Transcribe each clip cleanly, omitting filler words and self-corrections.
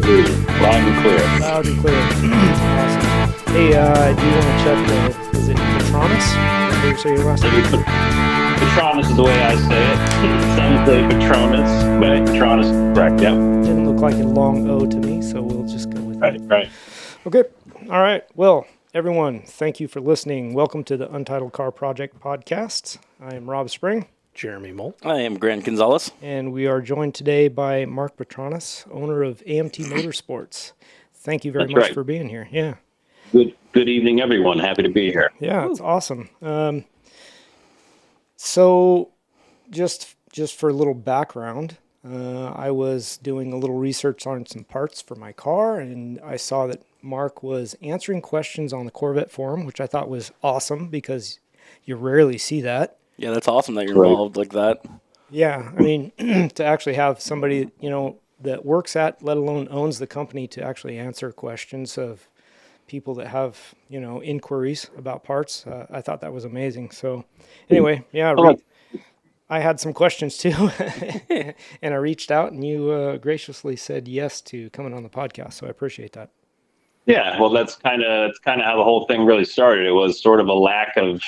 hear you loud and clear. Loud and clear. Awesome. Hey, I do want to check is it Petronis? How do you say your last name? Petronis is the way I say it. Some say Petronis, but Petronis is correct, yep. Didn't look like a long O to me, so we'll just go with that. Right. Okay. All right. Well, everyone, thank you for listening. Welcome to the Untitled Car Project podcast. I am Rob Spring. Jeremy Molt. I am Grant Gonzalez. And we are joined today by Mark Petronis, owner of AMT Motorsports. Thank you very much for being here. Yeah. Good evening, everyone. Happy to be here. Yeah, it's awesome. So just for a little background, I was doing a little research on some parts for my car, and I saw that Mark was answering questions on the Corvette forum, which I thought was awesome because you rarely see that. Yeah, that's awesome that you're involved like that. Yeah, I mean, to actually have somebody, that works at, let alone owns the company, to actually answer questions of people that have, inquiries about parts, I thought that was amazing. So anyway, yeah, I had some questions too, and I reached out, and you graciously said yes to coming on the podcast, so I appreciate that. Yeah, well, that's kind of how the whole thing really started. It was sort of a lack of,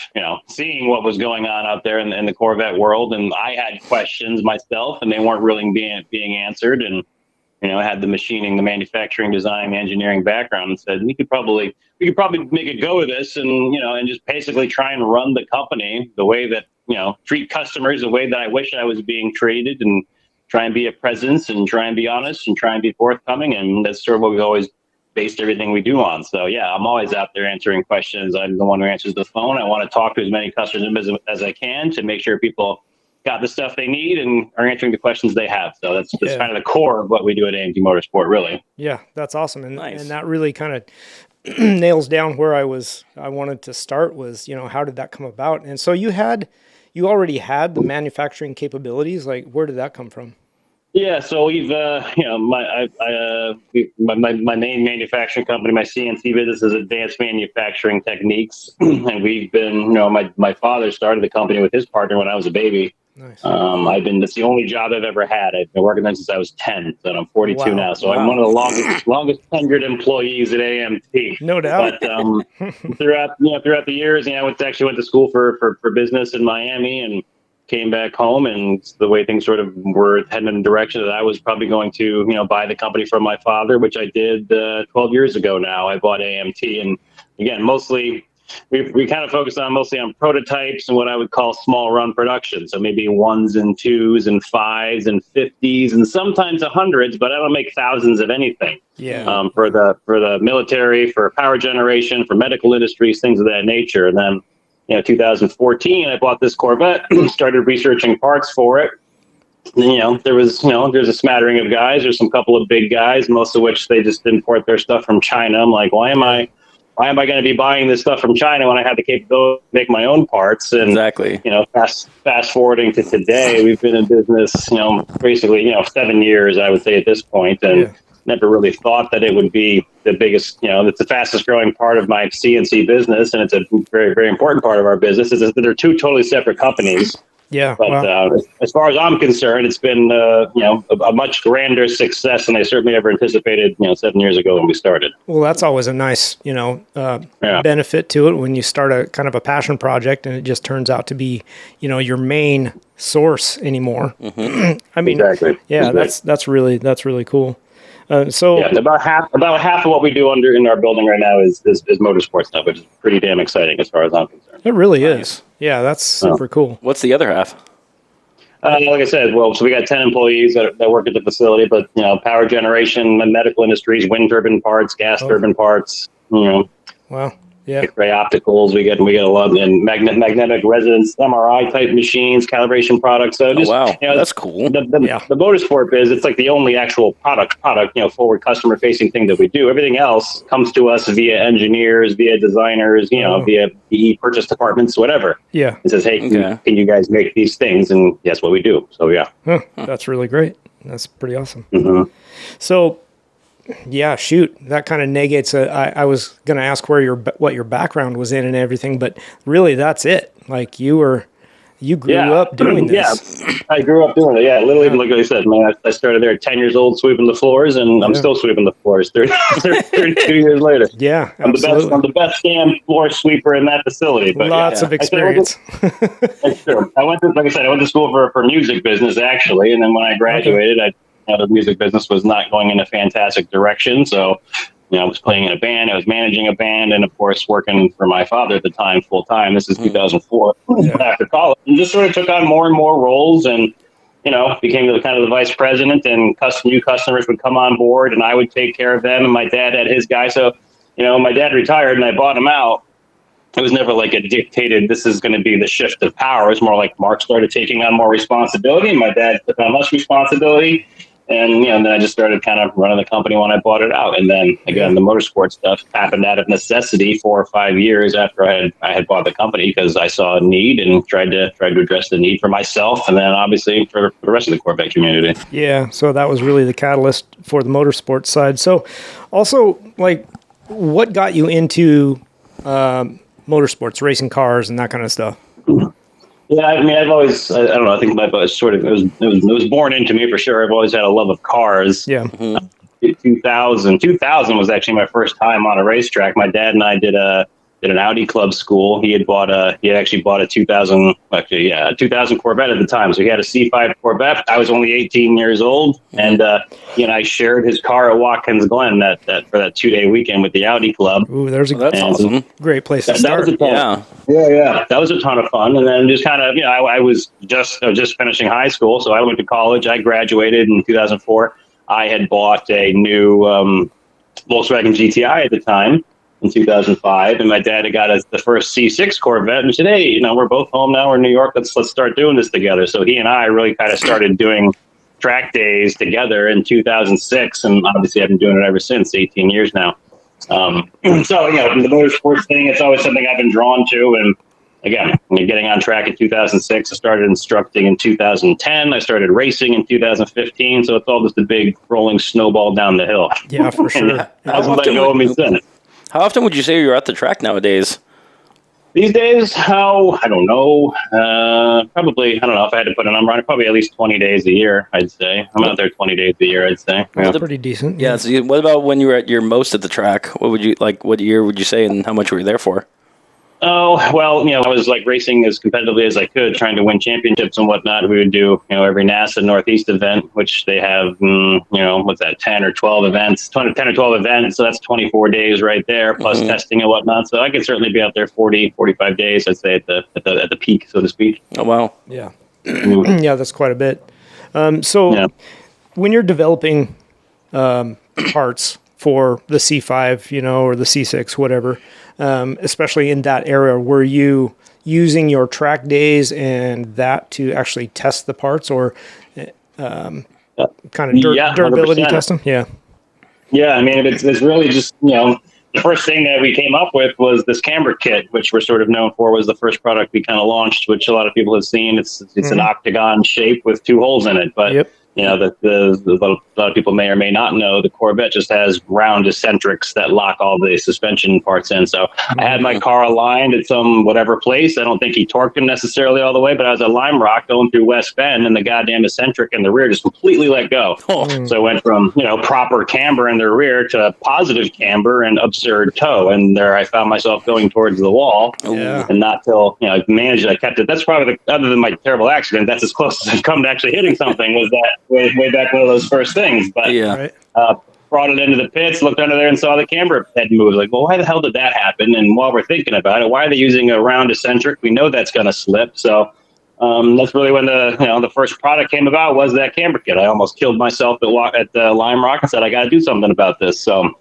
seeing what was going on out there in the Corvette world, and I had questions myself, and they weren't really being answered. And I had the machining, the manufacturing, design, the engineering background, and said we could probably make a go of this, and and just basically try and run the company the way that treat customers the way that I wish I was being treated, and try and be a presence, and try and be honest, and try and be forthcoming, and that's sort of what we've always based everything we do on. So yeah, I'm always out there answering questions. I'm the one who answers the phone. I want to talk to as many customers as I can to make sure people got the stuff they need and are answering the questions they have. So that's kind of the core of what we do at AMT Motorsport, really. Yeah, that's awesome. And nice. And that really kind of nails down where I wanted to start was, how did that come about? And so you already had the manufacturing capabilities. Like, where did that come from? Yeah, so we've, my main manufacturing company, my CNC business is Advanced Manufacturing Techniques, and we've been, my father started the company with his partner when I was a baby. Nice. That's the only job I've ever had. I've been working there since I was 10, so I'm 42 now. So I'm one of the longest tenured employees at AMT. No doubt. But throughout the years, I went to school for business in Miami, and came back home, and the way things sort of were heading in the direction that I was probably going to, buy the company from my father, which I did 12 years ago now. I bought AMT, and again, mostly we kind of focused mostly on prototypes and what I would call small run production. So maybe 1s and 2s and 5s and 50s and sometimes 100s, but I don't make thousands of anything. Yeah. For the military, for power generation, for medical industries, things of that nature. And then 2014, I bought this Corvette, started researching parts for it. And, there's a smattering of guys. There's some couple of big guys, most of which they just import their stuff from China. I'm like, why am I going to be buying this stuff from China when I have the capability to make my own parts? And, exactly. Fast forwarding to today, we've been in business, basically, 7 years, I would say at this point. And never really thought that it would be the biggest, it's the fastest growing part of my CNC business. And it's a very, very important part of our business is that they're two totally separate companies. Yeah. But as far as I'm concerned, it's been, a much grander success than I certainly ever anticipated, 7 years ago when we started. Well, that's always a nice, benefit to it when you start a kind of a passion project and it just turns out to be, your main source anymore. Mm-hmm. I mean, exactly. Yeah, that's really cool. About half of what we do in our building right now is motorsport stuff, which is pretty damn exciting as far as I'm concerned. It really is. Yeah, that's super cool. What's the other half? Like I said, so we got 10 employees that work at the facility, but power generation, medical industries, wind turbine parts, gas turbine parts. Wow. Yeah. X-ray opticals. We get a lot in magnetic resonance MRI type machines, calibration products. So just that's cool. The motorsport biz, it's like the only actual product, forward customer facing thing that we do. Everything else comes to us via engineers, via designers, via the purchase departments, whatever. Yeah. It says, hey, can you guys make these things? And that's what we do. So yeah. That's really great. That's pretty awesome. Mm-hmm. So yeah, shoot, that kind of negates. I was going to ask what your background was in and everything, but really that's it. Like you were You grew up doing this. Yeah, I grew up doing it. Yeah, literally, like I said, man, I started there at 10 years old sweeping the floors, and I'm still sweeping the floors 32 years later. Yeah, I'm the best damn floor sweeper in that facility. But lots of experience. That's true. I went to school for music business, actually, and then when I graduated, the music business was not going in a fantastic direction, so I was playing in a band, I was managing a band, and of course working for my father at the time full time. This is 2004 after college, and just sort of took on more and more roles, and became the vice president. And new customers would come on board, and I would take care of them. And my dad had his guy, so my dad retired, and I bought him out. It was never like a dictated, this is going to be the shift of power. It was more like Mark started taking on more responsibility, and my dad took on less responsibility. And then I just started kind of running the company when I bought it out. And then again, the motorsport stuff happened out of necessity 4 or 5 years after I had bought the company, because I saw a need and tried to address the need for myself, and then obviously for the rest of the Corvette community. Yeah, so that was really the catalyst for the motorsport side. So also, like, what got you into motorsports, racing cars, and that kind of stuff? Yeah, I mean, I've always, I don't know, I think my sort of, it was born into me for sure. I've always had a love of cars. Yeah. 2000 was actually my first time on a racetrack. My dad and I did an Audi club school. He had actually bought a 2000 Corvette at the time. So he had a C5 Corvette. I was only 18 years old, and he and I shared his car at Watkins Glen that for that 2-day weekend with the Audi club. Ooh, that's awesome. Great place to start. That was a ton of fun. And then just kind of, I was just finishing high school, so I went to college. I graduated in 2004. I had bought a new Volkswagen GTI at the time in 2005, and my dad had got us the first C6 Corvette, and said, "Hey, we're both home now. We're in New York. Let's start doing this together." So he and I really kind of started doing track days together in 2006, and obviously I've been doing it ever since. 18 years now. So the motorsports thing, it's always something I've been drawn to, and again, getting on track in 2006. I started instructing in 2010. I started racing in 2015. So it's all just a big rolling snowball down the hill. Yeah, for sure. How often would you say you're at the track nowadays? These days, I don't know. Probably, I don't know if I had to put a number on it, probably at least 20 days a year, I'd say. I'm out there 20 days a year, I'd say. That's pretty decent. Yeah. So what about when you were at your most at the track? What year would you say, and how much were you there for? Oh, well, I was like racing as competitively as I could, trying to win championships and whatnot. We would do, every NASA Northeast event, which they have, 10 or 12 events, 10 or 12 events. So that's 24 days right there, plus testing and whatnot. So I could certainly be out there 40, 45 days, I'd say at the peak, so to speak. Oh, wow. Yeah. Yeah, that's quite a bit. When you're developing parts for the C5, or the C6, whatever, especially in that area, were you using your track days and that to actually test the parts, or kind of durability 100%. test them? Yeah. Yeah, I mean, it's really just, the first thing that we came up with was this camber kit, which we're sort of known for, was the first product we kind of launched, which a lot of people have seen. It's an octagon shape with 2 holes in it, but a lot of people may or may not know the Corvette just has round eccentrics that lock all the suspension parts in. So I had my car aligned at some whatever place. I don't think he torqued him necessarily all the way, but I was at Lime Rock going through West Bend, and the goddamn eccentric in the rear just completely let go. So I went from, proper camber in the rear to positive camber and absurd toe. And there I found myself going towards the wall. And not till, I managed it. I kept it. That's probably, other than my terrible accident, that's as close as I've come to actually hitting something, was that way back one of those first things. But brought it into the pits, looked under there and saw the camber head move. Like, well, why the hell did that happen? And while we're thinking about it, why are they using a round eccentric? We know that's going to slip. So that's really when the first product came about, was that camber kit. I almost killed myself at Lime Rock and said, I got to do something about this. So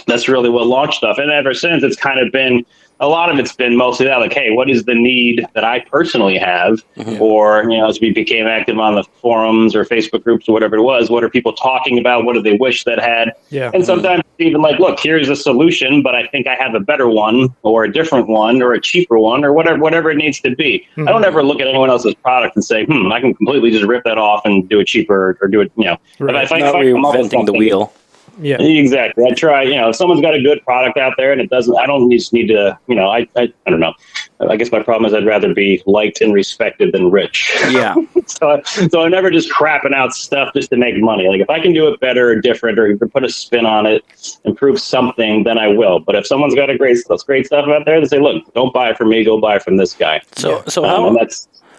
that's really what launched stuff. And ever since, it's kind of been, a lot of it's been mostly that, like, hey, what is the need that I personally have? Or, as we became active on the forums or Facebook groups or whatever it was, what are people talking about? What do they wish that had? And sometimes even like, look, here's a solution, but I think I have a better one or a different one or a cheaper one or whatever it needs to be. I don't ever look at anyone else's product and say, I can completely just rip that off and do it cheaper or do it, Not reinventing the wheel. Yeah. Exactly. I try, if someone's got a good product out there and it doesn't, I don't just need to, I don't know. I guess my problem is I'd rather be liked and respected than rich. Yeah. So I'm never just crapping out stuff just to make money. Like if I can do it better or different, or put a spin on it, improve something, then I will. But if someone's got great stuff out there, they say, look, don't buy it from me, go buy it from this guy. So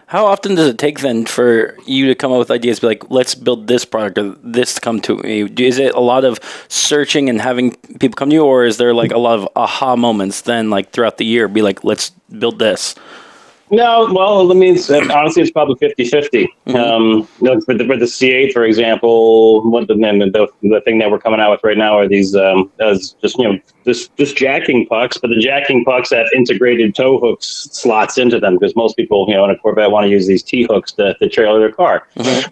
how often does it take then for you to come up with ideas, be like, let's build this product or this to come to me? Is it a lot of searching and having people come to you, or is there like a lot of aha moments then like throughout the year, be like, let's build this? No, well, honestly, it's probably 50-50. For the C8, for example, the thing that we're coming out with right now are these just jacking pucks, but the jacking pucks have integrated tow hooks slots into them because most people, in a Corvette want to use these T-hooks to trailer their car.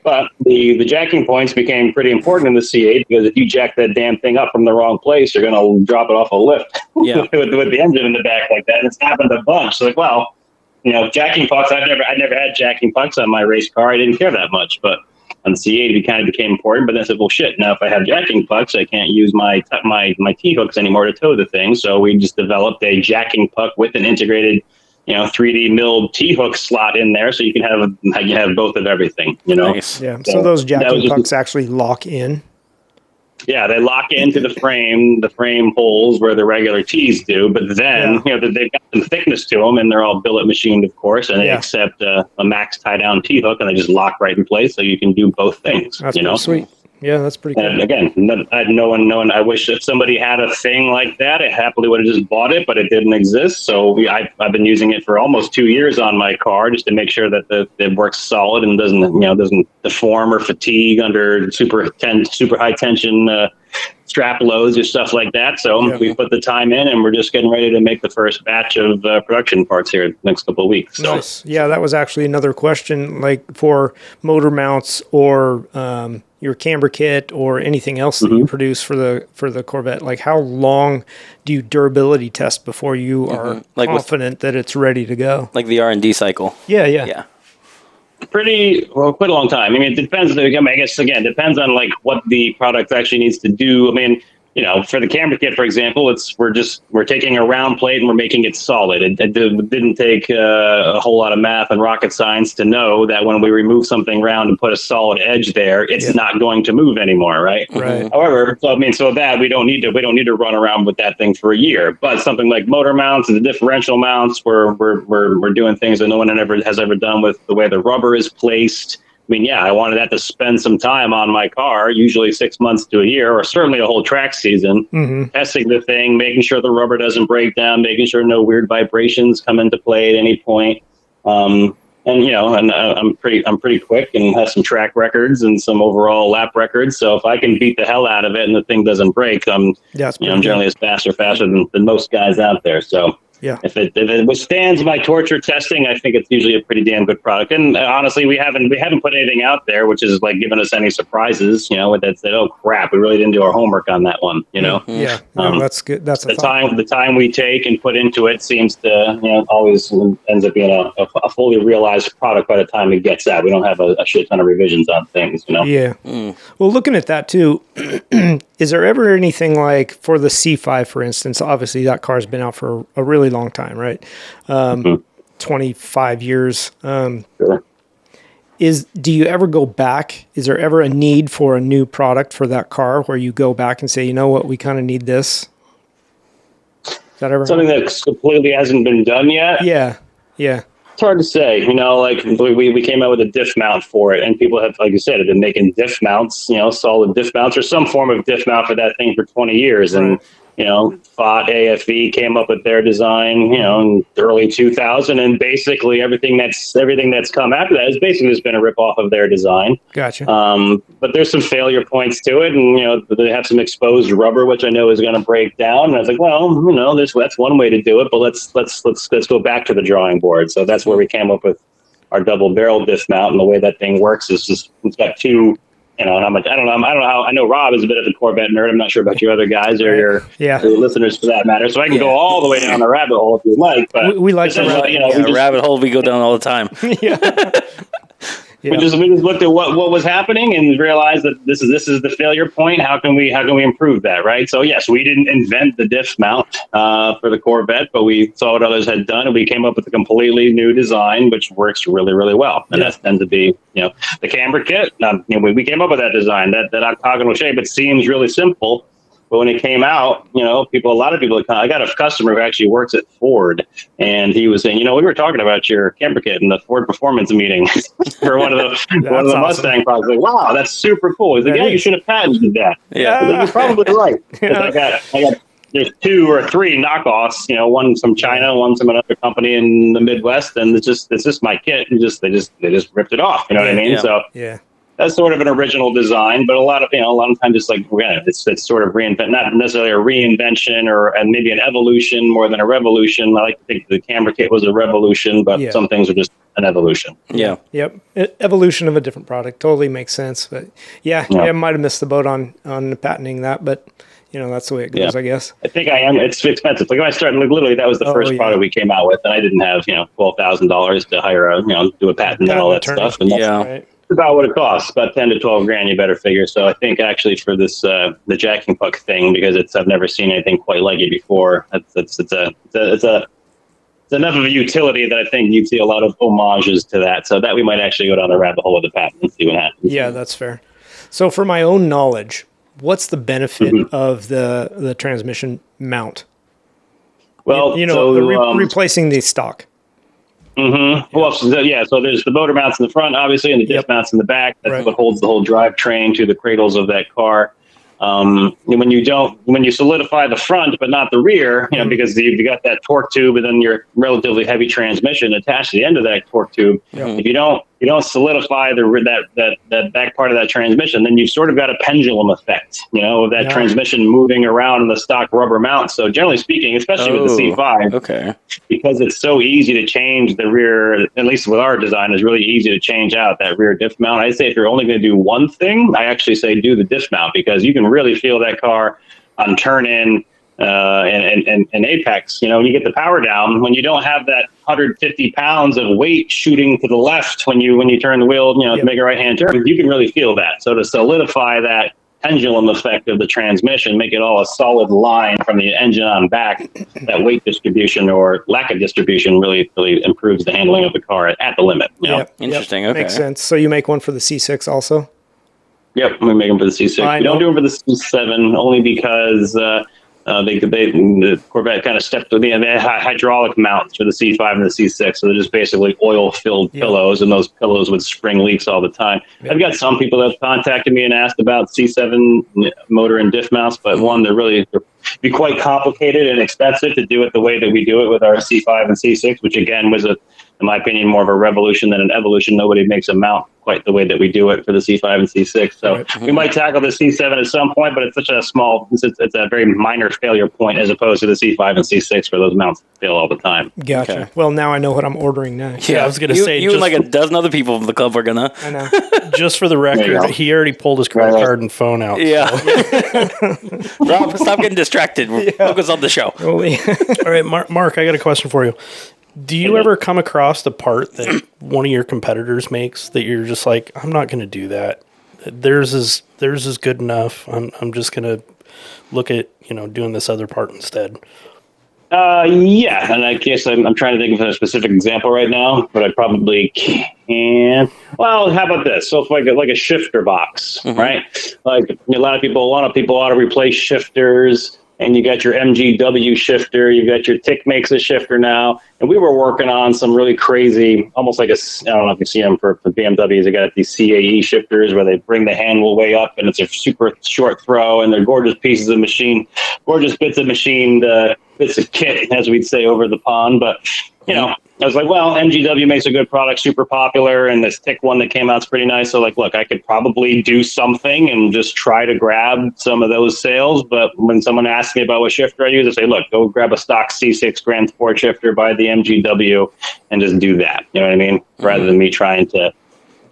But the jacking points became pretty important in the C8 because if you jack that damn thing up from the wrong place, you're going to drop it off a lift with the engine in the back like that. And it's happened a bunch. So like, well, jacking pucks, I never had jacking pucks on my race car. I didn't care that much, but on the C8, it kind of became important. But then I said, well, shit, now if I have jacking pucks, I can't use my T-hooks anymore to tow the thing. So we just developed a jacking puck with an integrated, 3D milled T-hook slot in there. So you can have both of everything, Nice. Yeah. So those jacking pucks actually lock in. Yeah, they lock into the frame holes where the regular T's do, but then, they've got some thickness to them, and they're all billet machined, of course, and they accept a max tie-down T-hook, and they just lock right in place, so you can do both things. That's pretty sweet. Yeah, that's pretty cool. And again, I wish if somebody had a thing like that, I happily would have just bought it, but it didn't exist. So I've been using it for almost 2 years on my car just to make sure that it works solid and doesn't deform or fatigue under super high tension strap loads or stuff like that. So we put the time in, and we're just getting ready to make the first batch of production parts here the next couple of weeks. So. Nice. Yeah, that was actually another question, like for motor mounts or your camber kit or anything else that you produce for the Corvette. Like, how long do you durability test before you are confident that it's ready to go? Like the R&D cycle. Yeah. Quite a long time. I mean, it depends. I guess again, depends on like what the product actually needs to do. I mean, for the camber kit, for example, we're taking a round plate and we're making it solid. It didn't take a whole lot of math and rocket science to know that when we remove something round and put a solid edge there, it's not going to move anymore, right? Right. However, so that we don't need to run around with that thing for a year. But something like motor mounts and the differential mounts, we're doing things that no one has ever done with the way the rubber is placed. I mean, I wanted that to spend some time on my car, usually 6 months to a year, or certainly a whole track season, testing the thing, making sure the rubber doesn't break down, making sure no weird vibrations come into play at any point. I'm pretty quick and have some track records and some overall lap records. So if I can beat the hell out of it and the thing doesn't break, I'm generally as faster than most guys out there. So. Yeah. If it withstands my torture testing, I think it's usually a pretty damn good product. And honestly, we haven't put anything out there which is like giving us any surprises. With that said, oh crap, we really didn't do our homework on that one. Yeah. That's good. That's the time we take and put into it seems to always ends up being a fully realized product by the time it gets out. We don't have a shit ton of revisions on things. Yeah. Well, looking at that too, is there ever anything like for the C5, for instance? Obviously, that car's been out for a really long time, right? 25 years. Sure. Do you ever go back? Is there ever a need for a new product for that car where you go back and say, you know what, we kind of need this? Is that ever something that completely hasn't been done yet? Yeah. It's hard to say. Like we came out with a diff mount for it, and people have, like you said, have been making diff mounts, solid diff mounts or some form of diff mount for that thing for 20 years. Right. And FOT, AFE came up with their design, in early 2000, and basically everything that's come after that has basically just been a ripoff of their design. Gotcha. But there's some failure points to it, and they have some exposed rubber, which I know is going to break down. And I was like, well, that's one way to do it, but let's go back to the drawing board. So that's where we came up with our double barrel diff mount, and the way that thing works is just it's got two. And I don't know how. I know Rob is a bit of a Corvette nerd. I'm not sure about you other guys or your listeners for that matter. So I can go all the way down the rabbit hole if you like. But we like the rabbit hole. We go down all the time. Yeah. We just looked at what was happening and realized that this is the failure point. How can we improve that, right? So yes, we didn't invent the diff mount for the Corvette, but we saw what others had done, and we came up with a completely new design which works really, really well. And that tends to be, the camber kit. We came up with that design, that octagonal shape. It seems really simple. But when it came out, a lot of people, I got a customer who actually works at Ford, and he was saying, we were talking about your camber kit in the Ford performance meeting for one of the Mustang products. Like, wow, that's super cool. He's like, you should have patented that. Yeah, you're probably right. I got there's 2 or 3 knockoffs. One from China, one from another company in the Midwest, and it's just my kit, and they just ripped it off. You know what I mean? Yeah. So that's sort of an original design, but a lot of times it's like, it's sort of not necessarily a reinvention and maybe an evolution more than a revolution. I like to think the camber kit was a revolution, but some things are just an evolution. Yeah. Yep. Evolution of a different product. Totally makes sense. But I might have missed the boat on patenting that, but that's the way it goes, I guess. I think I am. It's expensive. Like when I started, literally that was the first product we came out with, and I didn't have, $12,000 to hire do a patent and all that stuff. And that's about what it costs, about 10 to 12 grand. You better figure. So I think actually for this the jacking puck thing, because I've never seen anything quite like it before. It's enough of a utility that I think you'd see a lot of homages to that. So that we might actually go down the rabbit hole of the patent and see what happens. Yeah, that's fair. So for my own knowledge, what's the benefit of the transmission mount? Well, replacing the stock. Mm-hmm. Well, so there's the motor mounts in the front, obviously, and the diff mounts in the back. That's what holds the whole drivetrain to the cradles of that car. When you solidify the front but not the rear, because you got that torque tube and then your relatively heavy transmission attached to the end of that torque tube. If you don't solidify that back part of that transmission, then you've sort of got a pendulum effect, of that transmission moving around in the stock rubber mount. So generally speaking, especially with the C5, because it's so easy to change the rear, at least with our design, it's really easy to change out that rear diff mount. I say if you're only going to do one thing, I actually say do the diff mount, because you can really feel that car on turn in and apex. When you get the power down, when you don't have that 150 pounds of weight shooting to the left when you turn the wheel, to make a right hand turn, you can really feel that. So to solidify that pendulum effect of the transmission, make it all a solid line from the engine on back, that weight distribution or lack of distribution really improves the handling of the car at the limit. Interesting. Okay, makes sense. So you make one for the C6 also? Yep, we make them for the C6. We don't do them for the C7 only because the Corvette kind of stepped with the hydraulic mounts for the C5 and the C6, so they're just basically oil-filled pillows, and those pillows would spring leaks all the time. I've got some people that have contacted me and asked about C7 motor and diff mounts, but they're be quite complicated and expensive to do it the way that we do it with our C5 and C6, which again was in my opinion, more of a revolution than an evolution. Nobody makes a mount quite the way that we do it for the C5 and C6. So we might tackle the C7 at some point, but it's such a it's a very minor failure point as opposed to the C5 and C6 where those mounts fail all the time. Gotcha. Okay. Well, now I know what I'm ordering next. Yeah, I was going to say. You and like a dozen other people in the club are going to. I know. Just for the record, he already pulled his credit card and phone out. Yeah. So. Rob, stop getting distracted. Focus on the show. All right, Mark, I got a question for you. Do you ever come across the part that one of your competitors makes that you're just like, I'm not going to do that. Theirs is good enough. I'm just going to look at, doing this other part instead. Yeah, and I guess I'm trying to think of a specific example right now, but I probably can't. Well, how about this? So if like a shifter box, right? Like a lot of people ought to replace shifters. And you got your MGW shifter, you got your Tick makes a shifter now. And we were working on some really crazy, almost like I don't know if you see them for BMWs, they got these CAE shifters where they bring the handle way up and it's a super short throw and they're gorgeous pieces of machine, gorgeous bits of machined, bits of kit, as we'd say over the pond. But, I was like, well, MGW makes a good product, super popular, and this Tick one that came out is pretty nice. So, look, I could probably do something and just try to grab some of those sales. But when someone asks me about what shifter I use, I say, look, go grab a stock C6 Grand Sport shifter by the MGW and just do that. You know what I mean? Rather than me trying to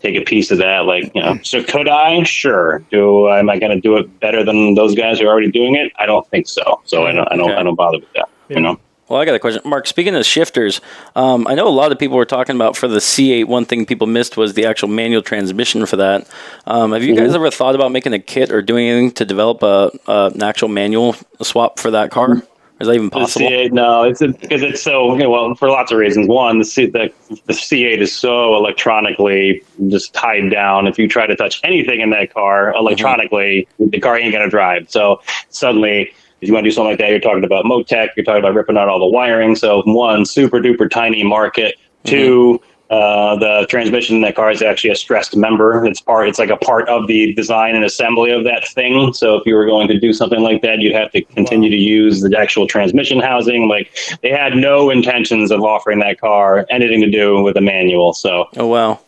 take a piece of that. So could I? Sure. Am I going to do it better than those guys who are already doing it? I don't think so. So I don't bother with that. Well, I got a question. Mark, speaking of shifters, I know a lot of people were talking about for the C8, one thing people missed was the actual manual transmission for that. Have you guys ever thought about making a kit or doing anything to develop an actual manual swap for that car? Is that even possible? The C8, no, it's because it's so, well, for lots of reasons. One, the C8 is so electronically just tied down. If you try to touch anything in that car electronically, the car ain't going to drive. So suddenly, if you want to do something like that, you're talking about Motec, you're talking about ripping out all the wiring. So one, super duper tiny market. Two, the transmission in that car is actually a stressed member. It's like a part of the design and assembly of that thing. So if you were going to do something like that, you'd have to continue to use the actual transmission housing. Like, they had no intentions of offering that car anything to do with a manual. So, oh wow.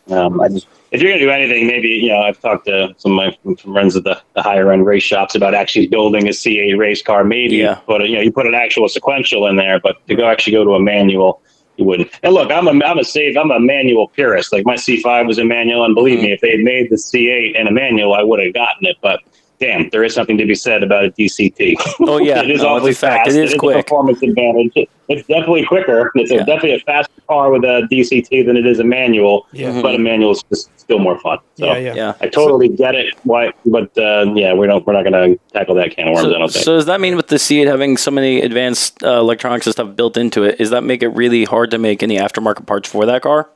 If you're going to do anything, maybe, I've talked to some of my friends at the higher end race shops about actually building a C8 race car. Maybe, but you put an actual sequential in there, but to actually go to a manual, you wouldn't. And look, I'm a manual purist. Like, my C5 was a manual, and believe me, if they had made the C8 in a manual, I would have gotten it. But damn, there is something to be said about a DCT. Oh yeah, it is awfully fast. It is quick. A performance advantage. It's definitely quicker. It's definitely a faster car with a DCT than it is a manual. Yeah. But a manual is just still more fun. So I totally get it. Why? But we're not going to tackle that can of worms. I don't think. So does that mean with the C8 having so many advanced electronics and stuff built into it, does that make it really hard to make any aftermarket parts for that car?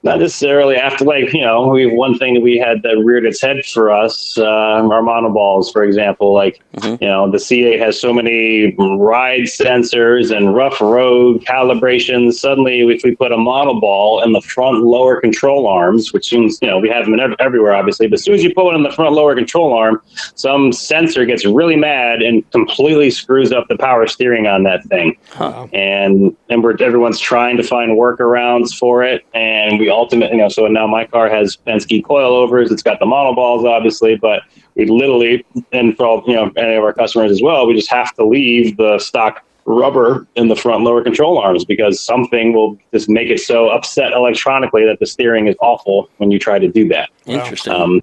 Not necessarily after, one thing that we had that reared its head for us, our monoballs, for example, the C8 has so many ride sensors and rough road calibrations. Suddenly, if we put a monoball in the front lower control arms, which seems, we have them everywhere, obviously, but as soon as you put one in the front lower control arm, some sensor gets really mad and completely screws up the power steering on that thing. Huh. And everyone's trying to find workarounds for it, and we ultimately, so now my car has Penske coilovers. It's got the monoballs, obviously, but we literally, and for all, any of our customers as well, we just have to leave the stock rubber in the front lower control arms because something will just make it so upset electronically that the steering is awful when you try to do that. Interesting.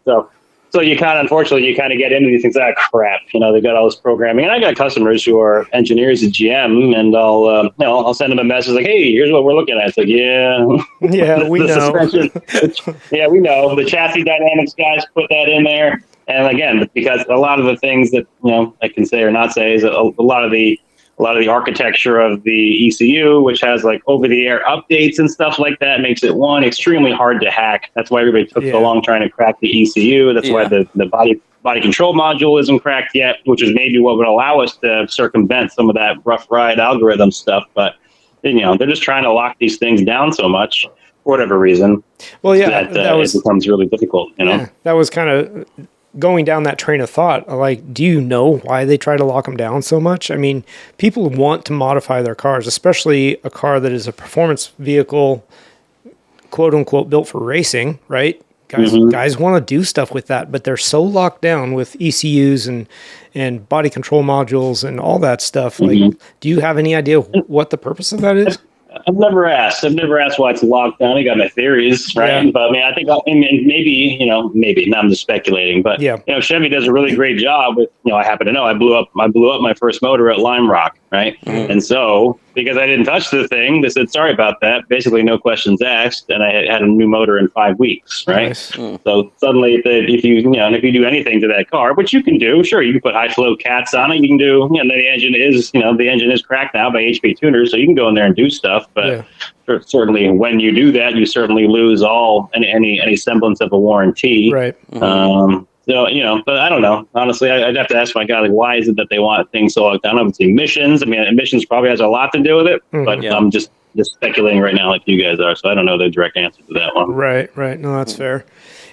So you unfortunately get into these things. Crap, they've got all this programming, and I got customers who are engineers at GM, and I'll send them a message like, "Hey, here's what we're looking at." It's like, we know. We know the chassis dynamics guys put that in there, and again, because a lot of the things that I can say or not say is a lot of the architecture of the ECU, which has over-the-air updates and stuff like that, makes it extremely hard to hack. That's why everybody took so long trying to crack the ECU. That's why the body control module isn't cracked yet, which is maybe what would allow us to circumvent some of that rough ride algorithm stuff. But they're just trying to lock these things down so much for whatever reason. Well, that it becomes really difficult. That was kind of going down that train of thought. Do you know why they try to lock them down so much? I mean, people want to modify their cars, especially a car that is a performance vehicle, quote unquote, built for racing, right? Guys want to do stuff with that, but they're so locked down with ECUs and body control modules and all that stuff. Do you have any idea what the purpose of that is? I've never asked why it's locked down. I got my theories, right? Yeah. But I think maybe, now I'm just speculating, but Chevy does a really great job with, I happen to know I blew up my first motor at Lime Rock, right? Mm. And so because I didn't touch the thing, they said, sorry about that. Basically no questions asked. And I had a new motor in 5 weeks, right? Nice. Mm. So suddenly if you do anything to that car, which you can do, sure, you can put high flow cats on it. You can do, the engine is cracked now by HP tuners. So you can go in there and do stuff. But certainly when you do that, you certainly lose any semblance of a warranty. Right. Mm-hmm. But I don't know. Honestly, I'd have to ask my guy, why is it that they want things so locked down? Obviously, emissions. Emissions probably has a lot to do with it, but I'm just speculating right now like you guys are, so I don't know the direct answer to that one. Right. No, that's fair.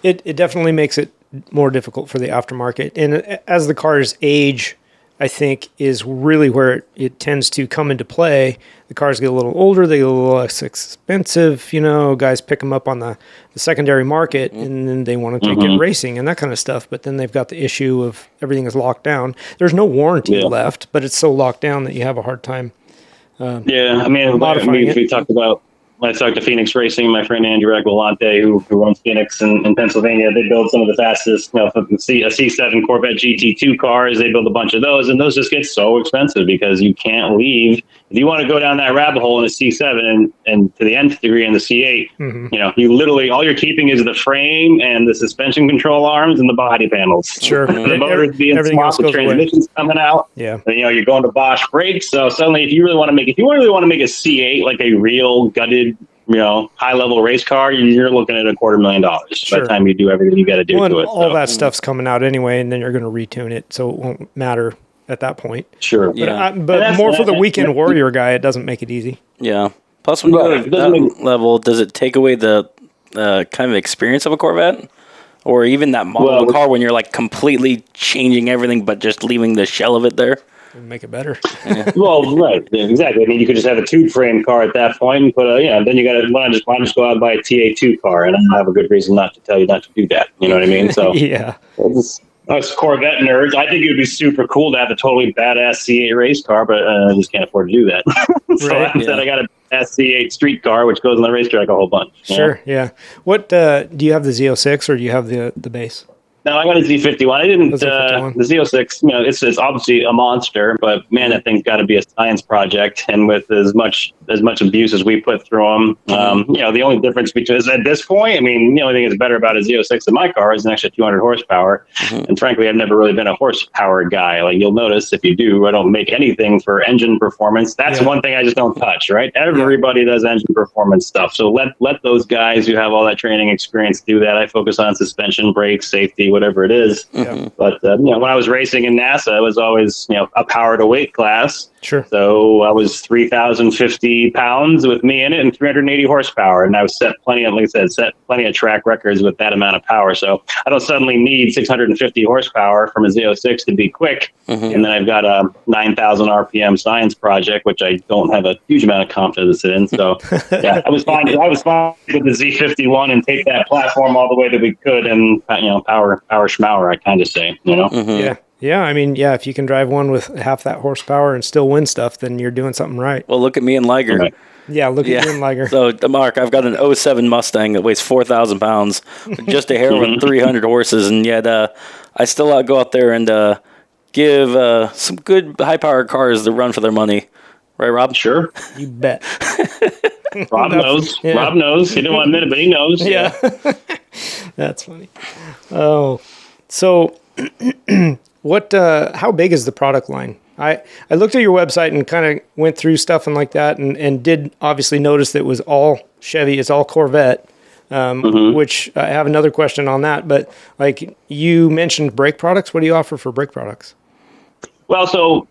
It definitely makes it more difficult for the aftermarket. And as the cars age, I think is really where it tends to come into play. The cars get a little older, they get a little less expensive, guys pick them up on the secondary market, and then they want to take it racing and that kind of stuff. But then they've got the issue of everything is locked down. There's no warranty left, but it's so locked down that you have a hard time modifying it. We talked about I talked to Phoenix Racing, my friend Andrew Aguilante, who runs Phoenix in Pennsylvania. They build some of the fastest, a C7 Corvette GT2 cars. They build a bunch of those, and those just get so expensive because you can't leave. If you want to go down that rabbit hole in a C7 and to the nth degree in the C8, you literally, all you're keeping is the frame and the suspension control arms and the body panels. Sure. The motor's being swapped, the transmission's coming out. Yeah. And, you're going to Bosch brakes. So suddenly, if you really want to make a C8 like a real gutted, high level race car, you're looking at $250,000 by the time you do everything you got to do to it. All that stuff's coming out anyway, and then you're going to retune it, so it won't matter at that point. Sure. But more for the weekend warrior guy, it doesn't make it easy. Yeah. Plus, when you go to that level, does it take away the kind of experience of a Corvette? Or even that model of car when you're like completely changing everything but just leaving the shell of it there? Make it better. Well, right, exactly. I mean, you could just have a tube frame car at that point, and put then you got to why just go out and buy a TA2 car, and I have a good reason not to tell you not to do that. You know what I mean? So yeah, us Corvette nerds, I think it would be super cool to have a totally badass C8 race car, but I just can't afford to do that. So instead, I got a C8 street car, which goes on the racetrack a whole bunch. Sure, yeah. What do you have, the Z06 or do you have the base? No, I got a Z51. I didn't. The Z06, it's obviously a monster, but man, that thing's got to be a science project. And with as much abuse as we put through them, the only difference between is at this point, I mean, the only thing that's better about a Z06 than my car is an extra 200 horsepower. And frankly, I've never really been a horsepower guy. Like you'll notice if you do, I don't make anything for engine performance. That's one thing I just don't touch. Right? Everybody does engine performance stuff. So let those guys who have all that training experience do that. I focus on suspension, brakes, safety, whatever it is. But when I was racing in NASA, it was always a power to weight class. Sure. So I was 3,050 pounds with me in it and 380 horsepower, and I was set plenty of track records with that amount of power. So I don't suddenly need 650 horsepower from a Z06 to be quick. And then I've got a 9,000 RPM science project, which I don't have a huge amount of confidence in. So I was fine. I was fine with the Z51 and take that platform all the way that we could, and power schmauer, I kind of say. Yeah, I mean, if you can drive one with half that horsepower and still win stuff, then you're doing something right. Well, look at me and Liger. Right. Yeah, look at you and Liger. So, Mark, I've got an 07 Mustang that weighs 4,000 pounds, just a hair with 300 horses, and yet I still go out there and give some good high-powered cars the run for their money. Right, Rob? Sure. You bet. Rob knows. Yeah. Rob knows. He didn't want to admit it, but he knows. Yeah. That's funny. Oh, so... how big is the product line? I looked at your website and kind of went through stuff and like that, and did obviously notice that it was all Chevy, it's all Corvette, which I have another question on that. But like you mentioned brake products, what do you offer for brake products? Well, so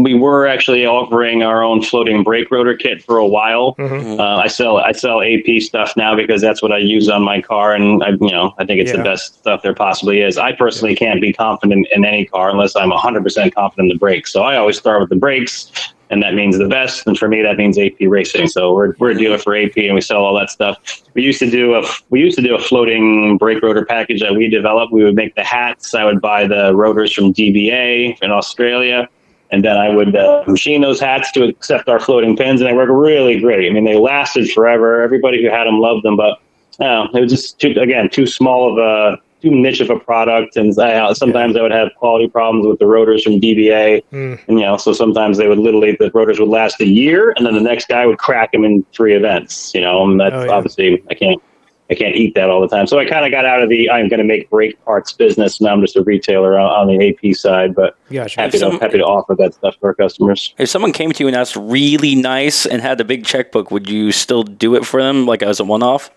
we were actually offering our own floating brake rotor kit for a while. I sell AP stuff now because that's what I use on my car, and I think it's the best stuff there possibly is. I personally can't be confident in any car unless I'm 100% confident in the brakes. So I always start with the brakes, and that means the best. And for me, that means AP Racing. So we're a dealer for AP, and we sell all that stuff. We used to do a floating brake rotor package that we developed. We would make the hats. I would buy the rotors from DBA in Australia, and then I would machine those hats to accept our floating pins, and they work really great. I mean, they lasted forever. Everybody who had them loved them, but it was just too small of too niche of a product, and sometimes I would have quality problems with the rotors from DBA, and so sometimes the rotors would last a year, and then the next guy would crack them in 3 events, and that's obviously I can't eat that all the time. So I kind of got out of the I'm going to make brake parts business. Now I'm just a retailer on the AP side, but happy to offer that stuff to our customers. If someone came to you and asked really nice and had a big checkbook, would you still do it for them, like as a one-off?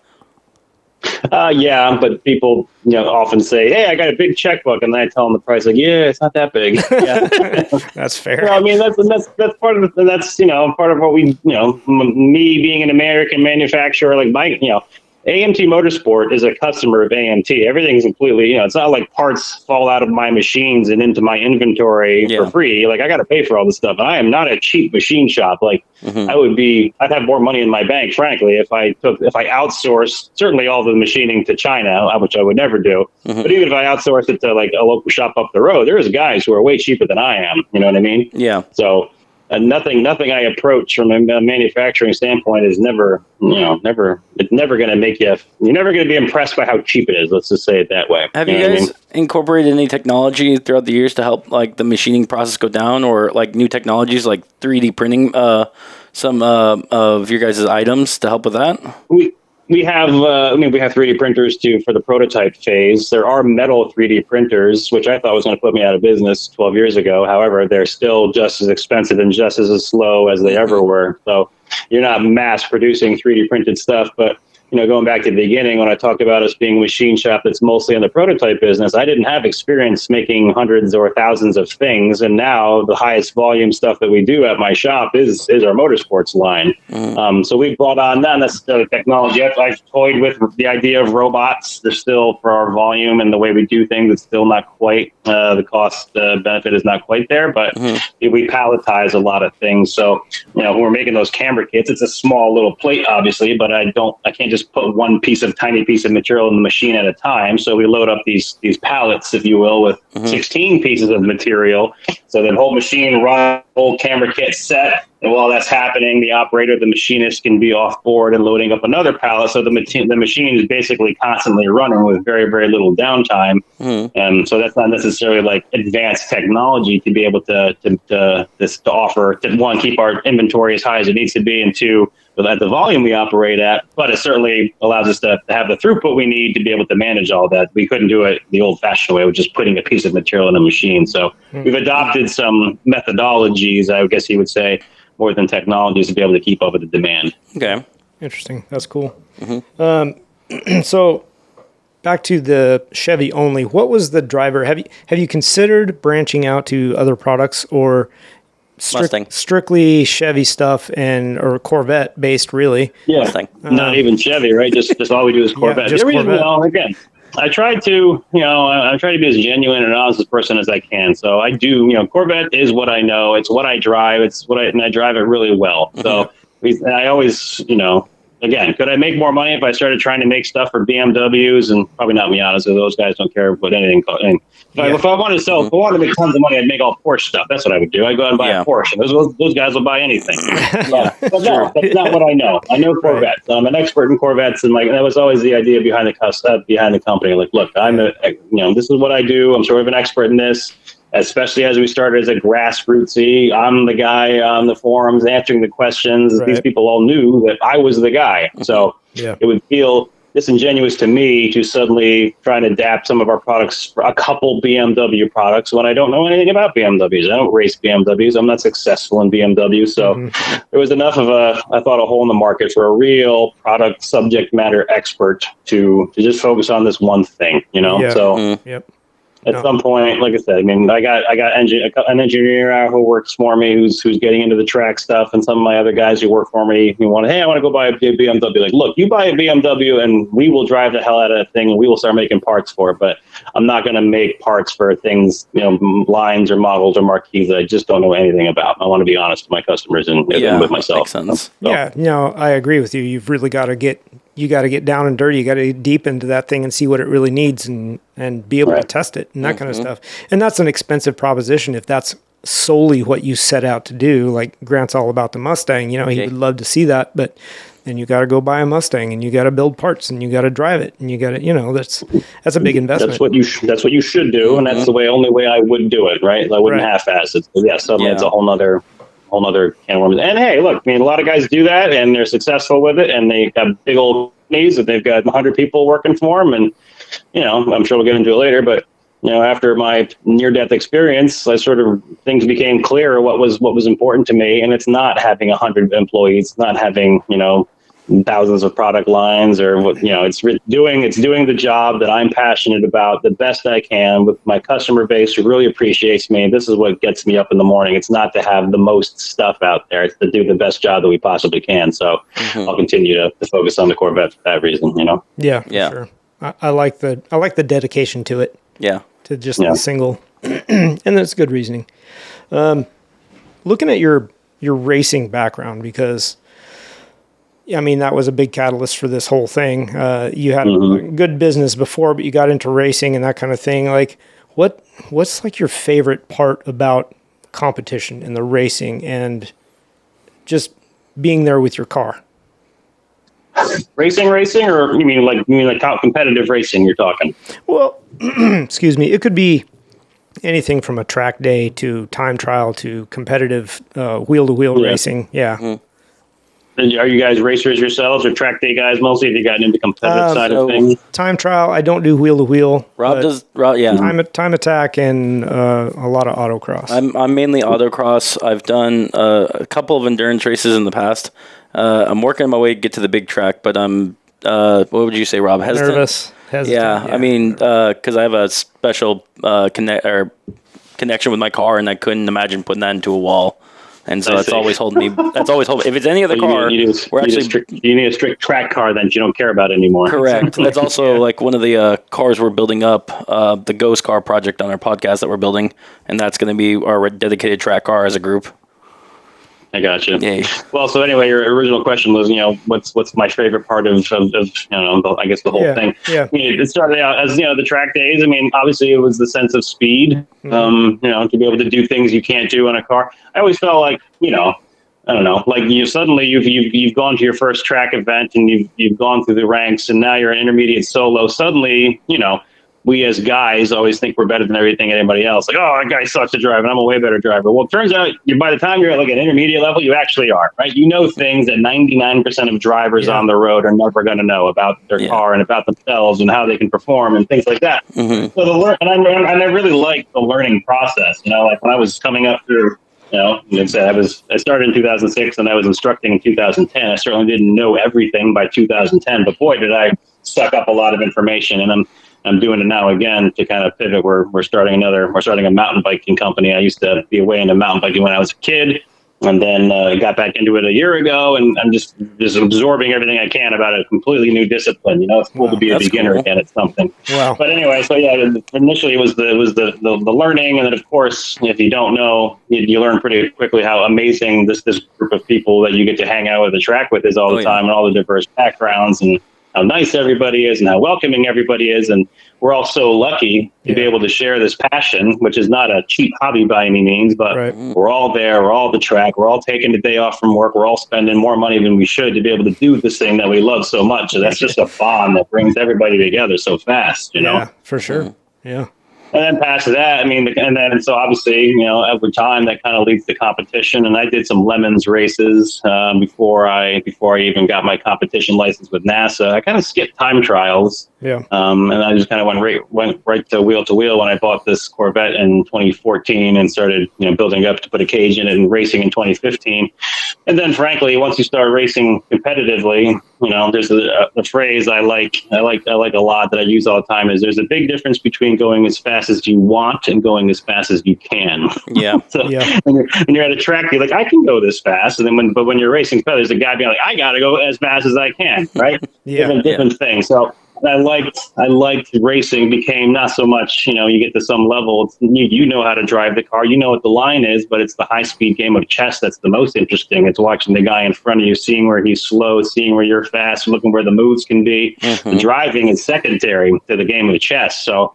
Yeah, but people, often say, "Hey, I got a big checkbook," and then I tell them the price. Like, yeah, it's not that big. Yeah. That's fair. I mean, that's part of part of what we, me being an American manufacturer, like my, AMT Motorsport is a customer of AMT. Everything's completely, it's not like parts fall out of my machines and into my inventory for free. Like I got to pay for all this stuff. I am not a cheap machine shop. Like I'd have more money in my bank, frankly, if I outsourced certainly all the machining to China, which I would never do. But even if I outsourced it to like a local shop up the road, there's guys who are way cheaper than I am. You know what I mean? Yeah. So nothing I approach from a manufacturing standpoint is never, it's never going to make you're never going to be impressed by how cheap it is. Let's just say it that way. Have you guys incorporated any technology throughout the years to help like the machining process go down, or like new technologies like 3D printing some of your guys' items to help with that? We have, we have 3D printers too for the prototype phase. There are metal 3D printers, which I thought was going to put me out of business 12 years ago. However, they're still just as expensive and just as slow as they ever were. So you're not mass producing 3D printed stuff, but going back to the beginning when I talked about us being a machine shop that's mostly in the prototype business, I didn't have experience making hundreds or thousands of things. And now the highest volume stuff that we do at my shop is our motorsports line. So we've brought on not necessarily technology. I've toyed with the idea of robots. They're still, for our volume and the way we do things, it's still not quite, the cost benefit is not quite there, but we palletize a lot of things. So, when we're making those camera kits, it's a small little plate, obviously, but I can't just put one tiny piece of material in the machine at a time. So we load up these pallets, if you will, with 16 pieces of material. So the whole machine runs, whole camera kit set. And while that's happening, the operator, the machinist can be off board and loading up another pallet. So the machine is basically constantly running with very, very little downtime. And so that's not necessarily like advanced technology to be able to offer, to one, keep our inventory as high as it needs to be, and two, at the volume we operate at, but it certainly allows us to have the throughput we need to be able to manage all that. We couldn't do it the old-fashioned way, with just putting a piece of material in a machine. So we've adopted some methodologies, I guess you would say, more than technologies, to be able to keep up with the demand. Okay. Interesting. That's cool. So back to the Chevy only. What was the driver? Have you considered branching out to other products, or strictly Chevy stuff or Corvette based, really? Yeah, not even Chevy, right? Just all we do is Corvette. Yeah, just Corvette. Again, I try to, I try to be as genuine and honest a person as I can. So I do, Corvette is what I know. It's what I drive. And I drive it really well. So I always, again, could I make more money if I started trying to make stuff for BMWs? And probably not Miatas, those guys don't care about anything. If I wanted to sell, if I wanted to make tons of money, I'd make all Porsche stuff. That's what I would do. I'd go out and buy a Porsche. Those guys will buy anything. But no, that's not what I know. I know Corvettes. I'm an expert in Corvettes, and that was always the idea behind the company. Like, look, this is what I do. I'm sort of an expert in this. Especially as we started as a grassrootsy, I'm the guy on the forums answering the questions. Right. These people all knew that I was the guy. So it would feel disingenuous to me to suddenly try and adapt some of our products for a couple BMW products when I don't know anything about BMWs. I don't race BMWs. I'm not successful in BMW. So there was enough of a hole in the market for a real product subject matter expert to just focus on this one thing, At some point, like I said, I got an engineer who works for me who's getting into the track stuff, and some of my other guys who work for me who I want to go buy a BMW. Like, look, you buy a BMW, and we will drive the hell out of that thing, and we will start making parts for it. But I'm not going to make parts for things, lines or models or marquees that I just don't know anything about. I want to be honest with my customers and with myself. Makes sense. So. Yeah, I agree with you. You've really got to get down and dirty. You got to get deep into that thing and see what it really needs and be able to test it and that kind of stuff. And that's an expensive proposition if that's solely what you set out to do. Like Grant's all about the Mustang. He would love to see that, but then you got to go buy a Mustang and you got to build parts and you got to drive it and you got to, that's a big investment. That's what you should do, and that's the only way I would do it. Right? I wouldn't half-ass it. Suddenly it's a whole nother can of worms. And hey, look, a lot of guys do that and they're successful with it, and they got big old companies and they've got 100 people working for them. And, I'm sure we'll get into it later, but, after my near-death experience, things became clear what was important to me. And it's not having 100 employees, it's not having, thousands of product lines or it's doing the job that I'm passionate about the best I can with my customer base who really appreciates me. This is what gets me up in the morning. It's not to have the most stuff out there. It's to do the best job that we possibly can. So I'll continue to focus on the Corvette for that reason, Yeah, for sure. I like the dedication to it. Yeah. To just the single, and that's good reasoning. Looking at your racing background, because that was a big catalyst for this whole thing. You had a good business before, but you got into racing and that kind of thing. Like, what's like your favorite part about competition and the racing and just being there with your car? Racing, or you mean like competitive racing? You're talking. Well, excuse me. It could be anything from a track day to time trial to competitive wheel-to-wheel racing. Yeah. Mm-hmm. Are you guys racers yourselves or track day guys mostly? Have you gotten into competitive side of things? Time trial, I don't do wheel-to-wheel. Rob does, yeah. Time attack and a lot of autocross. I'm mainly autocross. I've done a couple of endurance races in the past. I'm working my way to get to the big track, but I'm, what would you say, Rob? Hesitant? Nervous. Hesitant. Yeah, I mean, because I have a special connection with my car, and I couldn't imagine putting that into a wall. And so that's always holding me. That's always holding. If it's any other car, you need a strict track car that you don't care about anymore. Correct. That's also like one of the cars we're building up, the Ghost Car project on our podcast that we're building, and that's going to be our dedicated track car as a group. I got you. Yay. Well, so anyway, your original question was, what's my favorite part of I guess the whole thing. Yeah. It started out as, the track days. I mean, obviously it was the sense of speed, to be able to do things you can't do in a car. I always felt like, I don't know, like suddenly you've gone to your first track event and you've gone through the ranks and now you're an intermediate solo. Suddenly, we as guys always think we're better than anybody else. Like, oh, that guy sucks to drive and I'm a way better driver. Well, it turns out by the time you're at like an intermediate level, you actually are, right? You know things that 99% of drivers on the road are never going to know about their car and about themselves and how they can perform and things like that. Mm-hmm. So I really like the learning process. Like when I was coming up through, I started in 2006 and I was instructing in 2010. I certainly didn't know everything by 2010, but boy, did I suck up a lot of information. And I'm doing it now again to kind of pivot. We're starting a mountain biking company. I used to be away into mountain biking when I was a kid, and then got back into it a year ago, and I'm just absorbing everything I can about a completely new discipline. It's cool to be a beginner again at something. Wow. But anyway, so yeah, initially it was the learning, and then of course, if you don't know, you learn pretty quickly how amazing this group of people that you get to hang out with the track with is all the time, and all the diverse backgrounds and how nice everybody is and how welcoming everybody is. And we're all so lucky to be able to share this passion, which is not a cheap hobby by any means, but we're all there. We're all at the track. We're all taking the day off from work. We're all spending more money than we should to be able to do this thing that we love so much. So that's just a bond that brings everybody together so fast, Yeah, for sure. Yeah. And then past that, so obviously, over time that kind of leads to competition. And I did some Lemons races before I even got my competition license with NASA. I kind of skipped time trials. Yeah. And I just kind of went right to wheel when I bought this Corvette in 2014 and started, building up to put a cage in it and racing in 2015. And then frankly, once you start racing competitively, there's a phrase I like a lot that I use all the time is there's a big difference between going as fast as you want and going as fast as you can. Yeah. When you're at a track, you're like, I can go this fast. And then when you're racing, there's a guy being like, I got to go as fast as I can. Right. Different things. So I liked racing became not so much, you get to some level, you know how to drive the car, you know what the line is, but it's the high speed game of chess that's the most interesting. It's watching the guy in front of you, seeing where he's slow, seeing where you're fast, looking where the moves can be. Mm-hmm. The driving is secondary to the game of chess. So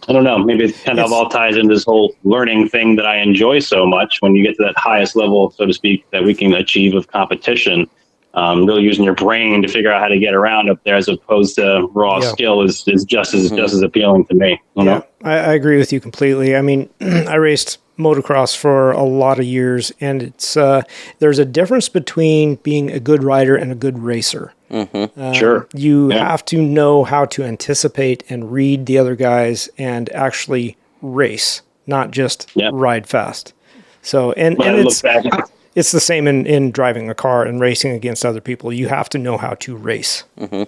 I don't know, maybe it kind of all ties into this whole learning thing that I enjoy so much when you get to that highest level, so to speak, that we can achieve of competition. Really using your brain to figure out how to get around up there as opposed to raw skill is just as appealing to me. I agree with you completely. I mean, I raced motocross for a lot of years, and it's there's a difference between being a good rider and a good racer. Mm-hmm. Sure. You have to know how to anticipate and read the other guys and actually race, not just ride fast. So, and it's the same in driving a car and racing against other people. You have to know how to race. Mm-hmm.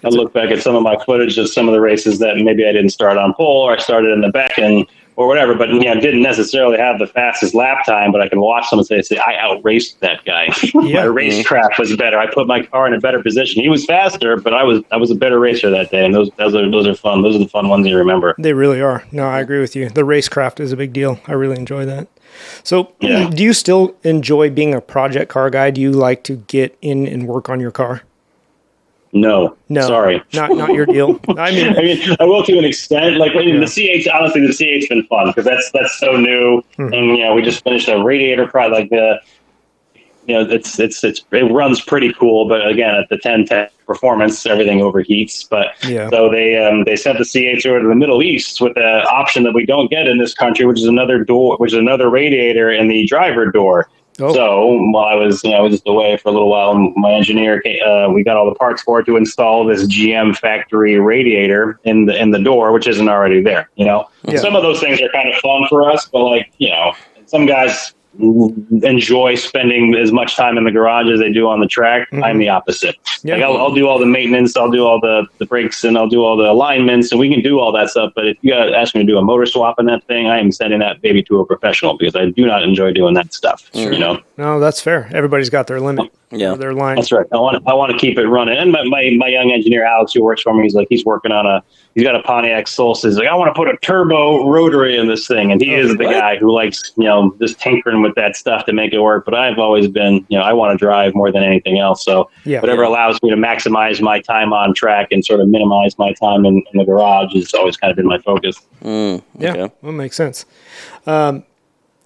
I look back at some of my footage of some of the races that maybe I didn't start on pole or I started in the back end or whatever, but didn't necessarily have the fastest lap time, but I can watch someone say I outraced that guy. My racecraft was better. I put my car in a better position. He was faster, but I was a better racer that day, and those are fun. Those are the fun ones you remember. They really are. No, I agree with you. The racecraft is a big deal. I really enjoy that. So do you still enjoy being a project car guy? Do you like to get in and work on your car? No, sorry, not your deal. I mean, I will to an extent. Like the C8, honestly, the C8's been fun because that's so new, and we just finished a radiator project. Like it runs pretty cool, but again, at the 1010 performance, everything overheats. But so they sent the C8 over to the Middle East with an option that we don't get in this country, which is another radiator in the driver door. Oh. So while I was just away for a little while, my engineer we got all the parts for it to install this GM factory radiator in the door, which isn't already there. Some of those things are kind of fun for us, but some guys enjoy spending as much time in the garage as they do on the track. I'm the opposite. Like I'll do all the maintenance, I'll do all the brakes, and I'll do all the alignments, and we can do all that stuff. But if you ask me to do a motor swap in that thing, I am sending that baby to a professional because I do not enjoy doing that stuff. Sure. No, that's fair. Everybody's got their limit. Yeah, their line. That's right. I want to keep it running. And my young engineer Alex, who works for me, he's working on he's got a Pontiac Solstice. He's like, I want to put a turbo rotary in this thing, and he is the guy who likes just tinkering with that stuff to make it work. But I've always been I want to drive more than anything else. So whatever allows me to maximize my time on track and sort of minimize my time in the garage has always kind of been my focus. Yeah, that makes sense.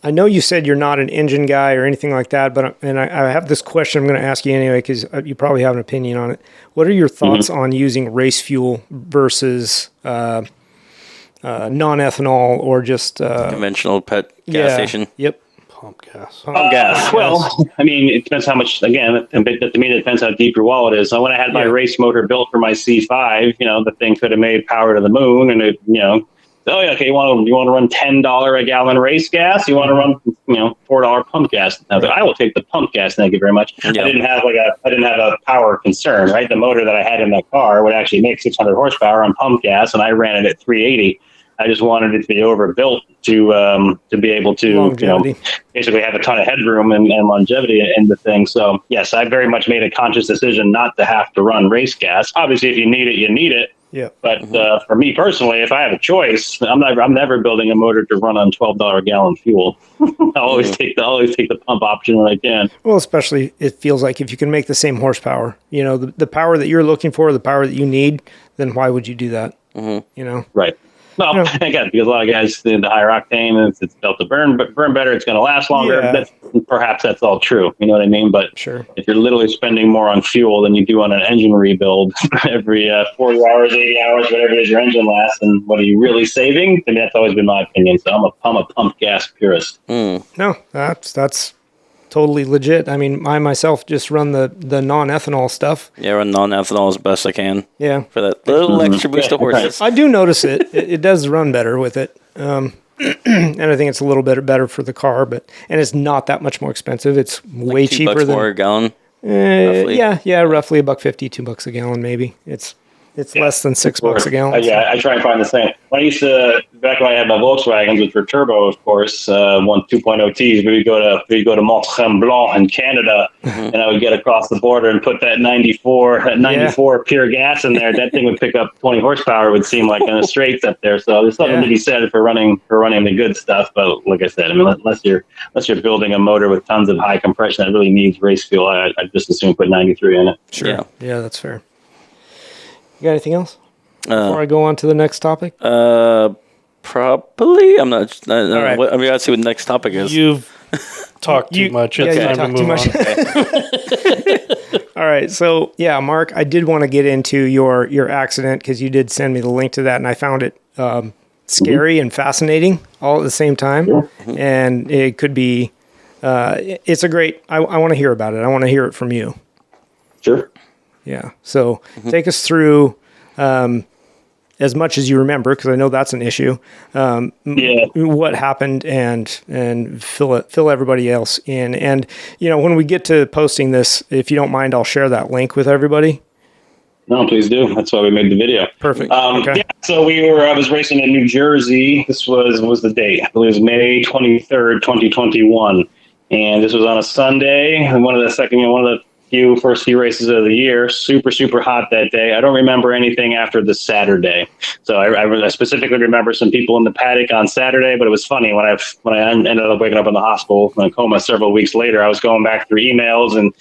I know you said you're not an engine guy or anything like that, but I have this question I'm going to ask you anyway because you probably have an opinion on it. What are your thoughts on using race fuel versus non-ethanol or just conventional gas station? Yep. Pump gas. Well, I mean, it depends how much. Again, to me, it depends how deep your wallet is. So when I had my race motor built for my C5, the thing could have made power to the moon, and it, okay, you want to run $10 a gallon race gas? You want to run $4 pump gas? I was like, I will take the pump gas, thank you very much. I didn't have a power concern, right? The motor that I had in that car would actually make 600 horsepower on pump gas, and I ran it at 380. I just wanted it to be overbuilt to be able to basically have a ton of headroom and longevity in the thing. So yes, I very much made a conscious decision not to have to run race gas. Obviously, if you need it, you need it. Yeah. But for me personally, if I have a choice, I'm never building a motor to run on $12 a gallon fuel. I'll always take the pump option when I can. Well, especially it feels like if you can make the same horsepower, the power that you're looking for, the power that you need, then why would you do that? Right. Well, again, because a lot of guys, the higher octane, it's built to burn better. It's going to last longer. Yeah. Perhaps that's all true. You know what I mean? But if you're literally spending more on fuel than you do on an engine rebuild every 40 hours, 80 hours, whatever it is your engine lasts, and what are you really saving? I mean, that's always been my opinion. So I'm a pump gas purist. No, that's totally legit. I mean, I myself just run the non-ethanol stuff. Yeah, run non-ethanol as best I can. Yeah. For that little extra boost of horses. I do notice it. It does run better with it. And I think it's a little bit better for the car, and it's not that much more expensive. It's way cheaper than $2 more a gallon. Roughly. Yeah, roughly $1.50, $2 a gallon, maybe. It's less than $6 a gallon. I try and find the same. When I used to, back when I had my Volkswagens, which were turbo, of course, 2.0Ts, we would go to Mont Tremblant in Canada, and I would get across the border and put that 94 pure gas in there. That thing would pick up 20 horsepower, it would seem like, in the straights up there. So there's something to be said for running the good stuff. But like I said, I mean, unless you're building a motor with tons of high compression that really needs race fuel, I just assume put 93 in it. Sure. Yeah, that's fair. You got anything else before I go on to the next topic? Probably. I'm not. All right. I mean, let's see what the next topic is. You've talked too much. It's time to move on. All right. So, Mark, I did want to get into your accident because you did send me the link to that, and I found it scary and fascinating all at the same time. And it could be, it's a great, I want to hear about it. I want to hear it from you. Sure. Yeah. So take us through as much as you remember, because I know that's an issue. What happened and fill everybody else in. And, when we get to posting this, if you don't mind, I'll share that link with everybody. No, please do. That's why we made the video. Perfect. Okay. Yeah, so I was racing in New Jersey. This was the date. I believe it was May 23rd, 2021. And this was on a Sunday. And one of the first few races of the year. Super, super hot that day. I don't remember anything after the Saturday. So I specifically remember some people in the paddock on Saturday, but it was funny when I ended up waking up in the hospital in a coma several weeks later. I was going back through emails, and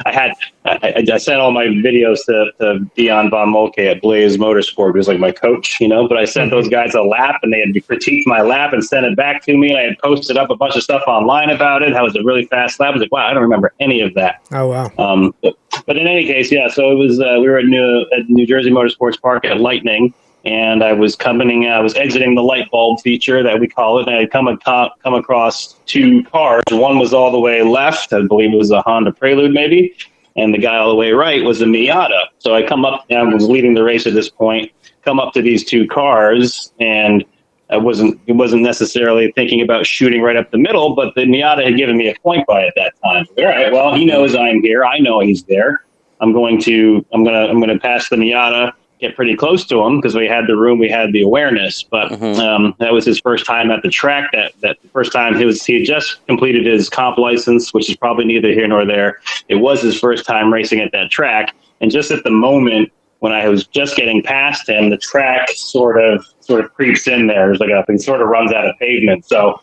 I sent all my videos to Dion von Molke at Blaze Motorsport, who was like my coach, but I sent those guys a lap, and they had critiqued my lap and sent it back to me. And I had posted up a bunch of stuff online about it. How it was a really fast lap. I was like, wow, I don't remember any of that. Oh, wow. But in any case, yeah. So it was we were at New Jersey Motorsports Park at Lightning, and I was exiting the light bulb feature that we call it, and I had come across two cars. One was all the way left, I believe it was a Honda Prelude, maybe, and the guy all the way right was a Miata. So I come up, and I was leading the race at this point. Come up to these two cars, and it wasn't necessarily thinking about shooting right up the middle, but the Miata had given me a point by at that time. All right, well, he knows I'm here. I know he's there. I'm going to pass the Miata, get pretty close to him because we had the room, we had the awareness. But that was his first time at the track. That first time he had just completed his comp license, which is probably neither here nor there. It was his first time racing at that track, and just at the moment when I was just getting past him, the track sort of creeps in there. There's it sort of runs out of pavement. So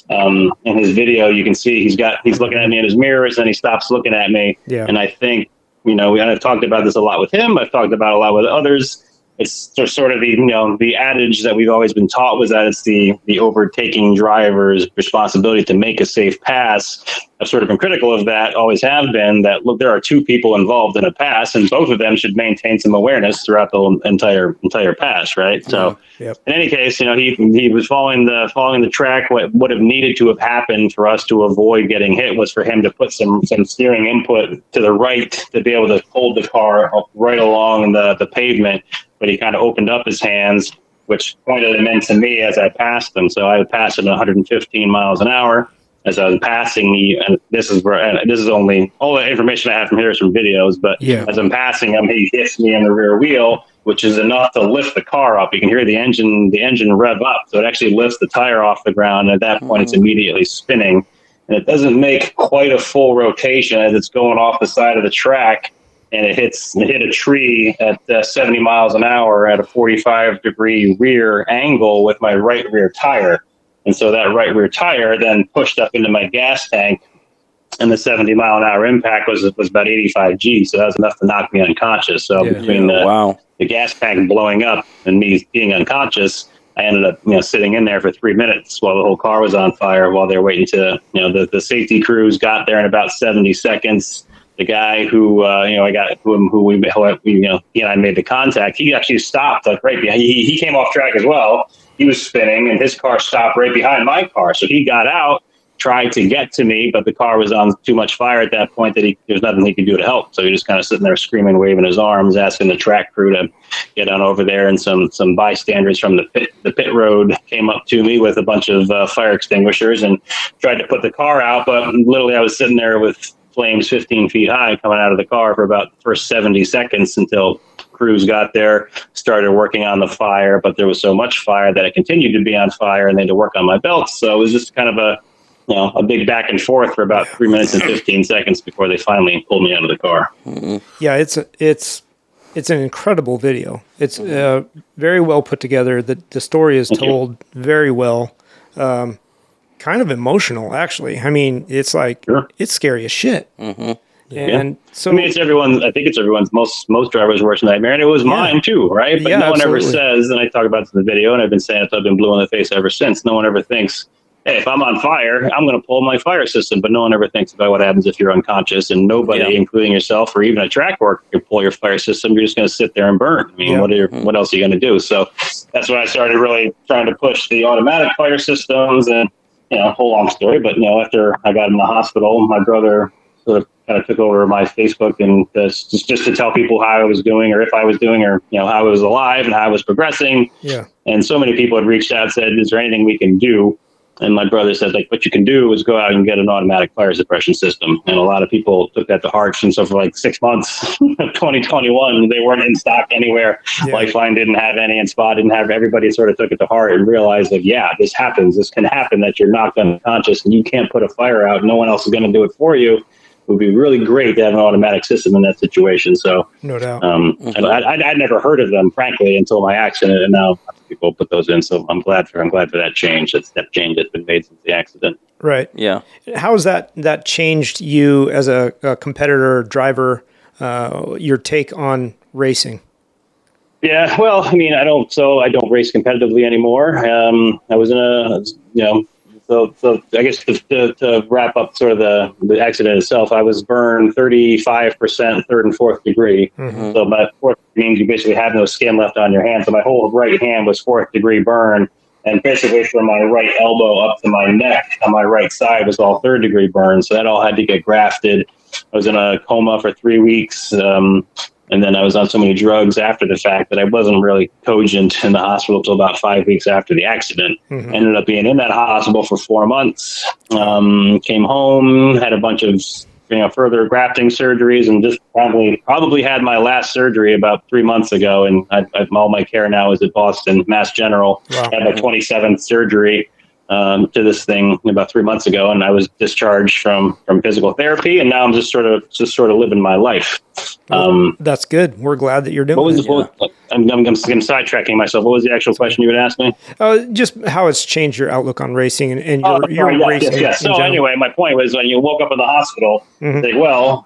in his video, you can see he's looking at me in his mirrors, and he stops looking at me. Yeah. And I think, I've talked about this a lot with him. I've talked about it a lot with others. It's sort of the adage that we've always been taught was that it's the overtaking driver's responsibility to make a safe pass. I've sort of been critical of that, always have been, that look, there are two people involved in a pass, and both of them should maintain some awareness throughout the entire pass, right? So in any case, he was following the track. What would have needed to have happened for us to avoid getting hit was for him to put some steering input to the right to be able to hold the car right along the pavement. But he kind of opened up his hands, which pointed him into me as I passed him. So I passed at 115 miles an hour as I was passing and this is only all the information I have from here is from videos. But as I'm passing him, he hits me in the rear wheel, which is enough to lift the car up. You can hear the engine rev up, so it actually lifts the tire off the ground. And at that point, it's immediately spinning, and it doesn't make quite a full rotation as it's going off the side of the track. And it hit a tree at 70 miles an hour at a 45-degree rear angle with my right rear tire. And so that right rear tire then pushed up into my gas tank, and the 70-mile-an-hour impact was about 85 G. So that was enough to knock me unconscious. So between the gas tank blowing up and me being unconscious, I ended up sitting in there for 3 minutes while the whole car was on fire, while they're waiting to the safety crews got there in about 70 seconds. The guy who he and I made the contact, he actually stopped right behind. He came off track as well. He was spinning, and his car stopped right behind my car. So he got out, tried to get to me, but the car was on too much fire at that point that there was nothing he could do to help. So he just kind of sitting there screaming, waving his arms, asking the track crew to get on over there. And some bystanders from the pit road came up to me with a bunch of fire extinguishers and tried to put the car out. But literally, I was sitting there with flames 15 feet high coming out of the car for about the first 70 seconds until crews got there, started working on the fire. But there was so much fire that it continued to be on fire, and they had to work on my belts. So it was just kind of a big back and forth for about 3 minutes and 15 seconds before they finally pulled me out of the car. Yeah, it's an incredible video. It's very well put together. The story is told very well. Kind of emotional, actually. I mean, it's like it's scary as shit. And so I think it's everyone's most drivers' worst nightmare, and it was mine too, right? But no one ever says, and I talk about this in the video, and I've been saying it till I've been blue in the face ever since. No one ever thinks, hey, if I'm on fire, I'm going to pull my fire system. But no one ever thinks about what happens if you're unconscious, and nobody, including yourself or even a track worker, can pull your fire system. You're just going to sit there and burn. I mean, what else are you going to do? So that's when I started really trying to push the automatic fire systems, and whole long story. But after I got in the hospital, my brother sort of kind of took over my Facebook and just to tell people how I was doing, or if I was doing, or how I was alive and how I was progressing. Yeah. And so many people had reached out and said, "Is there anything we can do?" And my brother said, what you can do is go out and get an automatic fire suppression system. And a lot of people took that to heart. And so for 6 months of 2021, they weren't in stock anywhere. Yeah. Lifeline didn't have any, and Spot didn't have. Everybody sort of took it to heart and realized this happens. This can happen, that you're knocked unconscious and you can't put a fire out. No one else is going to do it for you. would be really great to have an automatic system in that situation. So, No doubt. I'd never heard of them, frankly, until my accident, and now people put those in. So I'm glad for that change, that step change that's been made since the accident. Right. Yeah. How has that changed you as a competitor driver? Your take on racing? Yeah, well, I mean, I don't race competitively anymore. I was in a, so I guess to wrap up sort of the accident itself, I was burned 35% third and fourth degree. Mm-hmm. So my fourth means you basically have no skin left on your hand. So my whole right hand was fourth degree burn. And basically from my right elbow up to my neck on my right side was all third degree burn. So that all had to get grafted. I was in a coma for 3 weeks. And then I was on so many drugs after the fact that I wasn't really cogent in the hospital until about 5 weeks after the accident. Mm-hmm. Ended up being in that hospital for 4 months. Came home, had a bunch of further grafting surgeries, and just probably had my last surgery about 3 months ago. And all my care now is at Boston Mass General. Wow. I had my 27th surgery to this thing about 3 months ago, and I was discharged from physical therapy, and now I'm just sort of living my life. That's good. We're glad that you're doing it. I'm sidetracking myself. What was the actual question you would ask me? Just how it's changed your outlook on racing and your racing. Yes. So anyway, my point was when you woke up in the hospital, say, well,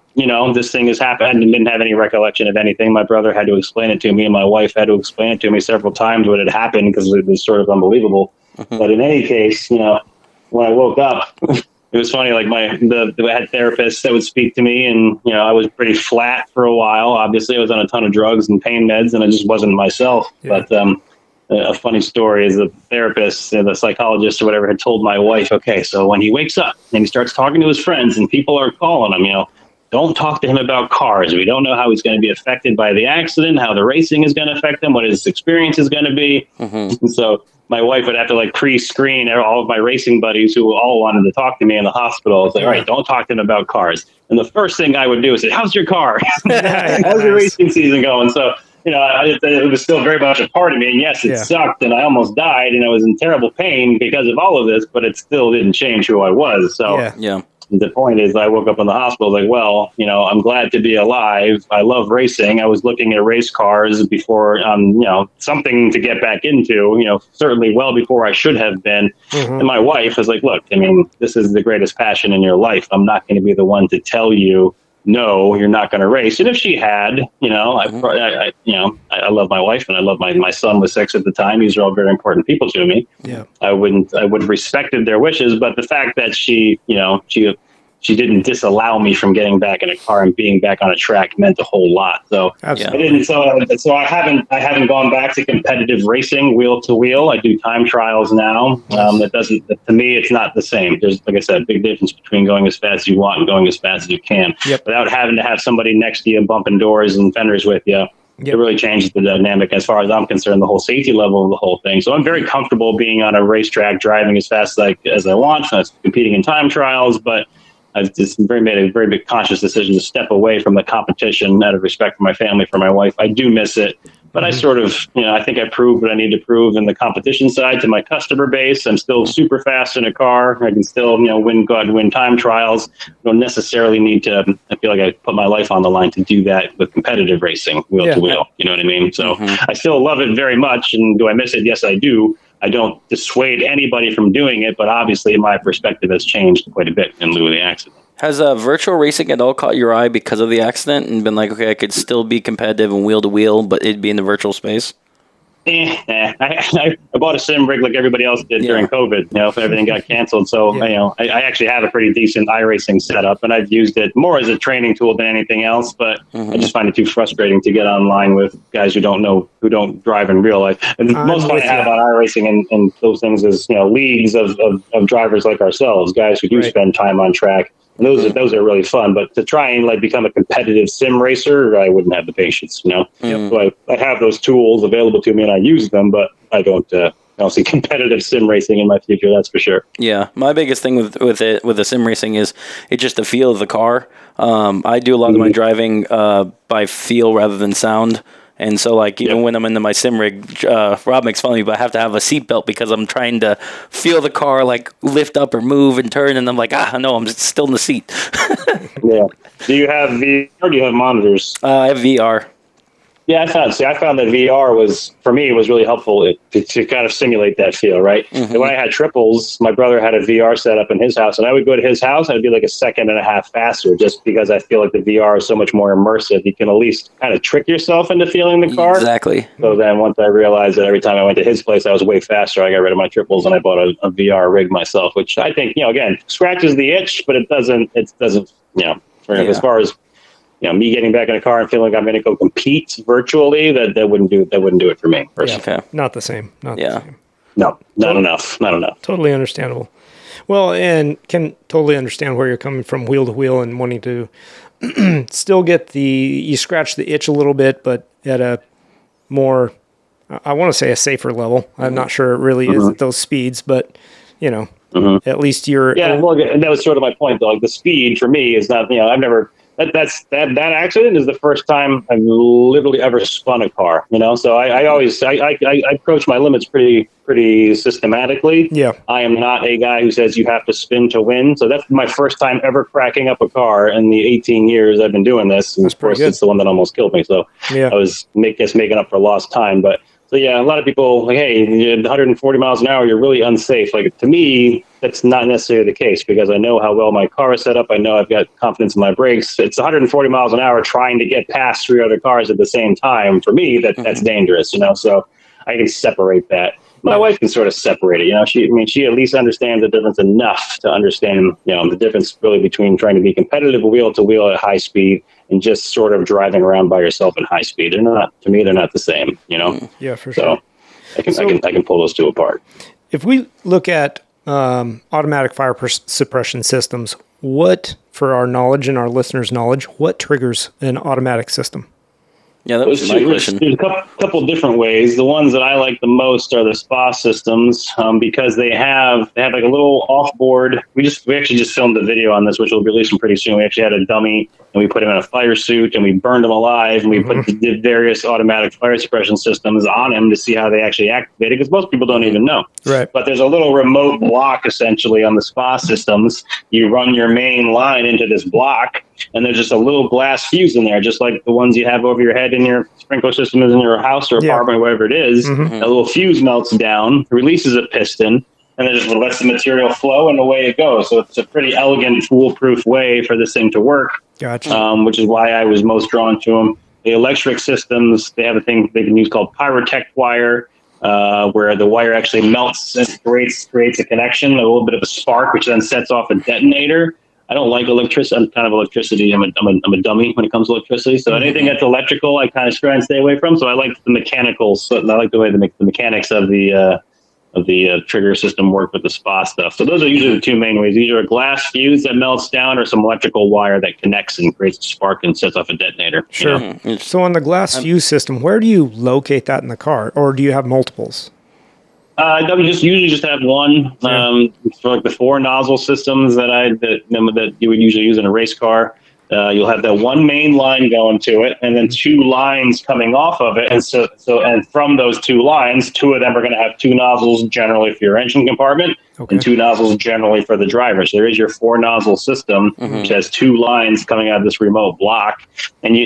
this thing has happened. I didn't have any recollection of anything. My brother had to explain it to me, and my wife had to explain it to me several times what had happened because it was sort of unbelievable. But in any case, when I woke up, it was funny. Like I had therapists that would speak to me, and I was pretty flat for a while. Obviously, I was on a ton of drugs and pain meds, and I just wasn't myself. Yeah. But a funny story is the therapist, the psychologist or whatever, had told my wife, okay, so when he wakes up and he starts talking to his friends and people are calling him, don't talk to him about cars. We don't know how he's going to be affected by the accident, how the racing is going to affect him, what his experience is going to be. And so my wife would have to pre-screen all of my racing buddies who all wanted to talk to me in the hospital. I was like, all right, don't talk to them about cars. And the first thing I would do is say, how's your car? How's your racing season going? So, it was still very much a part of me. And yes, it sucked and I almost died and I was in terrible pain because of all of this, but it still didn't change who I was. So the point is I woke up in the hospital like, well, I'm glad to be alive. I love racing. I was looking at race cars before, something to get back into, certainly well before I should have been. And my wife was like, look, this is the greatest passion in your life. I'm not going to be the one to tell you, no, you're not going to race. And if she had, I love my wife and I love my son was 6 at the time. These are all very important people to me. Yeah. I would have respected their wishes, but the fact that she didn't disallow me from getting back in a car and being back on a track meant a whole lot. So absolutely. I didn't. So I haven't gone back to competitive racing wheel to wheel. I do time trials now. To me, it's not the same. There's, like I said, a big difference between going as fast as you want and going as fast as you can without having to have somebody next to you bumping doors and fenders with you. It really changes the dynamic as far as I'm concerned, the whole safety level of the whole thing. So I'm very comfortable being on a racetrack, driving as fast as I want, competing in time trials, but I've just made a very big conscious decision to step away from the competition out of respect for my family, for my wife. I do miss it, but I sort of, I think I proved what I need to prove in the competition side to my customer base. I'm still super fast in a car. I can still, win time trials. I don't necessarily need to, I feel like I put my life on the line to do that with competitive racing, wheel to wheel. You know what I mean? So I still love it very much. And do I miss it? Yes, I do. I don't dissuade anybody from doing it, but obviously my perspective has changed quite a bit in lieu of the accident. Has virtual racing at all caught your eye because of the accident and been like, okay, I could still be competitive and wheel to wheel, but it'd be in the virtual space? I bought a sim rig like everybody else did during COVID, if everything got canceled. So, I actually have a pretty decent iRacing setup, and I've used it more as a training tool than anything else. But I just find it too frustrating to get online with guys who don't drive in real life. And most fun I have on iRacing and those things is, leagues of drivers like ourselves, guys who do spend time on track. And those are really fun, but to try and become a competitive sim racer, I wouldn't have the patience, So I have those tools available to me and I use them, but I don't see competitive sim racing in my future. That's for sure. Yeah. My biggest thing with the sim racing is it's just the feel of the car. I do a lot of my driving by feel rather than sound. And so, like, even when I'm into my sim rig, Rob makes fun of me, but I have to have a seatbelt because I'm trying to feel the car, like, lift up or move and turn. And I'm like, no, I'm still in the seat. Yeah. Do you have VR or do you have monitors? I have VR. Yeah, I found that VR was really helpful to kind of simulate that feel, right? Mm-hmm. And when I had triples, my brother had a VR set up in his house, and I would go to his house, and I'd be like a second and a half faster, just because I feel like the VR is so much more immersive. You can at least kind of trick yourself into feeling the car. Exactly. So then once I realized that every time I went to his place, I was way faster, I got rid of my triples, and I bought a VR rig myself, which I think, again, scratches the itch, but it doesn't, as far as, me getting back in a car and feeling like I'm going to go compete virtually, that wouldn't do it for me. Yeah, okay. Not the same. Not the same. No, not enough. Totally understandable. Well, and can totally understand where you're coming from, wheel to wheel, and wanting to still get you scratch the itch a little bit, but at a more, I want to say a safer level. I'm not sure it really is at those speeds, but at least you're. Yeah, well, and that was sort of my point, though. Like, the speed for me is not. I've never. That accident is the first time I've literally ever spun a car. So I always approach my limits pretty systematically. Yeah, I am not a guy who says you have to spin to win. So that's my first time ever cracking up a car in the 18 years I've been doing this. And of course, it's the one that almost killed me. So I was making up for lost time, but. So yeah, a lot of people like, hey, 140 miles an hour, you're really unsafe. Like, to me, that's not necessarily the case, because I know how well my car is set up. I know I've got confidence in my brakes. It's 140 miles an hour trying to get past 3 other cars at the same time. For me, that's dangerous. So I can separate that. My wife can sort of separate it. She at least understands the difference enough to understand, the difference really between trying to be competitive wheel to wheel at high speed and just sort of driving around by yourself at high speed. They're not the same, Yeah, for sure. So I can pull those two apart. If we look at automatic fire suppression systems, for our knowledge and our listeners' knowledge, what triggers an automatic system? Yeah, that was my question. There's a couple different ways. The ones that I like the most are the SPA systems, because they have like a little offboard. We actually just filmed a video on this, which will be releasing pretty soon. We actually had a dummy, and we put him in a fire suit, and we burned him alive, and we did various automatic fire suppression systems on him to see how they actually activated, because most people don't even know. Right. But there's a little remote block essentially on the SPA systems. You run your main line into this block, and there's just a little glass fuse in there, just like the ones you have over your head in your sprinkler system is in your house or apartment, wherever it is. A little fuse melts down, releases a piston, and it just lets the material flow, and away it goes. So it's a pretty elegant, foolproof way for this thing to work. Gotcha. Which is why I was most drawn to them. The electric systems, they have a thing they can use called pyrotech wire, where the wire actually melts and creates a connection, a little bit of a spark, which then sets off a detonator. I don't like electricity. I'm kind of electricity. I'm a dummy when it comes to electricity. So anything that's electrical, I kind of try and stay away from. So I like the mechanicals. So I like the way the mechanics of the trigger system work with the SPA stuff. So those are usually the two main ways. Either a glass fuse that melts down, or some electrical wire that connects and creates a spark and sets off a detonator. Sure. So on the glass fuse system, where do you locate that in the car, or do you have multiples? We usually just have one. For like the 4 nozzle systems that you would usually use in a race car. You'll have that one main line going to it, and then 2 lines coming off of it. And from those 2 lines, 2 of them are going to have 2 nozzles generally for your engine compartment, and 2 nozzles generally for the driver. So there is your 4 nozzle system, which has 2 lines coming out of this remote block. And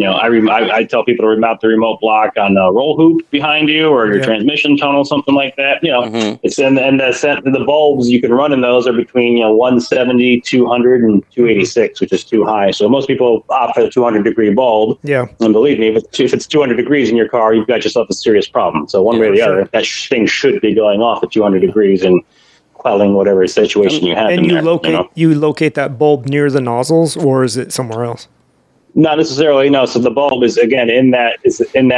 I tell people to remount the remote block on a roll hoop behind you, or your transmission tunnel, something like that. It's and the bulbs you can run in those are between 170, 200, and 286, which is too high. So most people opt for the 200-degree bulb. Yeah. And believe me, if it's 200 degrees in your car, you've got yourself a serious problem. So one way or the other, that thing should be going off at 200 degrees and quelling whatever situation you have. And you locate that bulb near the nozzles, or is it somewhere else? Not necessarily, no. So the bulb is again in that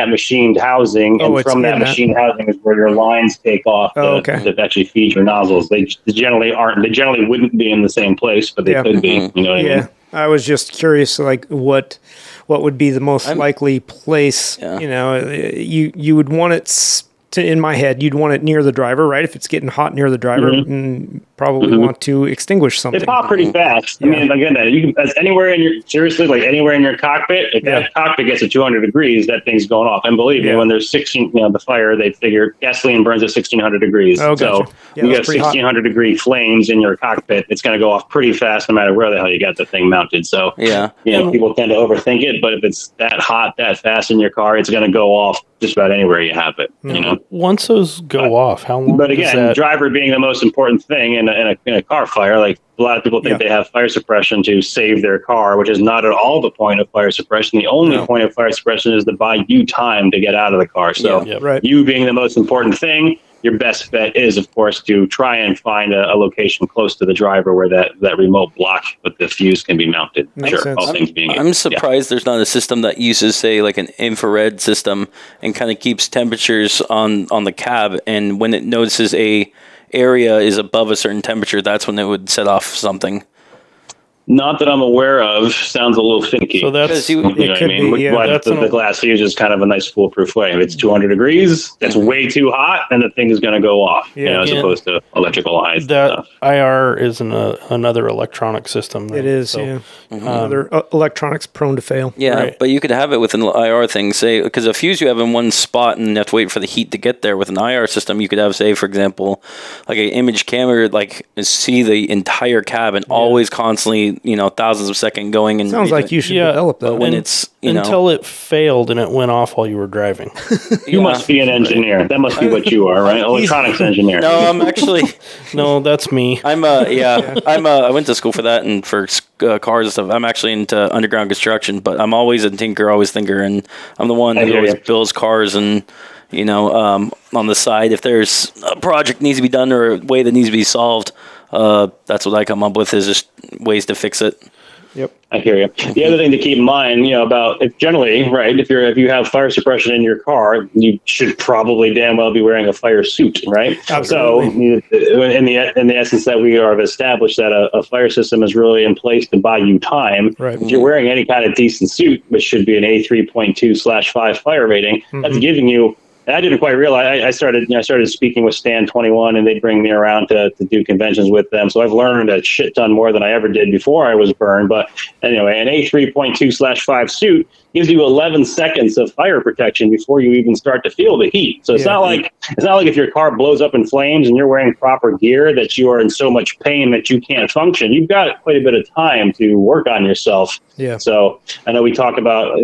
machined housing, and from that machined housing is where your lines take off to actually feed your nozzles. They generally aren't. They generally wouldn't be in the same place, but they could be. You know what I mean? I was just curious, like what would be the most likely place? You would want it. In my head, you'd want it near the driver, right? If it's getting hot near the driver, probably want to extinguish something. They pop pretty fast. I mean, again, you can, anywhere in your cockpit, if that cockpit gets to 200 degrees, that thing's going off. And believe me, when there's 16, the fire, they figure gasoline burns at 1600 degrees. Oh, gotcha. So Yeah, you got 1600 degree flames in your cockpit. It's going to go off pretty fast, no matter where the hell you got the thing mounted. So people tend to overthink it, but if it's that hot, that fast in your car, it's going to go off just about anywhere you have it. Once those go off, how long? But again, driver being the most important thing in a car fire, like a lot of people think they have fire suppression to save their car, which is not at all the point of fire suppression. The only point of fire suppression is to buy you time to get out of the car. So you being the most important thing, your best bet is, of course, to try and find a location close to the driver where that remote block with the fuse can be mounted. I'm surprised there's not a system that uses, say, like an infrared system and kind of keeps temperatures on the cab, and when it notices a area is above a certain temperature, that's when it would set off something. Not that I'm aware of. Sounds a little finicky. So that's the glass fuse is kind of a nice foolproof way. If it's 200 degrees, that's way too hot, and the thing is going to go off. As opposed to electrical lines. That IR is another electronic system. It is. Another electronics prone to fail. Yeah, but you could have it with an IR thing. Say, because a fuse you have in one spot, and you have to wait for the heat to get there. With an IR system, you could have, say, for example, like an image camera, like see the entire cab and always constantly. Thousands of seconds going. And sounds like you should develop that. When it's until it failed and it went off while you were driving. You must be an engineer. That must be what you are, right? Electronics engineer. No, I'm actually. No, that's me. I went to school for that and for cars and stuff. I'm actually into underground construction, but I'm always a tinker, always thinker, and I'm the one who always builds cars and. On the side, if there's a project needs to be done or a way that needs to be solved, that's what I come up with is just ways to fix it. Yep, I hear you. The other thing to keep in mind, about if you have fire suppression in your car, you should probably damn well be wearing a fire suit, right? Absolutely. So, in the essence that we have established that a fire system is really in place to buy you time. Right. If you're wearing any kind of decent suit, which should be an A3.2/5 fire rating, that's giving you. And I didn't quite realize. I started speaking with Stan 21, and they'd bring me around to do conventions with them. So I've learned a shit ton more than I ever did before I was burned. But anyway, an A3.2/5 suit gives you 11 seconds of fire protection before you even start to feel the heat. So it's not like if your car blows up in flames and you're wearing proper gear that you are in so much pain that you can't function. You've got quite a bit of time to work on yourself. Yeah. So I know we talk about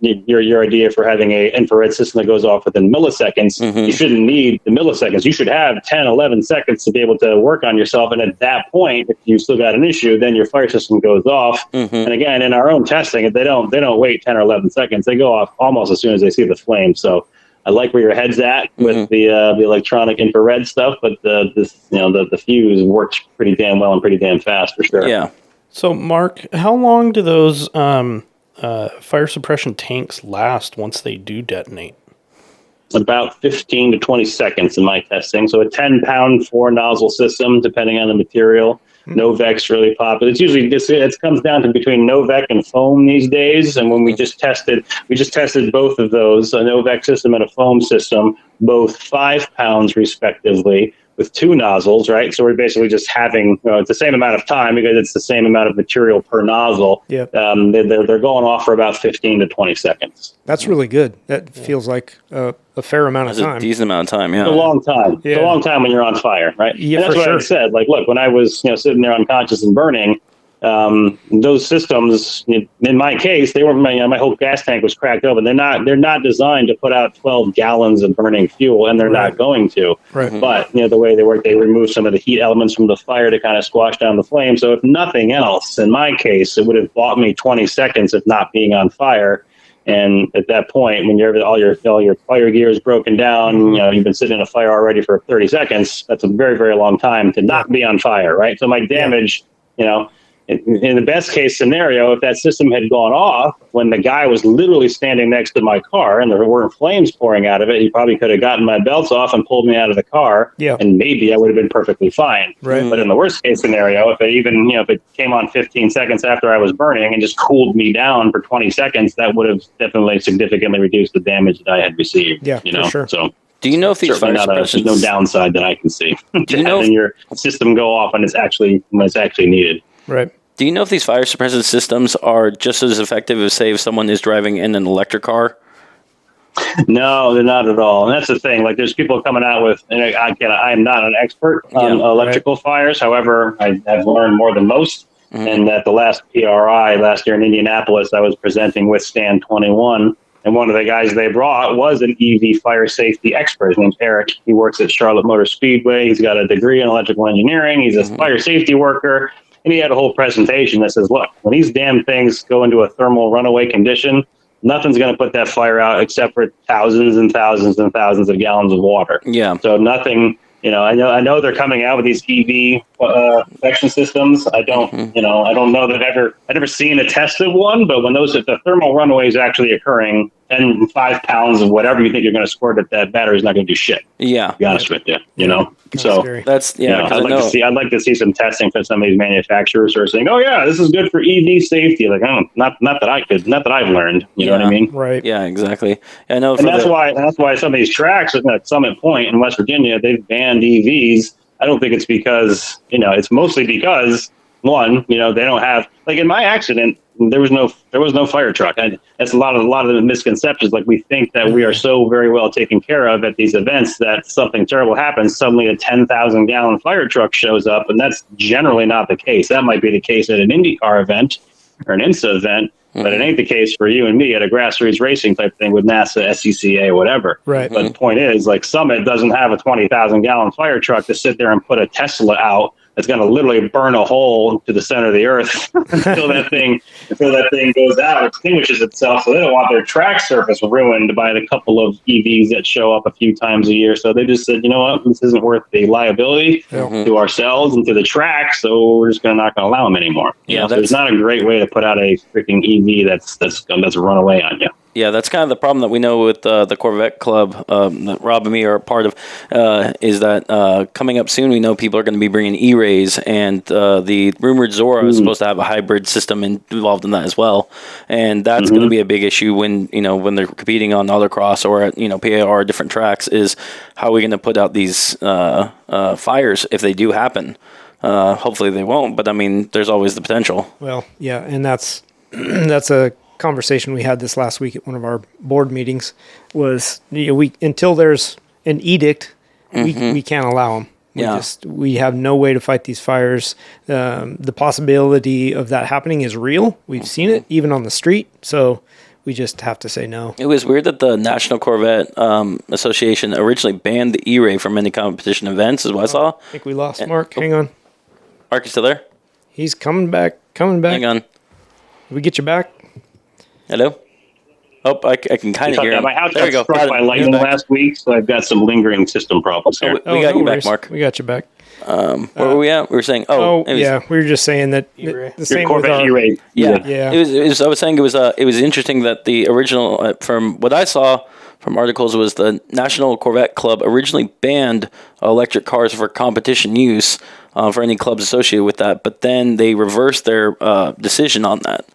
your idea for having a infrared system that goes off within milliseconds. You shouldn't need the milliseconds. You should have 10, 11 seconds to be able to work on yourself. And at that point, if you still got an issue, then your fire system goes off. And again, in our own testing, if they don't wait 10 or 11 seconds. They go off almost as soon as they see the flame. So I like where your head's at with the electronic infrared stuff, but the fuse works pretty damn well and pretty damn fast for sure. Yeah. So Mark, how long do those fire suppression tanks last once they do detonate? About 15 to 20 seconds in my testing. So a 10-pound 4-nozzle system, depending on the material. Novec's really popular. It's usually it comes down to between Novec and foam these days. And when we just tested both of those, a Novec system and a foam system, both 5 pounds respectively, with 2 nozzles, right? So we're basically just having it's the same amount of time because it's the same amount of material per nozzle. Yeah. They're going off for about 15 to 20 seconds. That's really good. That feels like a fair amount of time. A decent amount of time, yeah. It's a long time. Yeah. It's a long time when you're on fire, right? Yeah, and that's what I said. Like, look, when I was sitting there unconscious and burning, those systems, in my case, they were my whole gas tank was cracked open. They're not designed to put out 12 gallons of burning fuel, and they're not going to. Right. But the way they work, they remove some of the heat elements from the fire to kind of squash down the flame. So if nothing else, in my case, it would have bought me 20 seconds of not being on fire. And at that point, when all your fire gear is broken down, you've been sitting in a fire already for 30 seconds. That's a very, very long time to not be on fire, right? So my damage, in the best case scenario, if that system had gone off when the guy was literally standing next to my car and there weren't flames pouring out of it, he probably could have gotten my belts off and pulled me out of the car. Yeah. And maybe I would have been perfectly fine. Right. But in the worst case scenario, if it came on 15 seconds after I was burning and just cooled me down for 20 seconds, that would have definitely significantly reduced the damage that I had received. Yeah, for sure. So Do you know if these fire There's suppressions? no downside that I can see Do you know having your system go off when it's actually needed. Right. Do you know if these fire suppression systems are just as effective as, say, if someone is driving in an electric car? No, they're not at all. And that's the thing. Like, there's people coming out with, and I am not an expert on electrical fires. However, I've learned more than most. Mm-hmm. And at the last PRI last year in Indianapolis, I was presenting with Stand 21. And one of the guys they brought was an EV fire safety expert. His name's Eric. He works at Charlotte Motor Speedway. He's got a degree in electrical engineering. He's a fire safety worker. And he had a whole presentation that says, look, when these damn things go into a thermal runaway condition, nothing's going to put that fire out except for thousands and thousands and thousands of gallons of water. Yeah. So nothing, I know they're coming out with these EV protection systems. I don't know that I've never seen a test of one, but when if the thermal runaway is actually occurring, then 5 pounds of whatever you think you're going to squirt at that battery is not going to do shit. Yeah. To be honest with you, So that's I'd like to see some testing from some of these manufacturers who are saying, "Oh yeah, this is good for EV safety." Like, not that I've learned. You know what I mean? Right. Yeah, exactly. I know. And that's why some of these tracks at Summit Point in West Virginia, they've banned EVs. I don't think it's because it's mostly because one, they don't have, like, in my accident, there was no fire truck. That's a lot of the misconceptions. Like, we think that we are so very well taken care of at these events that something terrible happens, suddenly a 10,000 gallon fire truck shows up, and that's generally not the case. That might be the case at an IndyCar event or an INSA event, but it ain't the case for you and me at a grassroots racing type thing with NASA, SCCA, whatever. Right. But the point is, like, Summit doesn't have a 20,000 gallon fire truck to sit there and put a Tesla out that's going to literally burn a hole to the center of the earth until that thing goes out, extinguishes itself. So they don't want their track surface ruined by the couple of EVs that show up a few times a year. So they just said, you know what, this isn't worth the liability to ourselves and to the track. So we're just not going to allow them anymore. So it's not a great way to put out a freaking EV that's run away on you. Yeah, that's kind of the problem that we know with the Corvette Club that Rob and me are a part of, is that coming up soon, we know people are going to be bringing E-Rays, and the rumored Zora is supposed to have a hybrid system involved in that as well, and that's going to be a big issue when they're competing on autocross or at PAR different tracks. Is how are we going to put out these fires if they do happen? Hopefully they won't, but I mean, there's always the potential. Well, yeah, and that's a conversation we had this last week at one of our board meetings. Was we until there's an edict, we can't allow them. We have no way to fight these fires. The possibility of that happening is real. We've seen it even on the street. So we just have to say no. It was weird that the National Corvette Association originally banned the E-Ray from any competition events, is what I saw. I think we lost Mark. Hang on. Mark, you still there? He's coming back. Hang on. Did we get you back? Hello? Oh, I can kind of hear him. My house got struck by lightning last week, so I've got some lingering system problems here. We got you back, Mark. We got you back. Where were we at? We were saying, we were just saying that the same Corvette E-Ray. Yeah. I was saying it was interesting that the original, from what I saw from articles, was the National Corvette Club originally banned electric cars for competition use for any clubs associated with that, but then they reversed their decision on that.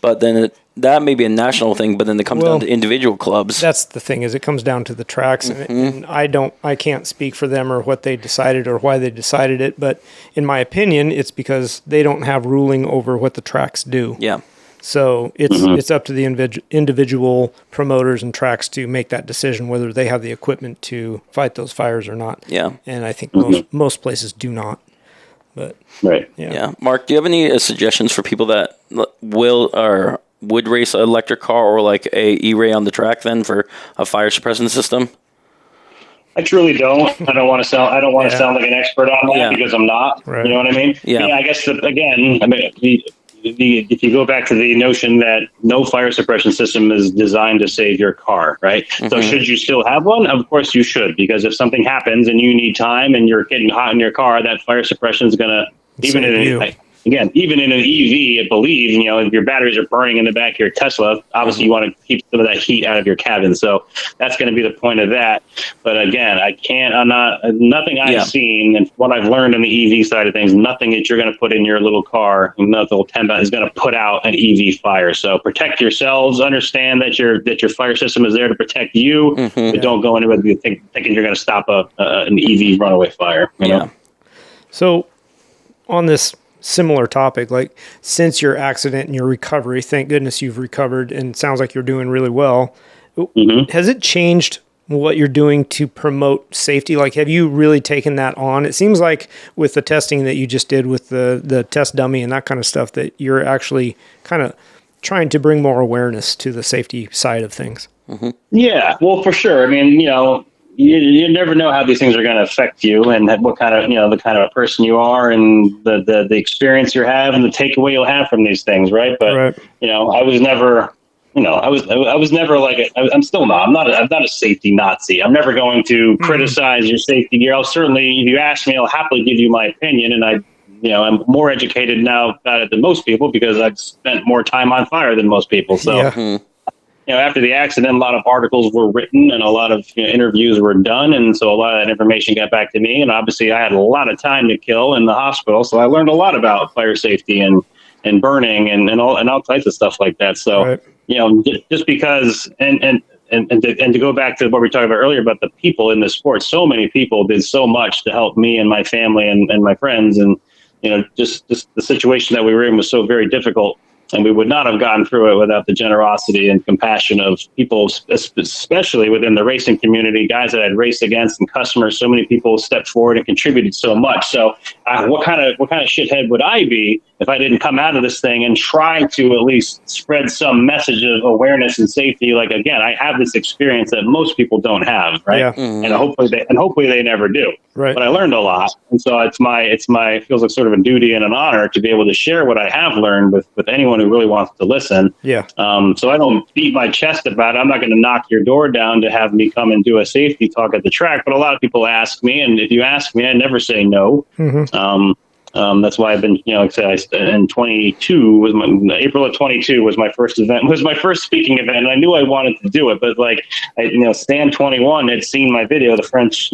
But then that may be a national thing, but then it comes down to individual clubs. That's the thing, is it comes down to the tracks, and I can't speak for them or what they decided or why they decided it, but in my opinion, it's because they don't have ruling over what the tracks do. Yeah. So it's up to the individual promoters and tracks to make that decision whether they have the equipment to fight those fires or not. Yeah. And I think most places do not. But yeah. Mark, do you have any suggestions for people that will or would race an electric car or like a E-Ray on the track then for a fire suppression system? I truly don't. I don't want to sound like an expert on that because I'm not. Right. You know what I mean? Yeah. I guess if you go back to the notion that no fire suppression system is designed to save your car, right? So should you still have one? Of course you should, because if something happens and you need time and you're getting hot in your car, that fire suppression is going to, again, even in an EV, I believe, if your batteries are burning in the back of your Tesla, obviously you want to keep some of that heat out of your cabin. So that's going to be the point of that. But again, nothing I've seen and what I've learned on the EV side of things, nothing that you're going to put in your little car, nothing is going to put out an EV fire. So protect yourselves, understand that your fire system is there to protect you, but don't go into it thinking you're going to stop an EV runaway fire. You know? So on this similar topic, like since your accident and your recovery, thank goodness you've recovered and it sounds like you're doing really well. Has it changed what you're doing to promote safety? Like, have you really taken that on? It seems like with the testing that you just did with the test dummy and that kind of stuff, that you're actually kind of trying to bring more awareness to the safety side of things. Yeah, well, for sure. I mean, you never know how these things are going to affect you and what kind of, the kind of a person you are and the experience you have and the takeaway you'll have from these things. Right. But, I was never, I was never like, I'm still not, I'm not a safety Nazi. I'm never going to criticize your safety gear. I'll certainly, if you ask me, I'll happily give you my opinion. And I'm more educated now about it than most people because I've spent more time on fire than most people. So, after the accident, a lot of articles were written and a lot of interviews were done. And so a lot of that information got back to me. And obviously I had a lot of time to kill in the hospital. So I learned a lot about fire safety and burning and all types of stuff like that. So, just because, and to go back to what we were talking about earlier about the people in the sport, so many people did so much to help me and my family and my friends. And, just the situation that we were in was so very difficult. And we would not have gotten through it without the generosity and compassion of people, especially within the racing community, guys that I'd raced against and customers. So many people stepped forward and contributed so much. So what kind of shithead would I be if I didn't come out of this thing and try to at least spread some message of awareness and safety? Like, again, I have this experience that most people don't have, right? Yeah. And hopefully they never do. Right. But I learned a lot. And so it feels like sort of a duty and an honor to be able to share what I have learned with anyone who really wants to listen. Yeah. So I don't beat my chest about it. I'm not going to knock your door down to have me come and do a safety talk at the track. But a lot of people ask me, and if you ask me, I never say no. That's why I've been, like I said, in 22 was April of 22 was my first event, was my first speaking event. And I knew I wanted to do it, but Stand 21 had seen my video, the French,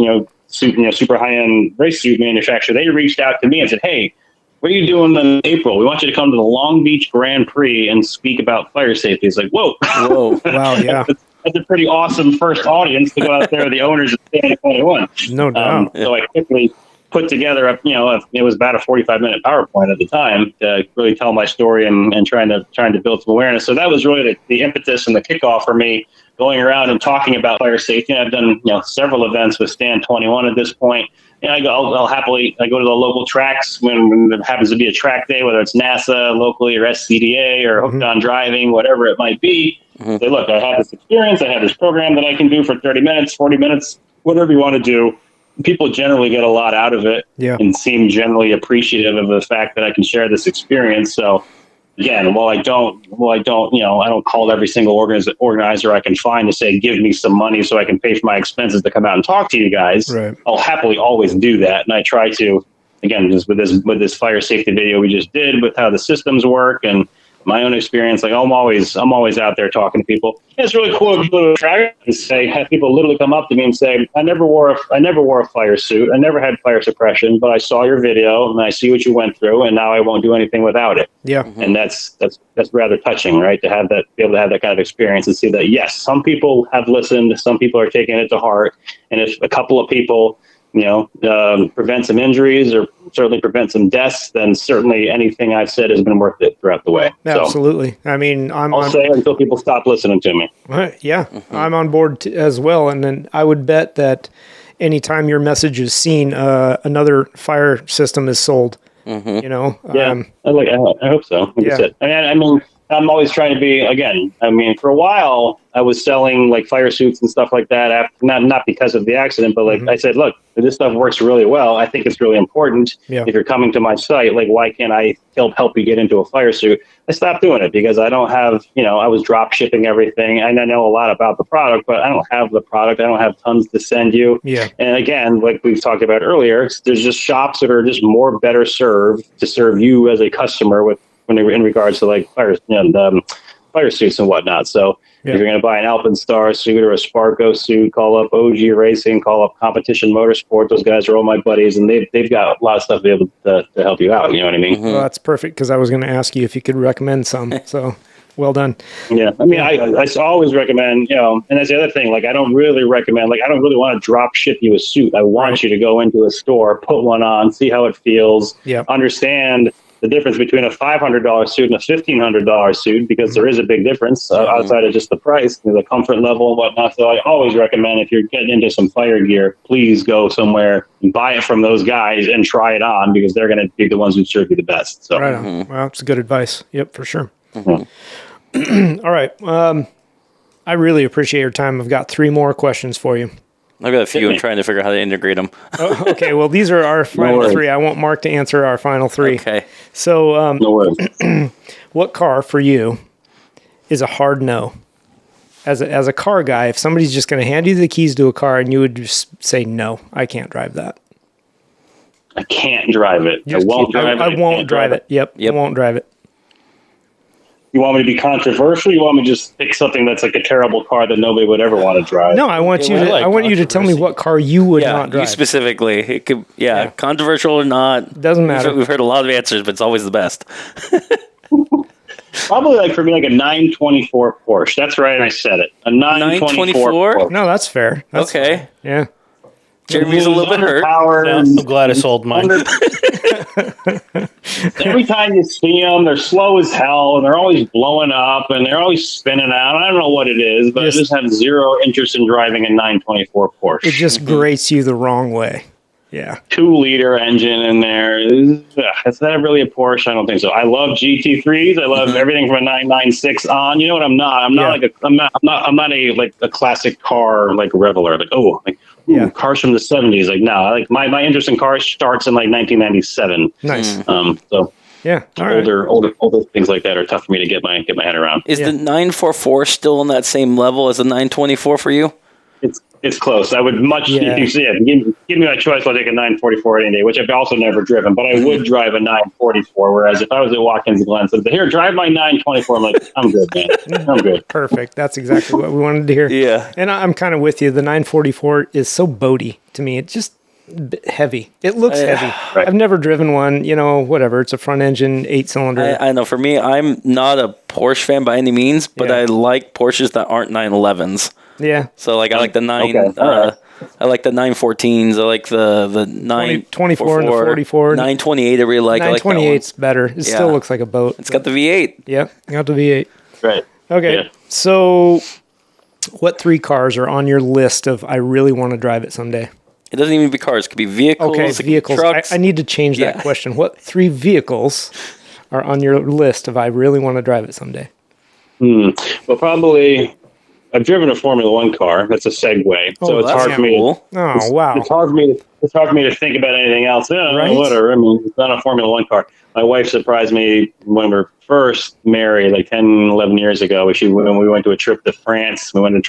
super high-end race suit manufacturer. They reached out to me and said, "Hey, what are you doing in April? We want you to come to the Long Beach Grand Prix and speak about fire safety." It's like, whoa, wow, yeah. That's a pretty awesome first audience to go out there, the owners of Stand 21. No doubt. So I quickly put together, it was about a 45-minute PowerPoint at the time to really tell my story and trying to build some awareness. So that was really the impetus and the kickoff for me going around and talking about fire safety. And I've done several events with Stand 21 at this point. I'll happily go to the local tracks when it happens to be a track day, whether it's NASA locally or SCDA or Hooked on Driving, whatever it might be. Say, look, I have this experience. I have this program that I can do for 30 minutes, 40 minutes, whatever you want to do. People generally get a lot out of it and seem generally appreciative of the fact that I can share this experience. So again, while I don't call every single organizer I can find to say, give me some money so I can pay for my expenses to come out and talk to you guys. Right. I'll happily always do that. And I try to, again, just with this fire safety video we just did with how the systems work and my own experience, like I'm always out there talking to people. It's really cool to go to a track and have people literally come up to me and say, I never wore a fire suit. I never had fire suppression, but I saw your video and I see what you went through and now I won't do anything without it. Yeah. And that's rather touching, right? To be able to have that kind of experience and see that, yes, some people have listened, some people are taking it to heart. And if a couple of people, prevent some injuries or certainly prevent some deaths, then certainly anything I've said has been worth it throughout the way. Absolutely. So, I mean, I'll say it until people stop listening to me. Yeah, I'm on board as well. And then I would bet that anytime your message is seen, another fire system is sold. I hope so. Like I said, I mean, I'm always trying to be, again, for a while, I was selling like fire suits and stuff like that. After, not because of the accident, but like I said, look, this stuff works really well. I think it's really important. Yeah. If you're coming to my site, like, why can't I help you get into a fire suit? I stopped doing it because I don't have, I was drop shipping everything, and I know a lot about the product, but I don't have the product. I don't have tons to send you. Yeah. And again, like we've talked about earlier, there's just shops that are just more better served to serve you as a customer in regards to like fire suits and whatnot. So if you're going to buy an Alpenstar suit or a Sparco suit, call up OG Racing, call up Competition Motorsport. Those guys are all my buddies, and they've got a lot of stuff to be able to help you out. You know what I mean? Well, that's perfect, because I was going to ask you if you could recommend some. So well done. Yeah. I mean, I always recommend, and that's the other thing. Like, I don't really recommend, like, I don't really want to drop ship you a suit. I want you to go into a store, put one on, see how it feels, understand the difference between a $500 suit and a $1,500 suit, because there is a big difference outside of just the price, the comfort level and whatnot. So I always recommend, if you're getting into some fire gear, please go somewhere and buy it from those guys and try it on, because they're going to be the ones who serve you the best. So, right on. Well, it's good advice. Yep, for sure. All right. I really appreciate your time. I've got 3 more questions for you. I've got a few. I'm trying to figure out how to integrate them. Okay, well, these are our final 3. I want Mark to answer our final 3. Okay. So, no worries. what car for you is a hard no? As a car guy, if somebody's just going to hand you the keys to a car and you would just say, no, I can't drive that. I can't drive it. I won't drive it. I won't drive it. Yep. I won't drive it. You want me to be controversial? You want me to just pick something that's like a terrible car that nobody would ever want to drive? No, I want you to tell me what car you would not drive. You specifically. It could, controversial or not. Doesn't matter. We've heard a lot of answers, but it's always the best. Probably like for me, like a 924 Porsche. That's right, I said it. A 924 Porsche. No, that's fair. That's okay. Fair. Yeah. Jeremy's a little bit hurt. I'm glad I sold mine. Every time you see them, they're slow as hell, and they're always blowing up, and they're always spinning out. I don't know what it is, but I just have zero interest in driving a 924 Porsche. It just grates you the wrong way. Yeah. 2-liter engine in there. Is that really a Porsche? I don't think so. I love GT3s. I love everything from a 996 on. You know what I'm not? I'm not a classic car like reveler. Like, cars from the 70s. Like, no, like my interest in cars starts in like 1997. Nice. So yeah, older things like that are tough for me to get my head around. Is the 944 still on that same level as the 924 for you? It's close. I would much if you see it. Give me my choice. I'll take a 944 any day, which I've also never driven. But I would drive a 944. Whereas if I was at Watkins Glen, said, "Here, drive my 924," I'm like, "I'm good, man. I'm good." Perfect. That's exactly what we wanted to hear. Yeah. And I'm kind of with you. The 944 is so boaty to me. It's just heavy. It looks heavy. Right. I've never driven one. Whatever. It's a front engine 8-cylinder. I know. For me, I'm not a Porsche fan by any means, but I like Porsches that aren't 911s. Yeah. So I like the 9. I like the 914s. I like the 924 and the 44. 928. I really like. 928's better. It still looks like a boat. It's got the V8. Yeah, got the V8. Right. Okay. Yeah. So, what 3 cars are on your list of I really want to drive it someday? It doesn't even be cars. It could be vehicles. Okay, vehicles. Trucks. I need to change that question. What 3 vehicles are on your list of I really want to drive it someday? Well, probably. I've driven a Formula One car. That's a Segway, so it's hard for me. It's hard for me to think about anything else. Whatever. I mean, it's not a Formula One car. My wife surprised me when we were first married, like 10, 11 years ago. When we went to a trip to France. We did a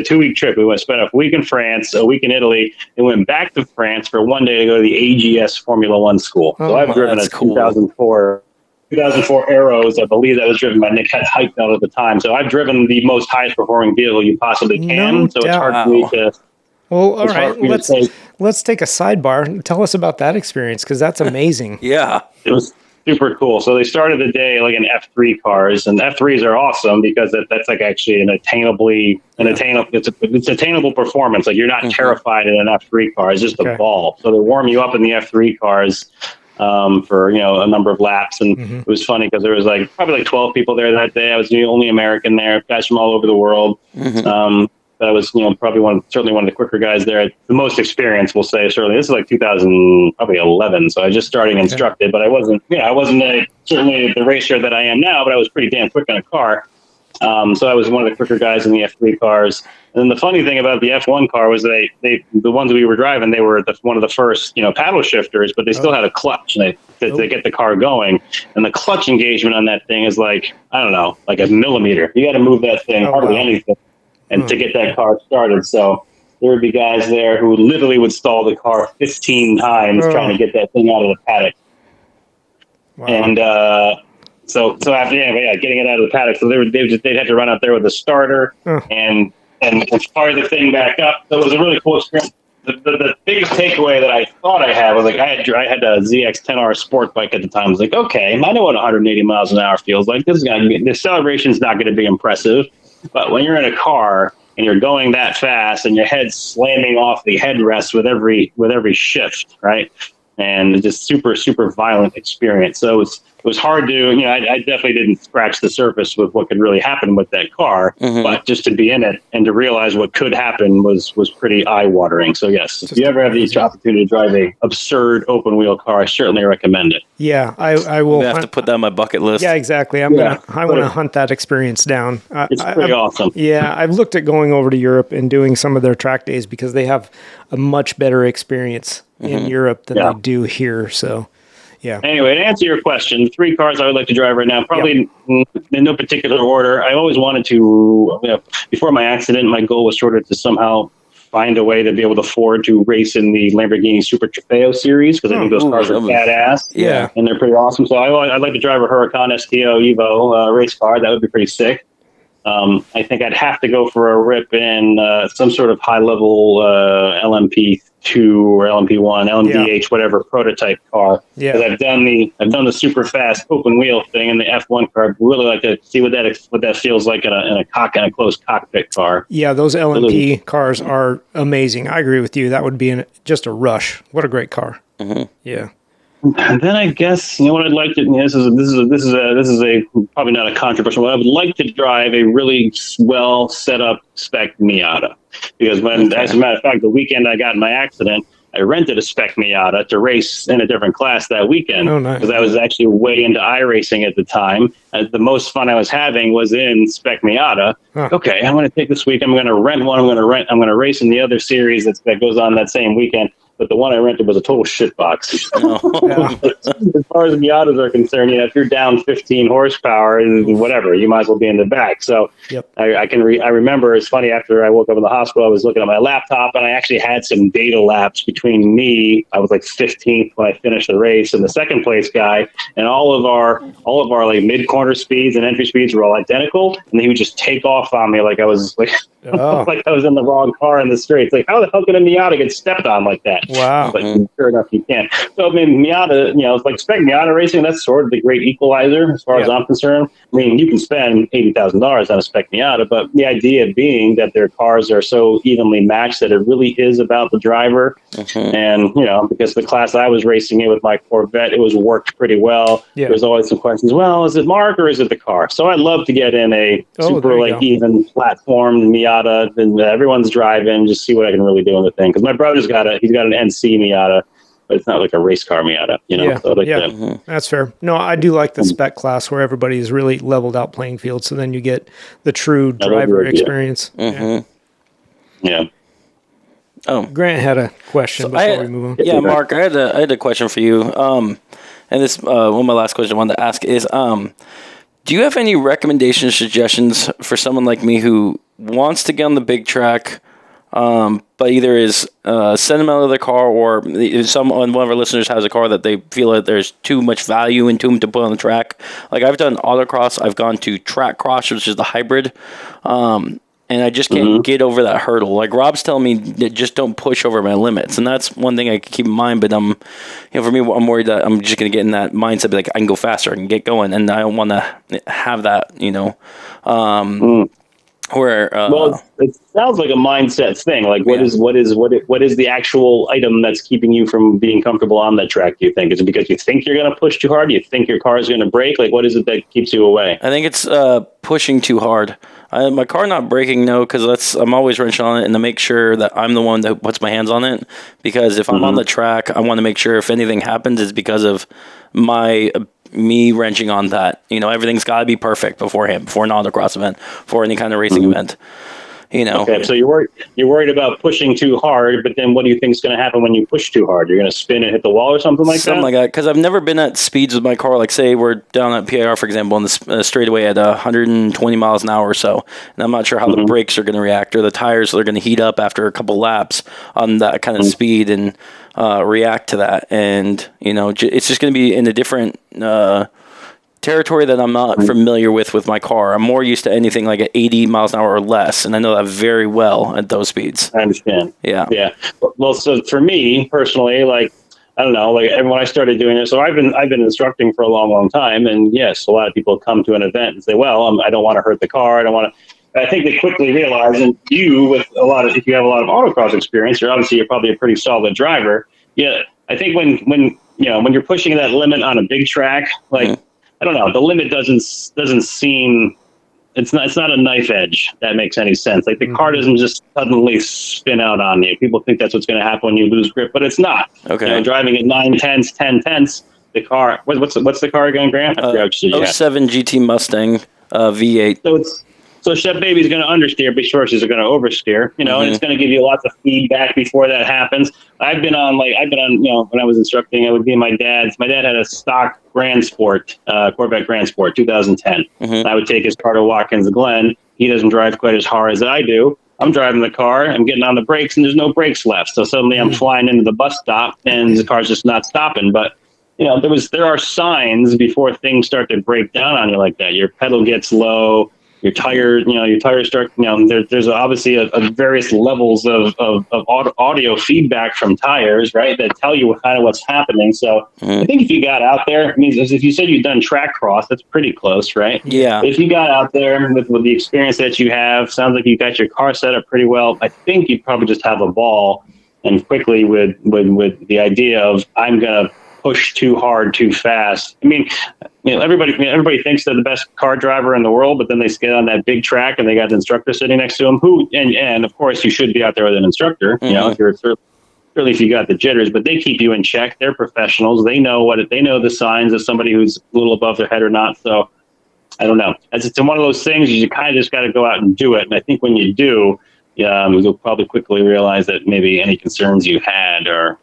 2-week trip. We spent a week in France, a week in Italy, and went back to France for one day to go to the AGS Formula One school. So I've driven a 2004 Aeros, I believe that was driven by Nick Heidfeld at the time. So I've driven the most highest performing vehicle you possibly can. No so it's hard for me to. Well, all right. Let's take a sidebar. Tell us about that experience, because that's amazing. Yeah, it was super cool. So they started the day like in F3 cars, and F3s are awesome because that's like actually it's attainable performance. Like, you're not terrified in an F3 car. It's just a ball. So they warm you up in the F3 cars. For a number of laps, and it was funny because there was probably 12 people there that day. I was the only American there, guys from all over the world. But I was probably certainly one of the quicker guys there. The most experienced, we'll say. Certainly, this is like 2011, so I was just starting instructed. But I wasn't certainly the racer that I am now. But I was pretty damn quick in a car. So I was one of the quicker guys in the F3 cars. And then the funny thing about the F1 car was the ones we were driving, they were one of the first, paddle shifters, but they still had a clutch to get the car going. And the clutch engagement on that thing is like, I don't know, like a millimeter. You got to move that thing hardly anything and to get that car started. So there would be guys there who literally would stall the car 15 times trying to get that thing out of the paddock. Wow. And so after getting it out of the paddock, so they'd have to run out there with a starter and fire the thing back up. So it was a really cool experience. The biggest takeaway that I thought I had was like I had a ZX-10R sport bike at the time. I was like, okay, I know what 180 miles an hour feels like. The acceleration's not going to be impressive, but when you're in a car and you're going that fast and your head's slamming off the headrest with every shift, right? And it's just super, super violent experience. So it was hard to, I definitely didn't scratch the surface with what could really happen with that car, but just to be in it and to realize what could happen was pretty eye-watering. So yes, if you ever have the opportunity to drive a absurd open-wheel car, I certainly recommend it. Yeah, I will. I have to put that on my bucket list. Yeah, exactly. I want to hunt that experience down. It's pretty awesome. Yeah, I've looked at going over to Europe and doing some of their track days because they have a much better experience in Europe than they do here. So, yeah. Anyway, to answer your question, 3 cars I would like to drive right now, probably in no particular order. I always wanted to, before my accident, my goal was sort of to somehow find a way to be able to afford to race in the Lamborghini Super Trofeo series because I think those cars are badass. Yeah. And they're pretty awesome. So I'd like to drive a Huracan STO Evo race car. That would be pretty sick. I think I'd have to go for a rip in some sort of high-level LMP2 or LMP1, LMDH, whatever prototype car. Yeah, because I've done the super fast open wheel thing in the F1 car. I'd really like to see what that feels like in a closed cockpit car. Yeah, those LMP cars are amazing. I agree with you. That would be just a rush. What a great car. Yeah. And then I guess what I'd like to. This is a probably not a controversial one. I would like to drive a really well set up spec Miata because as a matter of fact, the weekend I got in my accident, I rented a spec Miata to race in a different class that weekend because I was actually way into iRacing at the time. The most fun I was having was in spec Miata. Okay, I'm going to take this week. I'm going to rent one. I'm going to race in the other series that goes on that same weekend. But the one I rented was a total shitbox. As far as Miatas are concerned, if you're down 15 horsepower and whatever, you might as well be in the back. So I remember it's funny, after I woke up in the hospital, I was looking at my laptop and I actually had some data laps between me. I was like 15th when I finished the race and the second place guy, and all of our like mid corner speeds and entry speeds were all identical. And he would just take off on me like I was like, like I was in the wrong car in the straight. Like, how the hell can a Miata get stepped on like that? Wow. But sure enough, you can. So, I mean, Miata, it's like spec Miata racing, that's sort of the great equalizer as far as I'm concerned. I mean, you can spend $80,000 on a spec Miata, but the idea being that their cars are so evenly matched that it really is about the driver. And, because the class I was racing in with my Corvette, it was worked pretty well. There's always some questions. Well, is it Mark or is it the car? So I'd love to get in a super even platformed Miata and everyone's driving, just see what I can really do in the thing. Because my brother's got an NC Miata, but it's not like a race car Miata, So that's fair. No, I do like the spec class where everybody is really leveled out playing field. So then you get the true driver experience. Yeah. Oh, Grant had a question before we move on. Yeah, Mark, I had a question for you. And this one of my last questions I wanted to ask is, do you have any recommendations, suggestions for someone like me who wants to get on the big track, but either is sentimental to their car, or one of our listeners has a car that they feel that there's too much value into them to put on the track? Like, I've done autocross, I've gone to track cross, which is the hybrid, and I just can't get over that hurdle. Like, Rob's telling me that just don't push over my limits, and that's one thing I keep in mind. But for me, I'm worried that I'm just going to get in that mindset, be like, I can go faster, I can get going, and I don't want to have that, where well, it sounds like a mindset thing. Like, what is the actual item that's keeping you from being comfortable on that track? Do you think is it because you think you're going to push too hard? Do you think your car is going to break? Like, what is it that keeps you away? I think it's pushing too hard. My car not breaking, no, because I'm always wrenching on it, and to make sure that I'm the one that puts my hands on it. Because if I'm on the track, I want to make sure if anything happens, it's because of my me wrenching on that. Everything's got to be perfect beforehand, before an autocross event, before any kind of racing event. Okay, so you're worried about pushing too hard, but then what do you think is going to happen when you push too hard? You're going to spin and hit the wall or something like that? Something like that, because I've never been at speeds with my car. Like, say we're down at PIR, for example, on the straightaway at 120 miles an hour or so, and I'm not sure how the brakes are going to react, or the tires are going to heat up after a couple laps on that kind of speed and react to that. And, it's just going to be in a different territory that I'm not familiar with my car. I'm more used to anything like at 80 miles an hour or less, and I know that very well at those speeds. I understand. Yeah. Well, so for me personally, like, I don't know, like when I started doing it, so I've been instructing for a long, long time, and yes, a lot of people come to an event and say, well, I don't want to hurt the car. I think they quickly realize, and if you have a lot of autocross experience, you're probably a pretty solid driver. Yeah. I think when you're pushing that limit on a big track, like, I don't know, the limit doesn't seem, it's not a knife edge that makes any sense. Like, the car doesn't just suddenly spin out on you. People think that's what's going to happen when you lose grip, but it's not. Okay. Driving at 9/10, 10/10, the car, what's the car again, Grant? 07 GT Mustang V8. So Chef Baby's going to understeer, but Shorties are going to oversteer, and it's going to give you lots of feedback before that happens. I've been on, when I was instructing, I would be my dad's. My dad had a stock Grand Sport, Corvette Grand Sport, 2010. I would take his car to Watkins Glen. He doesn't drive quite as hard as I do. I'm driving the car, I'm getting on the brakes, and there's no brakes left. So suddenly I'm flying into the bus stop, and the car's just not stopping. But, there are signs before things start to break down on you like that. Your pedal gets low. Your tires start, there's obviously a various levels of audio feedback from tires, right, that tell you kind of what's happening. So I think if you got out there, if you said you've done track cross, that's pretty close, right? Yeah. If you got out there with the experience that you have, sounds like you got your car set up pretty well. I think you'd probably just have a ball, and quickly with the idea of, I'm going to push too hard, too fast. Everybody thinks they're the best car driver in the world, but then they get on that big track and they got the instructor sitting next to them. And of course, you should be out there with an instructor. If you're certainly if you got the jitters, but they keep you in check. They're professionals. They know the signs of somebody who's a little above their head or not. So I don't know. It's one of those things you kind of just got to go out and do it. And I think when you do, you'll probably quickly realize that maybe any concerns you had are,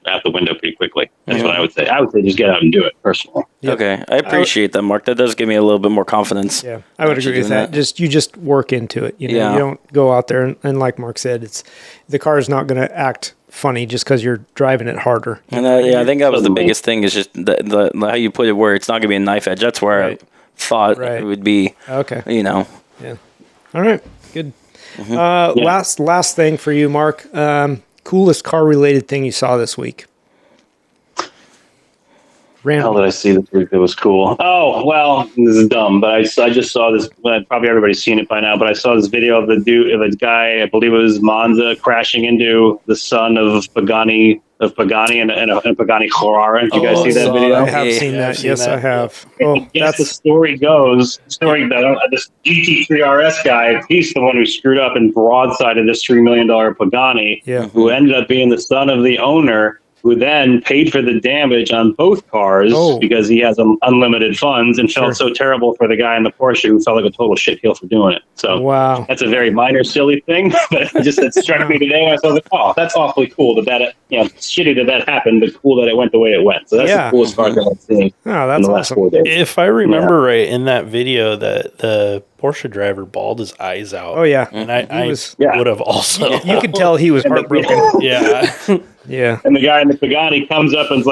out the window pretty quickly. That's what I would say. I would say just get out and do it personally. Yep. Okay. I appreciate that, Mark. That does give me a little bit more confidence. Yeah, I would agree with that. You just work into it. You don't go out there and like Mark said, the car is not going to act funny just because you're driving it harder. And I think that was the biggest thing, is just the how you put it, where it's not going to be a knife edge. That's where I thought it would be. Okay. Yeah. All right. Good. Last thing for you, Mark. Coolest car-related thing you saw this week? Hell did I see this week that was cool? Oh, well, this is dumb, but I just saw this. Probably everybody's seen it by now, but I saw this video of a guy, I believe it was Monza, crashing into the son of Pagani and a Pagani Carrara. Did you guys see that video? I have seen that. Yes, I have. That's the story goes. This GT3 RS guy, he's the one who screwed up and broadsided this $3 million Pagani, who ended up being the son of the owner, who then paid for the damage on both cars because he has unlimited funds, and felt so terrible for the guy in the Porsche who felt like a total shitheel for doing it. So that's a very minor, silly thing, but it struck me today. I was like, oh, that's awfully cool that shitty that happened, but cool that it went the way it went. So that's the coolest car that I've seen in the last 4 days. If I remember right, in that video, that the Porsche driver bawled his eyes out. Oh, yeah. And I would have also. You could tell he was heartbroken. Yeah. And the guy in the Pagani comes up and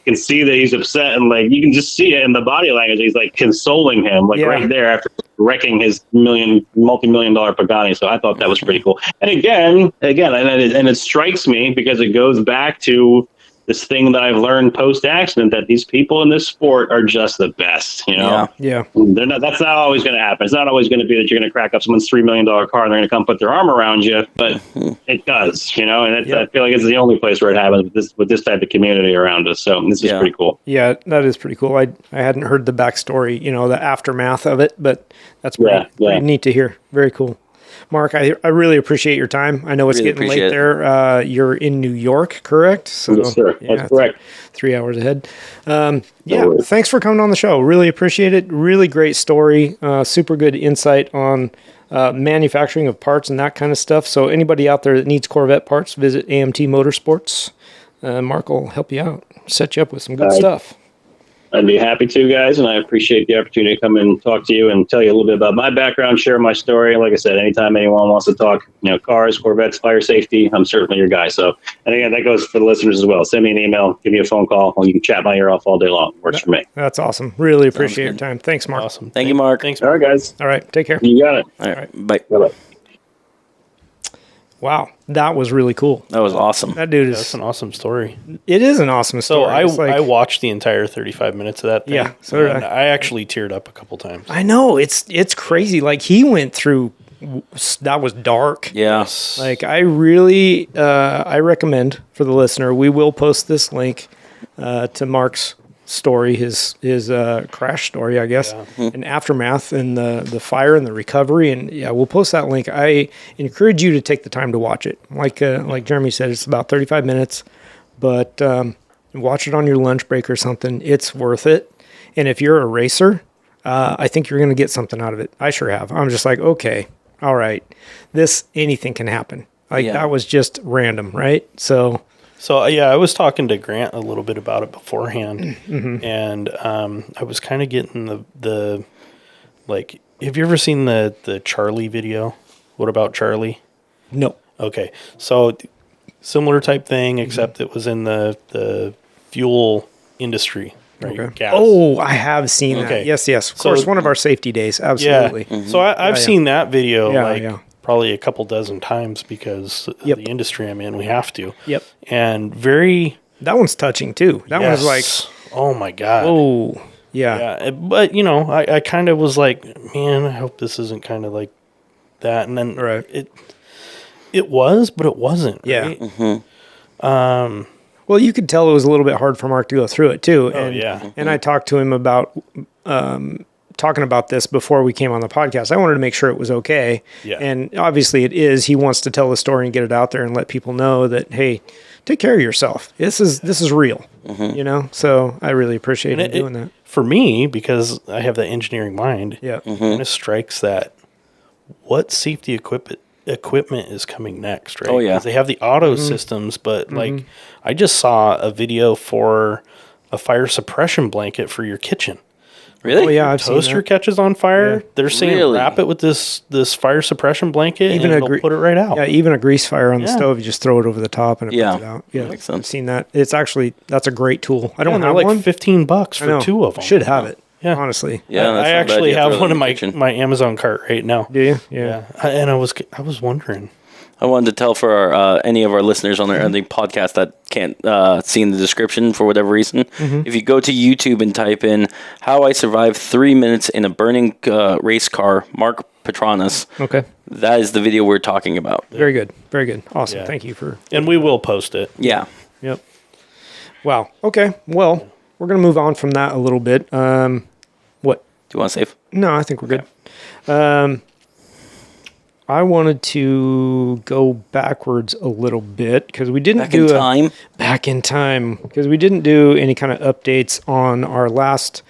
can see that he's upset, and you can just see it in the body language. He's consoling him right there after wrecking his multi-million-dollar Pagani. So I thought that was pretty cool. And again, and it strikes me because it goes back to this thing that I've learned post-accident, that these people in this sport are just the best, Yeah. They're not. That's not always going to happen. It's not always going to be that you're going to crack up someone's $3 million car and they're going to come put their arm around you, but it does, and I feel like it's the only place where it happens with this type of community around us. So this is pretty cool. Yeah, that is pretty cool. I hadn't heard the backstory, the aftermath of it, but that's pretty neat to hear. Very cool. Mark, I really appreciate your time. I know it's Really getting late appreciate there. You're in New York, correct? So, Yes, sir. That's correct. 3 hours ahead. No worries. Thanks for coming on the show. Really appreciate it. Really great story. Super good insight on manufacturing of parts and that kind of stuff. So anybody out there that needs Corvette parts, visit AMT Motorsports. Mark will help you out, set you up with some good stuff. I'd be happy to, guys, and I appreciate the opportunity to come and talk to you and tell you a little bit about my background, share my story. Like I said, anytime anyone wants to talk, cars, Corvettes, fire safety, I'm certainly your guy. So, and again, that goes for the listeners as well. Send me an email, give me a phone call, and you can chat my ear off all day long. Works for me. That's awesome. Really appreciate your time. Thanks, Mark. Awesome. Thank you, Mark. Thanks. All right, guys. All right, take care. You got it. All right. Bye. Bye-bye. Wow, that was really cool. That was awesome. That dude That's is. an awesome story. It is an awesome So story. I watched the entire 35 minutes of that thing. Yeah, so did and I actually teared up a couple times. I know it's crazy. Like he went through. That was dark. Yeah. Like I really, I recommend for the listener. We will post this link to Mark's story, his crash story, I guess, and aftermath, and the fire and the recovery, and we'll post that link. I encourage you to take the time to watch it. Like Jeremy said, it's about 35 minutes, but watch it on your lunch break or something. It's worth it. And if you're a racer, I think you're going to get something out of it. I sure have. I'm just like, okay, all right, anything can happen. Like that was just random, right? So I was talking to Grant a little bit about it beforehand, and I was kind of getting the like. Have you ever seen the Charlie video? What about Charlie? no. Okay, so similar type thing, except it was in the fuel industry, right? Okay. Gas. Oh, I have seen Okay. that. Yes. Of So- course, one of our safety days. Absolutely. Yeah. So I've seen that video Yeah. probably a couple dozen times because of Yep. the industry I'm in. We have to. Yep. And very. That one's touching too. That one's like, oh my God. oh, yeah. Yeah. But, I kind of was like, man, I hope this isn't kind of like that. And then Right. it was, but it wasn't. Yeah. Right? Well, you could tell it was a little bit hard for Mark to go through it too. And, yeah. And I talked to him about talking about this before we came on the podcast. I wanted to make sure it was okay. Yeah. And obviously it is. He wants to tell the story and get it out there and let people know that, hey, take care of yourself. This is real, So I really appreciate him doing that. For me, because I have that engineering mind, Yeah. it kind of strikes that what safety equipment is coming next, right? Oh, yeah. 'Cause they have the auto systems, but like I just saw a video for a fire suppression blanket for your kitchen. Really? Oh, yeah. I've seen Toaster that. catches on fire. Yeah. They're saying Really? wrap it with this fire suppression blanket Even and a it'll put it right out. Yeah, even a grease fire on the Yeah. stove, you just throw it over the top and it puts it out. Yeah, Makes sense. I've seen that. It's actually, that's a great tool. I don't And have they're like one. $15 I for know. two of them. Should have it. Yeah. Honestly. Yeah, I that's not bad. actually You have throw it one in in the kitchen. my Amazon cart right now. Do you? Yeah. And I was wondering. I wanted to tell for any of our listeners on the podcast that can't see in the description for whatever reason, if you go to YouTube and type in "How I Survived 3 Minutes in a Burning Race Car," Mark Petronis, Okay. that is the video we're talking about. Very good. Very good. Awesome. Yeah. Thank you for. And we will post it. Yeah. Yep. Wow. Okay. Well, we're going to move on from that a little bit. What? Do you want to save? No, I think we're good. I wanted to go backwards a little bit because we didn't Back in time. Back in time because we didn't do any kind of updates on our last.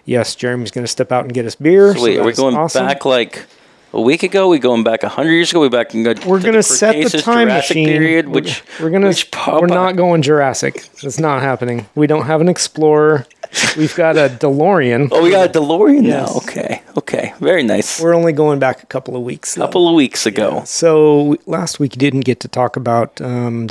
Yes, Jeremy's going to step out and get us beer. So wait, are we that's going awesome. back like a week ago? We going back 100 years ago? We back and go. We're going to set the Cretaceous, time Jurassic machine. period. We're Papa? not going Jurassic. It's not happening. We don't have an Explorer. We've got a DeLorean. Oh, we got a DeLorean Yes. now. Okay, very nice. We're only going back a couple of weeks. A couple of weeks ago. So last week didn't get to talk about the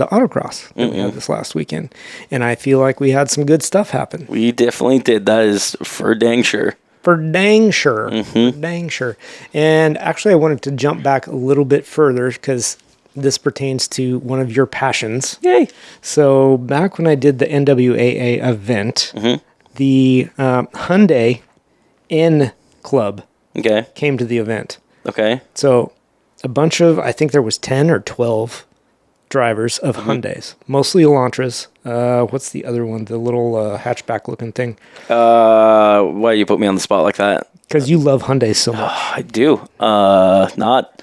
autocross that we had this last weekend, and I feel like we had some good stuff happen. We definitely did. That is for dang sure. For dang sure. For dang sure. And actually, I wanted to jump back a little bit further because this pertains to one of your passions. Yay. So back when I did the NWAA event, the Hyundai N Club Okay. came to the event. Okay. So a bunch of, I think there was 10 or 12 drivers of Hyundais, mostly Elantras. What's the other one? The little hatchback looking thing. Why you put me on the spot like that? Because you love Hyundai so much. I do. Not.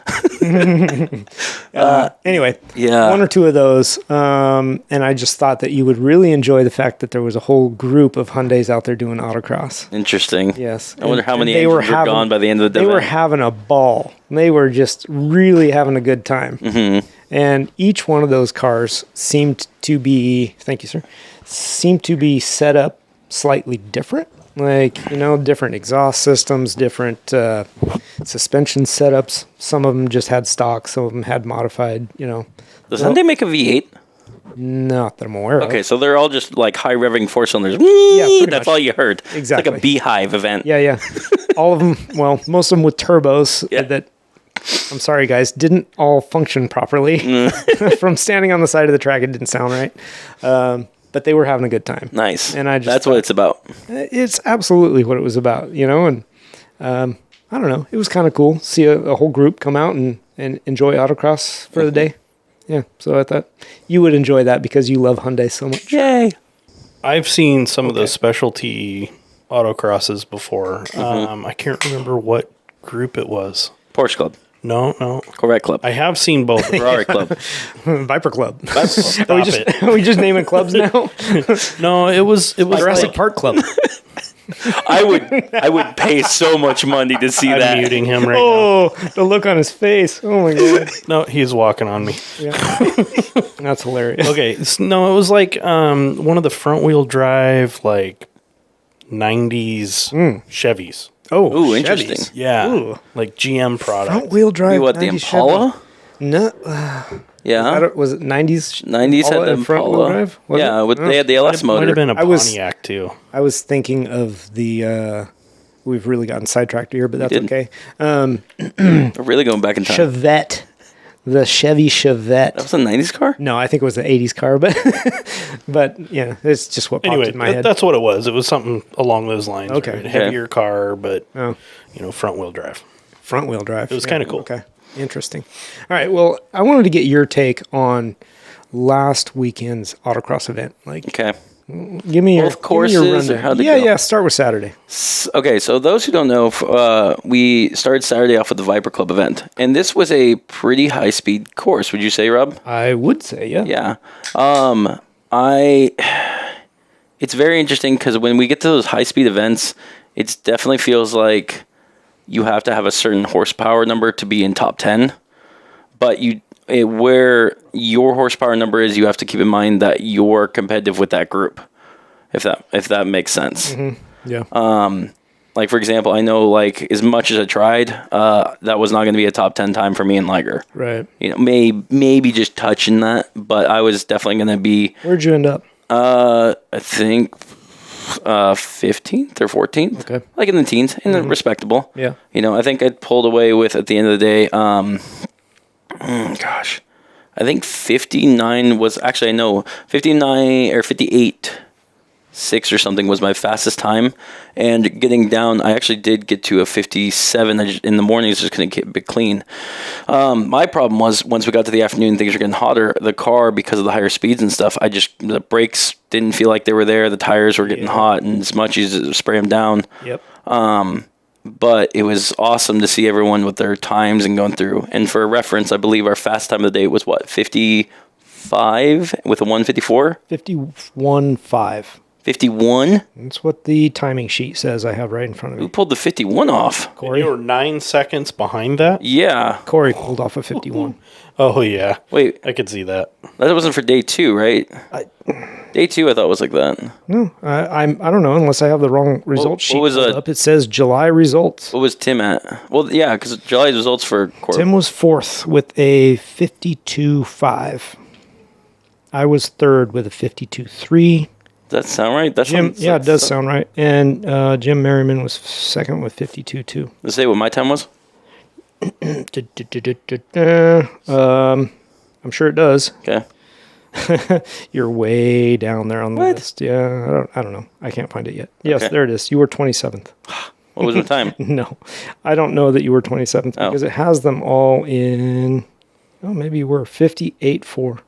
Anyway, Yeah. one or two of those. And I just thought that you would really enjoy the fact that there was a whole group of Hyundais out there doing autocross. Interesting. Yes. I wonder how many they engines were gone by the end of the They event. were having a ball. They were just really having a good time. Mm-hmm. And each one of those cars seemed to be, thank you, sir, seemed to be set up slightly different. Like, different exhaust systems, different suspension setups. Some of them just had stock. Some of them had modified, Does Hyundai make a V8? Not that I'm aware of. Okay, so they're all just like high revving four cylinders. pretty That's much. all you heard. Exactly. It's like a beehive event. Yeah. All of them, well, most of them with turbos that, I'm sorry, guys, didn't all function properly. From standing on the side of the track, it didn't sound right. But they were having a good time. Nice. And that's what it's about. It's absolutely what it was about, and I don't know. It was kind of cool. See a whole group come out and enjoy autocross for the day. Yeah, so I thought you would enjoy that because you love Hyundai so much. Yay. I've seen some of those specialty autocrosses before. I can't remember what group it was. Porsche Club. No. Corvette Club. I have seen both. Ferrari Club. Viper Club. Stop it. Are we just naming clubs now? No, it was Jurassic like, Park Club. I would pay so much money to see I'm that. muting him right Oh, the look on his face. Oh my god. now. No, he's walking on me. Yeah. That's hilarious. Okay, no, it was like one of the front wheel drive like 90s Chevys. Oh, Ooh, Chevys. interesting. Yeah, Ooh. like GM product. Front wheel drive. What, the 90 Impala? Chevy. No. Yeah. Was it 90s? 90s had the and front wheel Impala. drive? Was Yeah, it? they had the LS Might motor. have been a I was- Pontiac too. I was thinking of the. We've really gotten sidetracked here, but that's did. okay. We're really going back in time. Chevette. The Chevy Chevette. That was a 90s car? No, I think it was the 80s car, but yeah, it's just what popped Anyway, in my head. that's what it was. It was something along those lines. Okay. Right? Heavier car, but Oh. front wheel drive. Front wheel drive. It was kinda cool. Okay. Interesting. All right. Well, I wanted to get your take on last weekend's autocross event. Like, Okay. give me your, Both courses, give me your or rundown. how'd they Yeah, go? yeah. Start with Saturday. Okay, so those who don't know, we started Saturday off with the Viper Club event. And this was a pretty high-speed course, would you say, Rob? I would say, yeah. Yeah. It's very interesting because when we get to those high-speed events, it definitely feels like you have to have a certain horsepower number to be in top 10. But where your horsepower number is, you have to keep in mind that you're competitive with that group, if that makes sense. Yeah. Like, for example, I know, like, as much as I tried, that was not going to be a top 10 time for me and Liger. Right. Maybe just touching that, but I was definitely going to be, Where'd you end up? I think, 15th or 14th. Okay. Like in the teens, and respectable. Yeah. I think I pulled away with, at the end of the day, I think 59 was, actually, I know, 59 or 58. 6 or something was my fastest time, and getting down, I actually did get to a 57 in the morning. It's just going to get a bit clean. My problem was once we got to the afternoon, things were getting hotter. The car, because of the higher speeds and stuff, the brakes didn't feel like they were there. The tires were getting hot, and as much as spray them down. Yep. But it was awesome to see everyone with their times and going through. And for reference, I believe our fast time of the day was 55 with a 154? 51.5. 51? That's what the timing sheet says I have right in front of Who me. pulled the 51 off? Corey. You were 9 seconds behind that. Yeah. Corey pulled off a 51. Oh yeah, Wait, I could see that. that wasn't for day 2, right? Day 2 I thought was like that. No, I don't know unless I have the wrong result sheet was pulled a- up. It says July results. What was Tim at? Well, yeah, because July's results for Tim was fourth with a 52.5. I was third with a 52.3. Does that sound right? That Jim, sounds, yeah, it does sound right. And Jim Merriman was second with 52.2. Let's say what my time was. I'm sure it does. Okay. You're way down there on the What? list. Yeah, I don't know. I can't find it yet. Yes, Okay. there it is. You were 27th. What was my time? No, I don't know that you were 27th Oh. because it has them all in. Oh, maybe you were 58.4.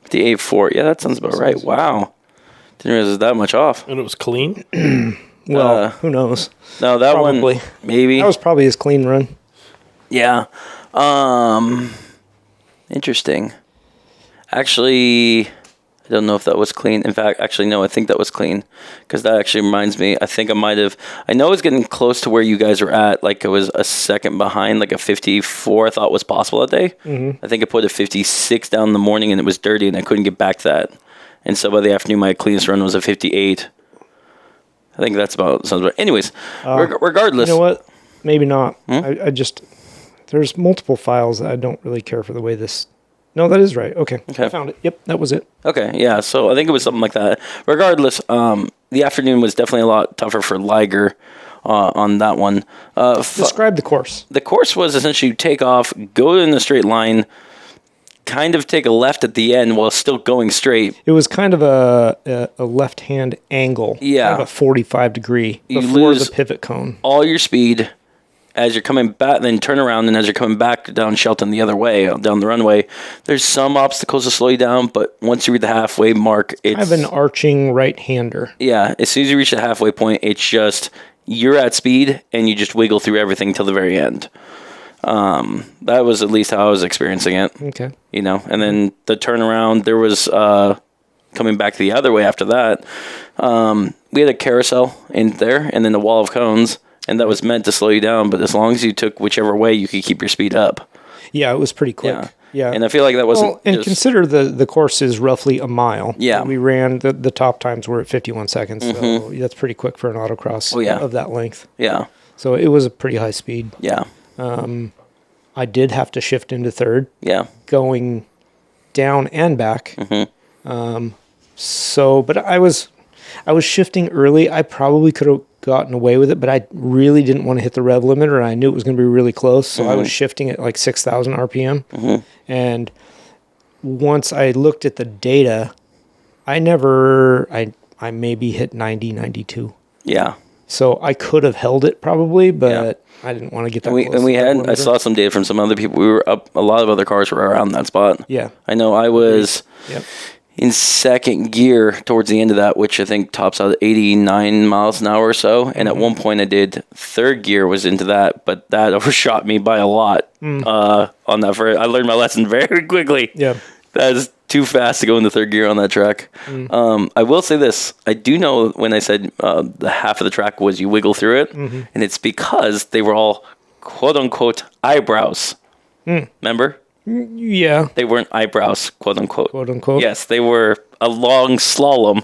58.4. Yeah, that sounds about right. Wow. Didn't realize it was that much off. And it was clean. Well, who knows? No, that Probably. one maybe. That was probably his clean run. Yeah. Interesting. Actually, I don't know if that was clean. In fact, actually, no, I think that was clean. Because that actually reminds me, I think I might have... I know it was getting close to where you guys were at. Like, it was a second behind, like a 54 I thought was possible that day. Mm-hmm. I think I put a 56 down in the morning, and it was dirty, and I couldn't get back to that. And so by the afternoon, my cleanest run was a 58. I think that's about... Sounds right. Anyways, regardless... You know what? Maybe not. I just... There's multiple files that I don't really care for the way this... No, that is right. Okay. I found it. Yep, that was it. Okay, yeah. So I think it was something like that. Regardless, the afternoon was definitely a lot tougher for Liger on that one. Describe the course. The course was essentially you take off, go in a straight line, kind of take a left at the end while still going straight. It was kind of a left-hand angle. Yeah. Kind of a 45 degree You before lose the pivot cone. all your speed as you're coming back, then turn around, and as you're coming back down Shelton the other way, down the runway, there's some obstacles to slow you down, but once you reach the halfway mark, it's... I have an arching right-hander. Yeah, as soon as you reach the halfway point, it's just, you're at speed, and you just wiggle through everything till the very end. That was at least how I was experiencing it. Okay. You know, and then the turnaround, there was, coming back the other way after that, we had a carousel in there, and then a wall of cones, and that was meant to slow you down, but as long as you took whichever way, you could keep your speed up. Yeah, it was pretty quick. Yeah. And I feel like that wasn't... Well, and consider the course is roughly a mile. Yeah. We ran, the top times were at 51 seconds, so that's pretty quick for an autocross of that length. Yeah. So it was a pretty high speed. Yeah. I did have to shift into third. Yeah. Going down and back. Mm-hmm. But I was shifting early. I probably could have gotten away with it, but I really didn't want to hit the rev limiter, and I knew it was going to be really close, so I was shifting at like 6,000 RPM. Mm-hmm. And once I looked at the data, I maybe hit 90, 92. Yeah. So I could have held it probably, but I didn't want to get that close. And we had, I saw some data from some other people. We were up, a lot of other cars were around that spot. Yeah. I know I was in second gear towards the end of that, which I think tops out at 89 miles an hour or so. And at one point I did third gear was into that, but that overshot me by a lot on that. I learned my lesson very quickly. Yeah. That is too fast to go into third gear on that track. I will say this. I do know when I said the half of the track was you wiggle through it, and it's because they were all quote-unquote eyebrows. Remember? Yeah. They weren't eyebrows, quote-unquote. Quote-unquote? Yes, they were a long slalom.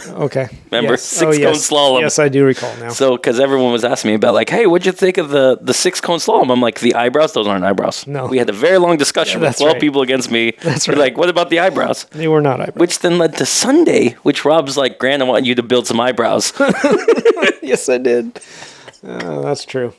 Okay. Remember? Yes. Six-cone slalom. Yes, I do recall now. So, because everyone was asking me about, like, hey, what'd you think of the six-cone slalom? I'm like, the eyebrows? Those aren't eyebrows. No. We had a very long discussion with 12 people against me. That's They're right. like, what about the eyebrows? They were not eyebrows. Which then led to Sunday, which Rob's like, Grant, I want you to build some eyebrows. Yes, I did. That's true.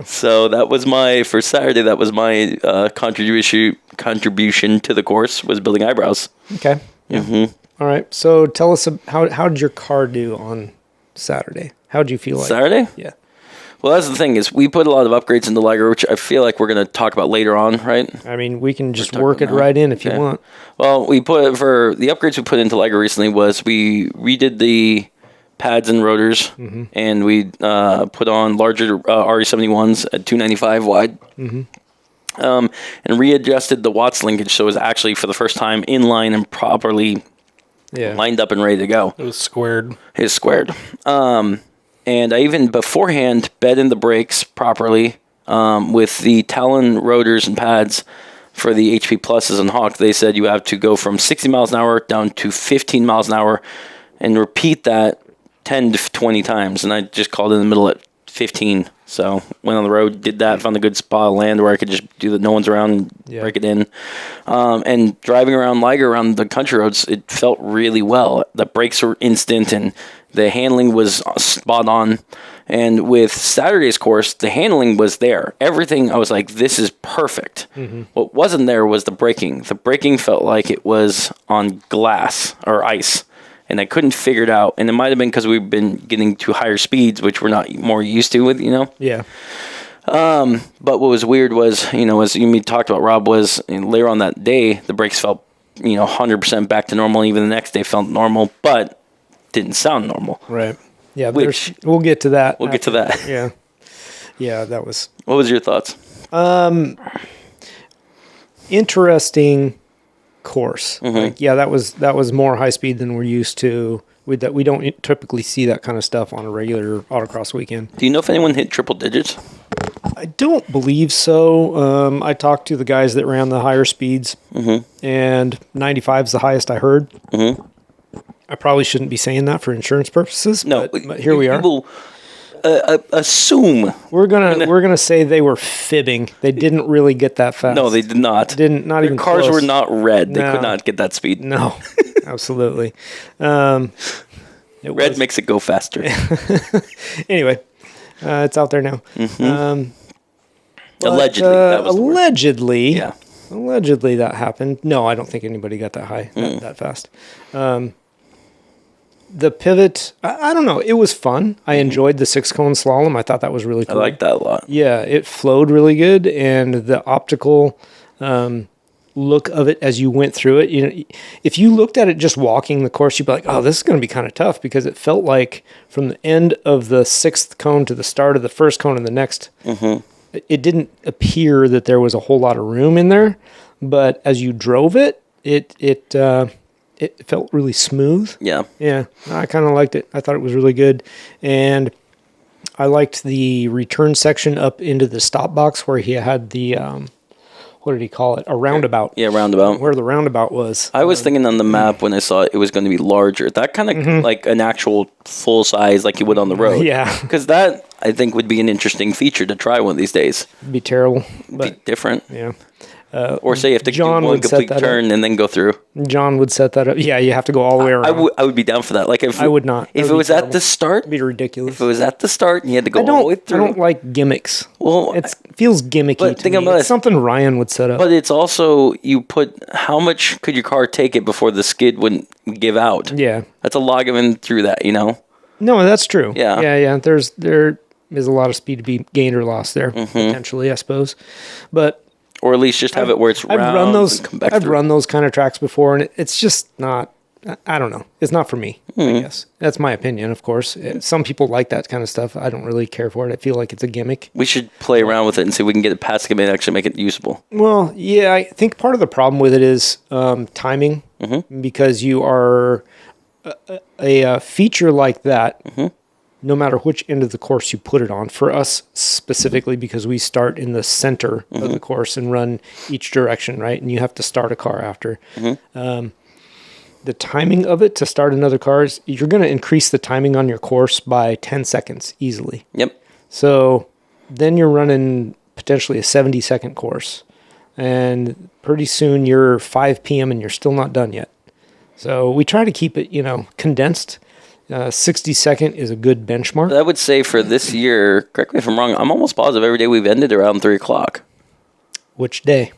So that was for Saturday, that was my contribution to the course, was building eyebrows. Okay. Yeah. Mm-hmm. All right. So tell us, how did your car do on Saturday? How did you feel like Saturday? Yeah. Well, that's the thing, is we put a lot of upgrades into Liger, which I feel like we're going to talk about later on, right? I mean, we can just work it right in if you want. Well, for the upgrades we put into Liger recently was we redid the pads and rotors, and we put on larger RE71s at 295 wide, and readjusted the watts linkage, so it was actually for the first time in line and properly lined up and ready to go. It was squared. It's squared. And I even beforehand bed in the brakes properly with the Talon rotors and pads for the HP Pluses and Hawk. They said you have to go from 60 miles an hour down to 15 miles an hour and repeat that 10 to 20 times, and I just called in the middle at 15. So went on the road, did that, found a good spot of land where I could just do that, no one's around, and break it in. And driving around Liger around the country roads, it felt really well. The brakes were instant, and the handling was spot on. And with Saturday's course, the handling was there. Everything, I was like, this is perfect. What wasn't there was the braking. The braking felt like it was on glass or ice. And I couldn't figure it out. And it might have been because we've been getting to higher speeds, which we're not more used to with, Yeah. But what was weird was, as you talked about, Rob, was later on that day, the brakes felt, 100% back to normal. Even the next day felt normal, but didn't sound normal. Right. Yeah, Which we'll get to that. we'll get to that. Yeah, that was What was your thoughts? interesting course. Like, yeah, that was more high speed than we're used to. We don't typically see that kind of stuff on a regular autocross weekend. Do you know if anyone hit triple digits? I don't believe so. I talked to the guys that ran the higher speeds, and 95 is the highest I heard. I probably shouldn't be saying that for insurance purposes. No, but here we are. People assume. We're gonna say they were fibbing. They didn't really get that fast. No, they did not. Not Their even cars close. were not red. They No. could not get that speed. No, absolutely. Red makes it go faster. Anyway, it's out there now. Allegedly, that was the word. Allegedly, Yeah. allegedly that happened. No, I don't think anybody got that high that fast. The pivot, I don't know. It was fun. I enjoyed the 6-cone slalom. I thought that was really I cool. like that a lot. Yeah, it flowed really good, and the optical look of it as you went through it. You know, if you looked at it just walking the course, you'd be like, "Oh, this is going to be kind of tough," because it felt like from the end of the 6th cone to the start of the 1st cone and the next, it didn't appear that there was a whole lot of room in there. But as you drove it, it felt really smooth. Yeah. Yeah, I kind of liked it. I thought it was really good. And I liked the return section up into the stop box where he had the, what did he call it? A roundabout. Yeah, roundabout. Where the roundabout was. I was thinking on the map when I saw it, it was going to be larger. That kind of like an actual full size like you would on the road. Yeah. Because that, I think, would be an interesting feature to try one of these days. It'd be terrible. Be But different. yeah. Or say you have to John do one would set complete that turn and then go through. John would set that up. Yeah, you have to go all the way around. I would be down for that. Like if I would not. If That it would was be at terrible. the start, It'd be ridiculous. if it was at the start and you had to go I all the way don't through. like gimmicks. Well, it feels gimmicky but to think me. about It's this. something Ryan would set up. But it's also, you put, how much could your car take it before the skid wouldn't give out? Yeah. That's a lot given through that, you know? No, that's true. Yeah. Yeah. There is a lot of speed to be gained or lost there, potentially, I suppose. But Or at least just have it where it's round and come back I've through. run those kind of tracks before, and it's just not. I don't know. It's not for me. I guess that's my opinion. Of course, some people like that kind of stuff. I don't really care for it. I feel like it's a gimmick. We should play around with it and see if we can get it past the gimmick and actually make it usable. Well, yeah, I think part of the problem with it is timing, because you are a feature like that. No matter which end of the course you put it on, for us specifically, because we start in the center of the course and run each direction, right? And you have to start a car after. The timing of it to start another car is, you're going to increase the timing on your course by 10 seconds easily. Yep. So then you're running potentially a 70-second course. And pretty soon you're 5 p.m. and you're still not done yet. So we try to keep it, condensed. 60-second is a good benchmark. I would say for this year, correct me if I'm wrong, I'm almost positive every day we've ended around 3 o'clock Which day?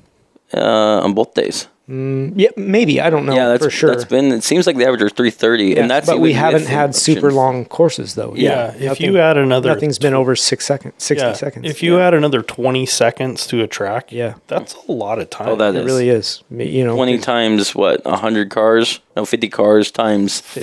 on both days. Yeah, maybe. I don't know Yeah, for sure. that's been, it seems like the average is 3:30. Yeah, And that's but we even haven't with had super interruptions. long courses, though. Yeah, if you add another... Nothing's been over 60 seconds. If you add another 20 seconds to a track, Yeah. that's a lot of time. Oh, that It is. really is. 20 times, what, 100 cars? No, 50 cars times 10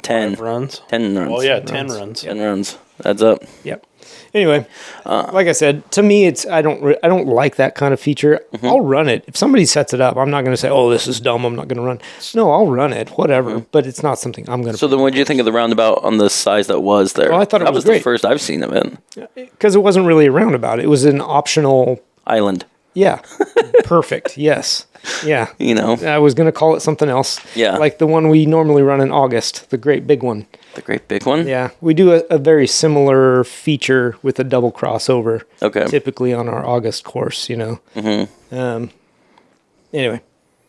10. runs. 10 runs. Oh, yeah, 10 runs. 10 runs. Adds up. Yep. Anyway, like I said, to me, I don't like that kind of feature. I'll run it if somebody sets it up. I'm not going to say, "Oh, this is dumb. I'm not going to run." No, I'll run it, whatever. But it's not something I'm going to. So then what did you think of the roundabout on the size that was there? Oh, I thought it that was the great. first I've seen of it. Because it wasn't really a roundabout. It was an optional. Island. Yeah. Perfect. Yes. Yeah. I was going to call it something else. Yeah. Like the one we normally run in August, the great big one. The great big one? Yeah. We do a very similar feature with a double crossover. Okay. Typically on our August course, Anyway.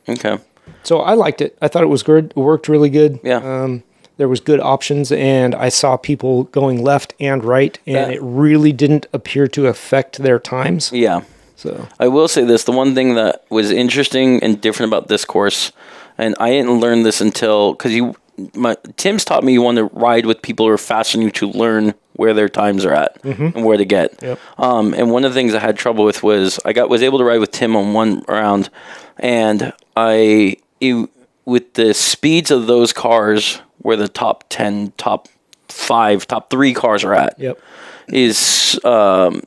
Okay. So I liked it. I thought it was good. It worked really good. Yeah. There was good options, and I saw people going left and right, and it really didn't appear to affect their times. Yeah. So I will say this. The one thing that was interesting and different about this course, and I didn't learn this until, because Tim's taught me you want to ride with people who are faster than you to learn where their times are at and where to get. Yep. And one of the things I had trouble with was was able to ride with Tim on one round, and with the speeds of those cars were the top 10, top top 3 cars are at. Yep. Is so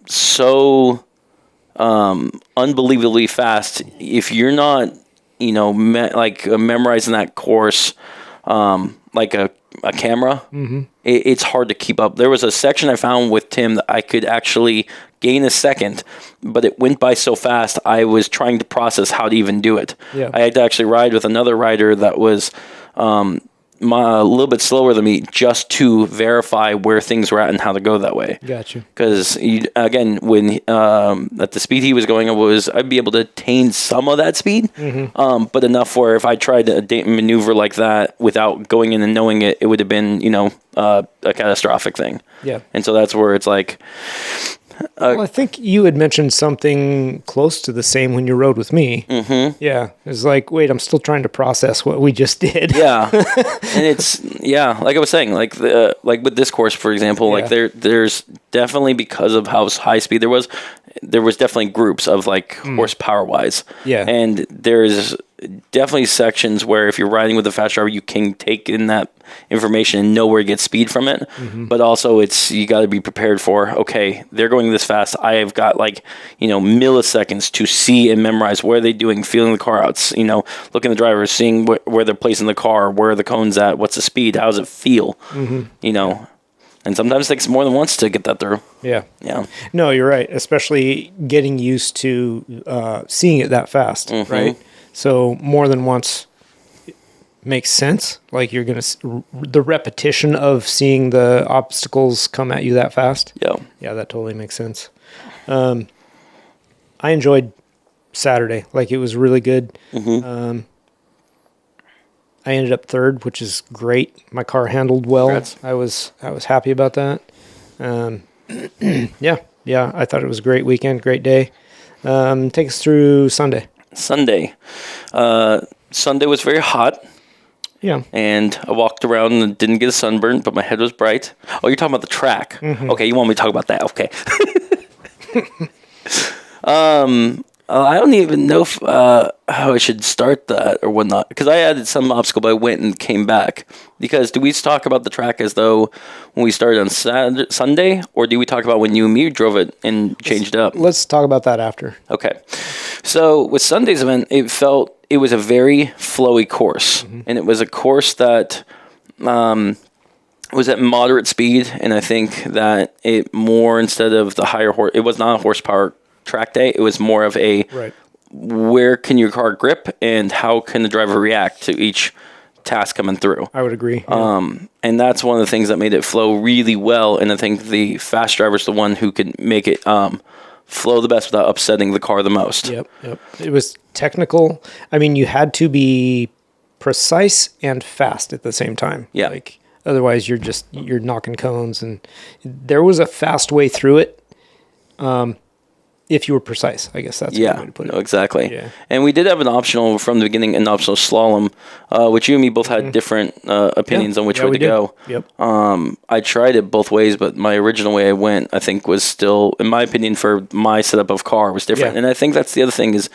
unbelievably fast. If you're not, memorizing that course, like a camera, it's hard to keep up. There was a section I found with Tim that I could actually gain a second, but it went by so fast, I was trying to process how to even do it. Yeah. I had to actually ride with another rider that was a little bit slower than me just to verify where things were at and how to go that way. Gotcha. Because, again, when at the speed he was going, I'd be able to attain some of that speed, but enough where if I tried to maneuver like that without going in and knowing it, it would have been, a catastrophic thing. Yeah. And so that's where it's like... well, I think you had mentioned something close to the same when you rode with me. Mm-hmm. Yeah. It's like, wait, I'm still trying to process what we just did. Yeah. And it's, like I was saying, like with this course, for example, like there's definitely, because of how high speed there was definitely groups of like horsepower wise. Yeah. And there's definitely sections where if you're riding with a fast driver, you can take in that information and know where to get speed from it. But also you got to be prepared for, okay, they're going this fast. I have got milliseconds to see and memorize where they're doing, feeling the car out, looking at the driver, seeing where they're placing the car, where are the cones at, what's the speed, how does it feel, and sometimes it takes more than once to get that through. Yeah. Yeah. No, you're right. Especially getting used to seeing it that fast, right? So more than once makes sense. Like you're going to, the repetition of seeing the obstacles come at you that fast. Yeah. Yeah, that totally makes sense. I enjoyed Saturday. Like it was really good. I ended up third, which is great. My car handled well. Congrats. I was happy about that. Yeah, I thought it was a great weekend, great day. Take us through Sunday. Sunday was very hot. Yeah. And I walked around and didn't get a sunburn, but my head was bright. Oh, you're talking about the track. Okay, you want me to talk about that? Okay. I don't even know how I should start that or whatnot, because I added some obstacle, but I went and came back. Because do we talk about the track as though when we started on Sunday, or do we talk about when you and me drove it and changed up? Let's talk about that after. Okay. So with Sunday's event, it was a very flowy course, and it was a course that was at moderate speed, and I think that it more, instead of the higher horse, it was not a horsepower track day. It was more of a where can your car grip and how can the driver react to each task coming through. I would agree. Yeah. And that's one of the things that made it flow really well, and I think the fast driver's the one who could make it flow the best without upsetting the car the most. Yep. It was technical. I mean, you had to be precise and fast at the same time. Yeah. Like otherwise you're knocking cones, and there was a fast way through it. If you were precise, I guess that's a good way to put it. No, exactly. Yeah. And we did have an optional from the beginning, an optional slalom, which you and me both had different opinions on which way to go. Yep. I tried it both ways, but my original way I went, I think, was still, in my opinion, for my setup of car, was different. Yeah. And I think that's the other thing is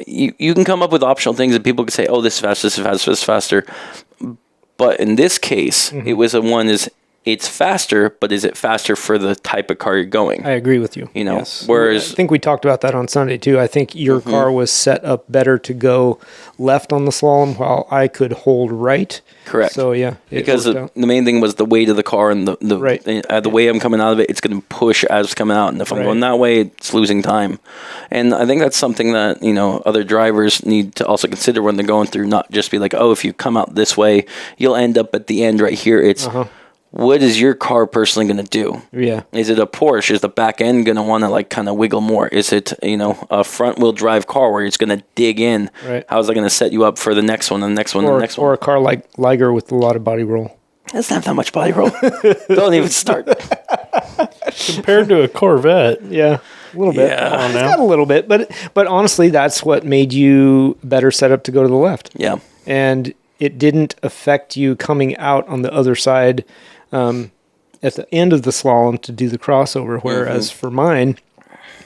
you can come up with optional things and people can say, oh, this is fast, this is fast, this is faster. But in this case, it was it's faster, but is it faster for the type of car you're going? I agree with you. Yes. Whereas I think we talked about that on Sunday too. I think your car was set up better to go left on the slalom while I could hold right. Correct. So because the main thing was the weight of the car and the way I'm coming out of it, it's going to push as it's coming out. And if I'm going that way, it's losing time. And I think that's something that, other drivers need to also consider when they're going through, not just be like, oh, if you come out this way, you'll end up at the end right here. It's what is your car personally going to do? Yeah. Is it a Porsche? Is the back end going to want to kind of wiggle more? Is it, a front wheel drive car where it's going to dig in? Right. How is that going to set you up for the next one, and the next one, and the next one? Or a car like Liger with a lot of body roll. It doesn't have that much body roll. Don't even start. Compared to a Corvette. Yeah. A little bit. Yeah. It's got a little bit, but honestly, that's what made you better set up to go to the left. Yeah. And it didn't affect you coming out on the other side at the end of the slalom to do the crossover, whereas for mine,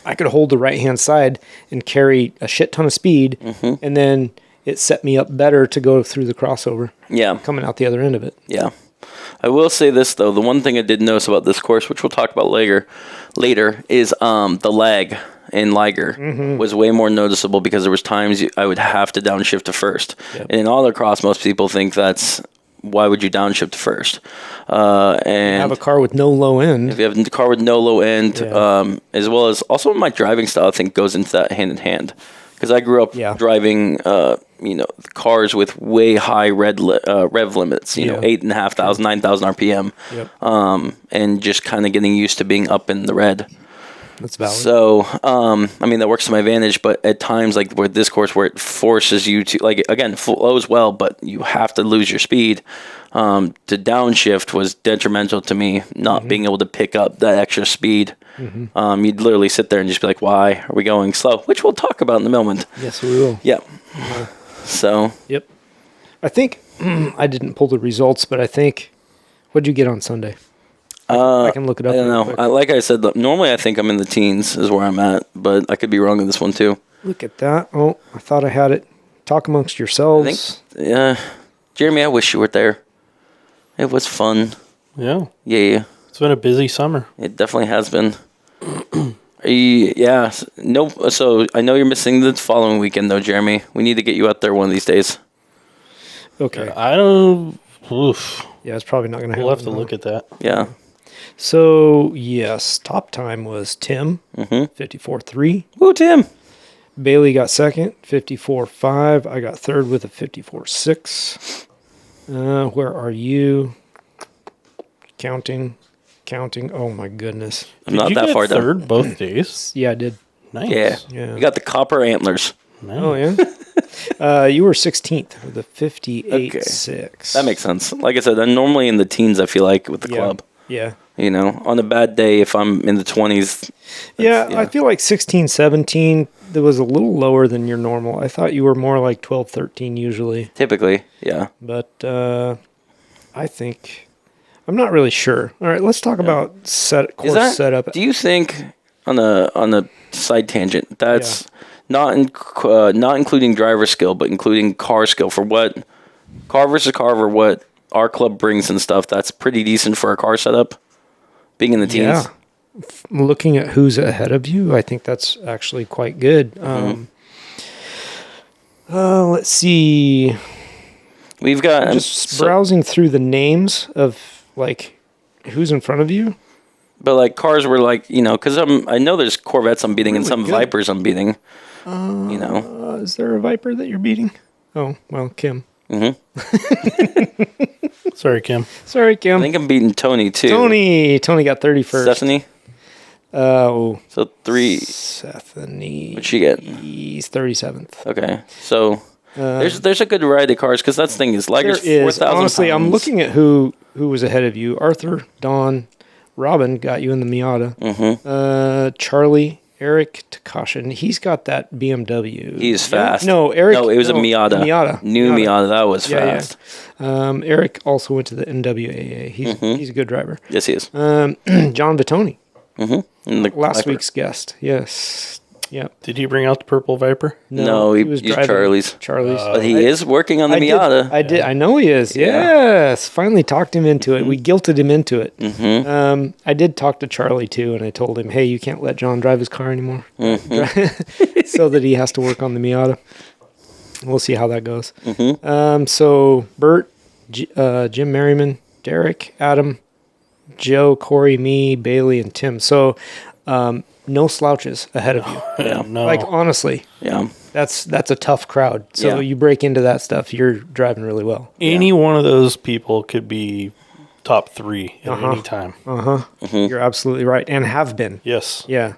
I could hold the right-hand side and carry a shit ton of speed, and then it set me up better to go through the crossover. Yeah. Coming out the other end of it. Yeah. I will say this though, the one thing I did notice about this course, which we'll talk about later, is the lag in Liger was way more noticeable because there was times I would have to downshift to first. Yep. And in autocross, most people think why would you downshift to first? And have a car with no low end. If you have a car with no low end, as well as also my driving style, I think goes into that hand in hand. Because I grew up driving, cars with way high rev limits, 8,500, 9,000 RPM, and just kind of getting used to being up in the red. That's valid. So, that works to my advantage, but at times, like with this course where it forces you to, like, again, flows well, but you have to lose your speed, to downshift was detrimental to me, not being able to pick up that extra speed. You'd literally sit there and just be like, why are we going slow? Which we'll talk about in a moment. Yes, we will. Yeah. So. Yep. I think, I didn't pull the results, but I think, what'd you get on Sunday? I can look it up. I don't know. Like I said, normally I think I'm in the teens is where I'm at, but I could be wrong in this one too. Look at that. Oh, I thought I had it. Talk amongst yourselves. Jeremy, I wish you were there. It was fun. Yeah. Yeah. It's been a busy summer. It definitely has been. No. So I know you're missing the following weekend though, Jeremy. We need to get you out there one of these days. Okay. I don't. Oof. Yeah, it's probably not going to happen. We'll have to look at that. Yeah. So, yes, top time was Tim, 54.3. Woo, Tim. Bailey got second, 54.5. I got third with a 54.6. Where are you? Counting. Oh, my goodness. I'm not that far down. Third both days? Yeah, I did. Nice. Yeah. You got the copper antlers. Nice. Oh, yeah? You were 16th with a 58.6. That makes sense. Like I said, I'm normally in the teens, I feel like, with the club. Yeah. On a bad day, if I'm in the 20s. I feel like 16, 17, that was a little lower than your normal. I thought you were more like 12, 13 usually. Typically, yeah. But I think, I'm not really sure. All right, let's talk about course setup. Do you think, on a side tangent, that's not including driver skill, but including car skill for what car versus car or what our club brings and stuff, that's pretty decent for a car setup, being in the teens? Yeah. Looking at who's ahead of you, I think that's actually quite good. Let's see. We've got... I'm just browsing through the names of, like, who's in front of you. But, like, cars were, like, because I know there's Corvettes I'm beating and some good. Vipers I'm beating, Is there a Viper that you're beating? Oh, well, Kim. Sorry, Kim. Sorry, Kim. I think I'm beating Tony, too. Tony got 31st. Stephanie? So 3. Stephanie. What'd she get? He's 37th. Okay. So there's a good variety of cars, because that's the thing is Liger's 4,000 Honestly, pounds. I'm looking at who was ahead of you. Arthur, Don, Robin got you in the Miata. Charlie, Eric Takashin, he's got that BMW. He's fast. Eric. No, it was a Miata. New Miata. That was fast. Yeah. Eric also went to the NWAA. He's a good driver. Yes, he is. John Vitoni. Last Viper. week's guest. Yes. Yep. Did he bring out the purple Viper? No, he used Charlie's. But he is working on the Miata. I know he is. Yes. Finally talked him into it. We guilted him into it. I did talk to Charlie too, and I told him, hey, you can't let John drive his car anymore. So that he has to work on the Miata. We'll see how that goes. So Bert, Jim Merriman, Derek, Adam, Joe, Corey, me, Bailey, and Tim. So no slouches ahead of you. No. Like, honestly. Yeah. That's a tough crowd. So you break into that stuff, you're driving really well. Any one of those people could be top 3 at any time. You're absolutely right. And have been. Yes. Yeah.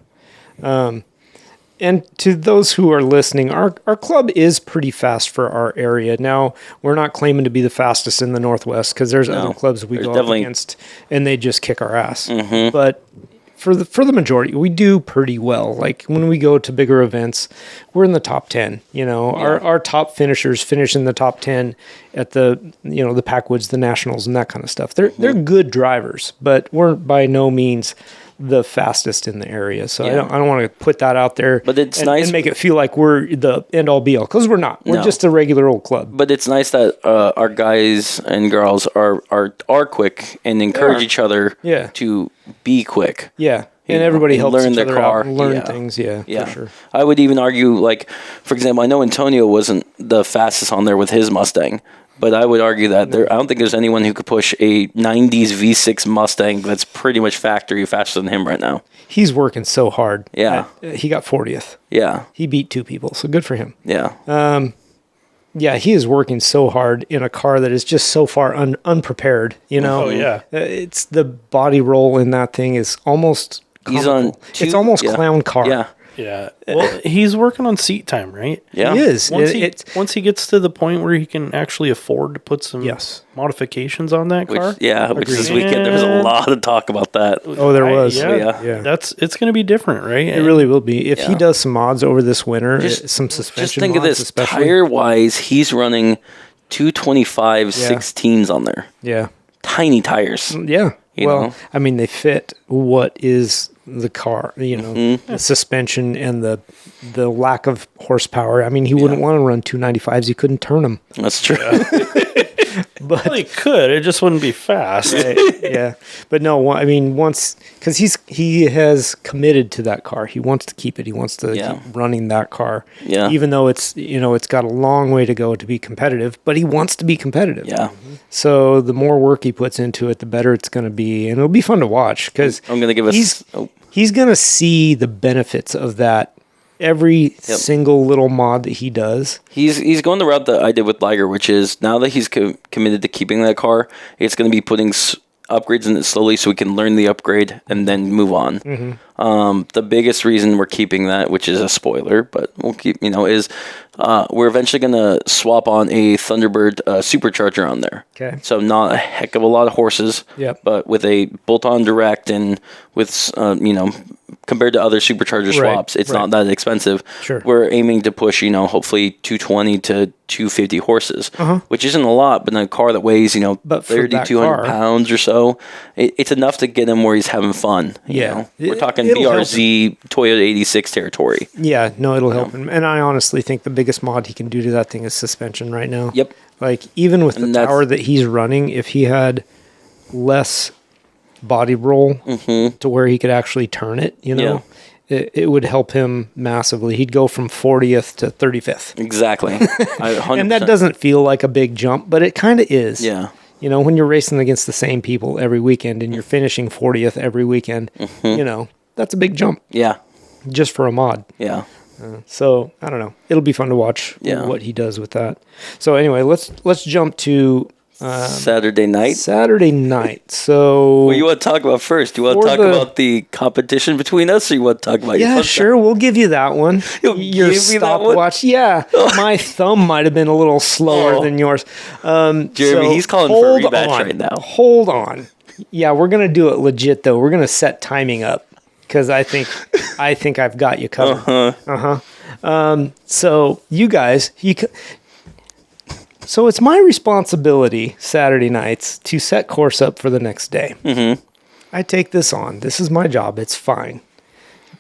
And to those who are listening, our club is pretty fast for our area. Now, we're not claiming to be the fastest in the Northwest, because there's other clubs we go up against, and they just kick our ass. But for the majority, we do pretty well. Like, when we go to bigger events, we're in the top 10. Our top finishers finish in the top 10 at the Packwoods, the Nationals, and that kind of stuff. They're good drivers, but we're by no means the fastest in the area. So I don't want to put that out there. But it's nice and make it feel like we're the end all be all, because we're not. We're just a regular old club. But it's nice that our guys and girls are quick and encourage each other to be quick. Yeah. And everybody helps learn each their other car. out and learn things. Yeah, for sure. I would even argue, like, for example, I know Antonio wasn't the fastest on there with his Mustang, but I would argue that I don't think there's anyone who could push a 90s V6 Mustang that's pretty much factory faster than him right now. He's working so hard. Yeah. He got 40th. Yeah. He beat 2 people, so good for him. Yeah. Yeah, he is working so hard in a car that is just so far unprepared, you know? Oh, yeah. It's the body roll in that thing is almost He's on it's almost clown car. Yeah. Yeah. Well, he's working on seat time, right? Yeah. He is. Once he gets to the point where he can actually afford to put some modifications on that car. Which this weekend there was a lot of talk about that. Oh, there was. Yeah. It's going to be different, right? It really will be. If he does some mods over this winter, some suspension Just think mods of this. especially. Tire-wise, he's running 225 16s on there. Yeah. Tiny tires. Yeah. You know? I mean, they fit what is the car, you know, the suspension and the lack of horsepower. I mean, he wouldn't want to run 295s. You couldn't turn them. That's true. But Well, he could. It just wouldn't be fast. yeah. But no, I mean, once, because he has committed to that car. He wants to keep it. He wants to keep running that car. Yeah. Even though it's, you know, it's got a long way to go to be competitive, but he wants to be competitive. Yeah. So the more work he puts into it, the better it's going to be. And it'll be fun to watch because I'm going to give us... he's going to see the benefits of that every single little mod that he does. He's going the route that I did with Liger, which is now that he's committed to keeping that car, it's going to be putting upgrades in it slowly so we can learn the upgrade and then move on. The biggest reason we're keeping that, which is a spoiler, but we'll keep, is we're eventually going to swap on a Thunderbird supercharger on there. Okay. So not a heck of a lot of horses, but with a bolt-on direct and with, compared to other supercharger swaps, it's not that expensive. Sure. We're aiming to push, hopefully 220 to 250 horses, which isn't a lot, but in a car that weighs, but 200 pounds or so, it's enough to get him where he's having fun. We're talking BRZ Toyota 86 territory. Yeah, no, it'll help him. And I honestly think the biggest mod he can do to that thing is suspension right now. Yep. Like, even with the power that he's running, if he had less body roll to where he could actually turn it, it would help him massively. He'd go from 40th to 35th. Exactly. And that doesn't feel like a big jump, but it kind of is. Yeah. When you're racing against the same people every weekend and you're finishing 40th every weekend, that's a big jump. Yeah. Just for a mod. Yeah. So I don't know. It'll be fun to watch what he does with that. So anyway, let's jump to Saturday night. So what you want to talk about first? You want to talk about the competition between us, or you want to talk about your sure. We'll give you that one. Your stopwatch. Yeah, my thumb might have been a little slower than yours. Jeremy, he's calling for a rematch right now. Hold on. Yeah, we're gonna do it legit though. We're gonna set timing up because I think I've got you covered. So you guys, so it's my responsibility Saturday nights to set course up for the next day. I take this on. This is my job. It's fine.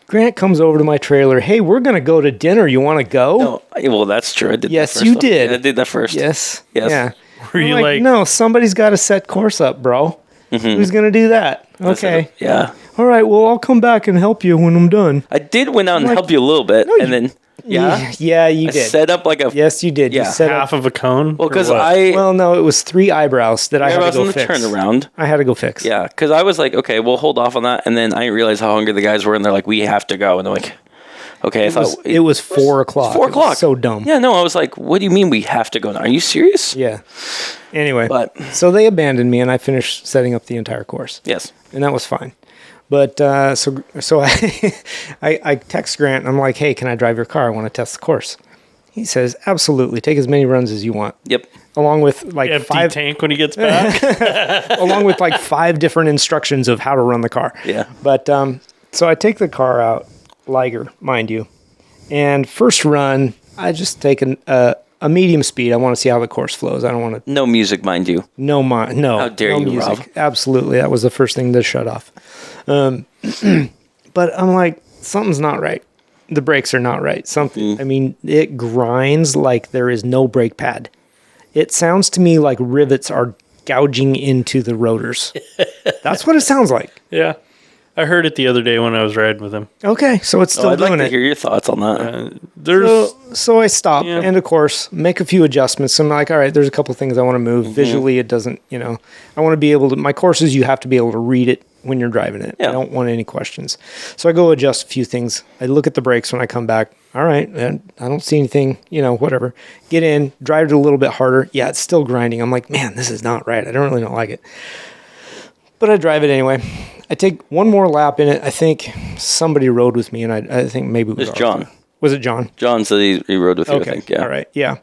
Grant comes over to my trailer. Hey, we're going to go to dinner. You want to go? No, well, that's true. I did yes, that first. You did. Yeah, I did that first. Yes. Yeah. Were you like, no, somebody's got to set course up, bro. Who's going to do that? Okay. Yeah. All right. Well, I'll come back and help you when I'm done. I did went out and help you a little bit, and then... Yeah, you did. Set up like a... Yes, you did. Yeah. You set half of a cone? Well, because Well, no, it was 3 eyebrows that I had to go fix. Turnaround. I had to go fix. Yeah, because I was like, okay, we'll hold off on that, and then I didn't realize how hungry the guys were, and they're like, we have to go, and they're like, okay, it was 4 o'clock. 4 o'clock. So dumb. Yeah, no, I was like, what do you mean we have to go now? Are you serious? Yeah. Anyway, so they abandoned me, and I finished setting up the entire course. Yes. And that was fine. But so I text Grant, and I'm like, hey, can I drive your car? I want to test the course. He says, absolutely. Take as many runs as you want. Yep. Along with like empty 5 tank when he gets back. along with like 5 different instructions of how to run the car. Yeah. But so I take the car out, Liger, mind you, and first run, I just take a a medium speed. I want to see how the course flows. I don't want to. No music, mind you. No. How dare no you, music. Rob? Absolutely, that was the first thing to shut off. But I'm like, something's not right. The brakes are not right. Something. I mean, it grinds like there is no brake pad. It sounds to me like rivets are gouging into the rotors. That's what it sounds like. Yeah. I heard it the other day when I was riding with him. Okay, so it's still I'd doing like to it. hear your thoughts on that. So I stop Yeah. and, of course, make a few adjustments. I'm like, all right, there's a couple things I want to move. Visually, it doesn't, I want to be able to, my courses, you have to be able to read it when you're driving it. Yeah. I don't want any questions. So I go adjust a few things. I look at the brakes when I come back. All right, and I don't see anything, whatever. Get in, drive it a little bit harder. Yeah, it's still grinding. I'm like, man, this is not right. I don't like it. But I drive it anyway. I take one more lap in it. I think somebody rode with me, and I think maybe it was John. Was it John? John said he rode with you, Okay. I think. Yeah. All right. Yeah.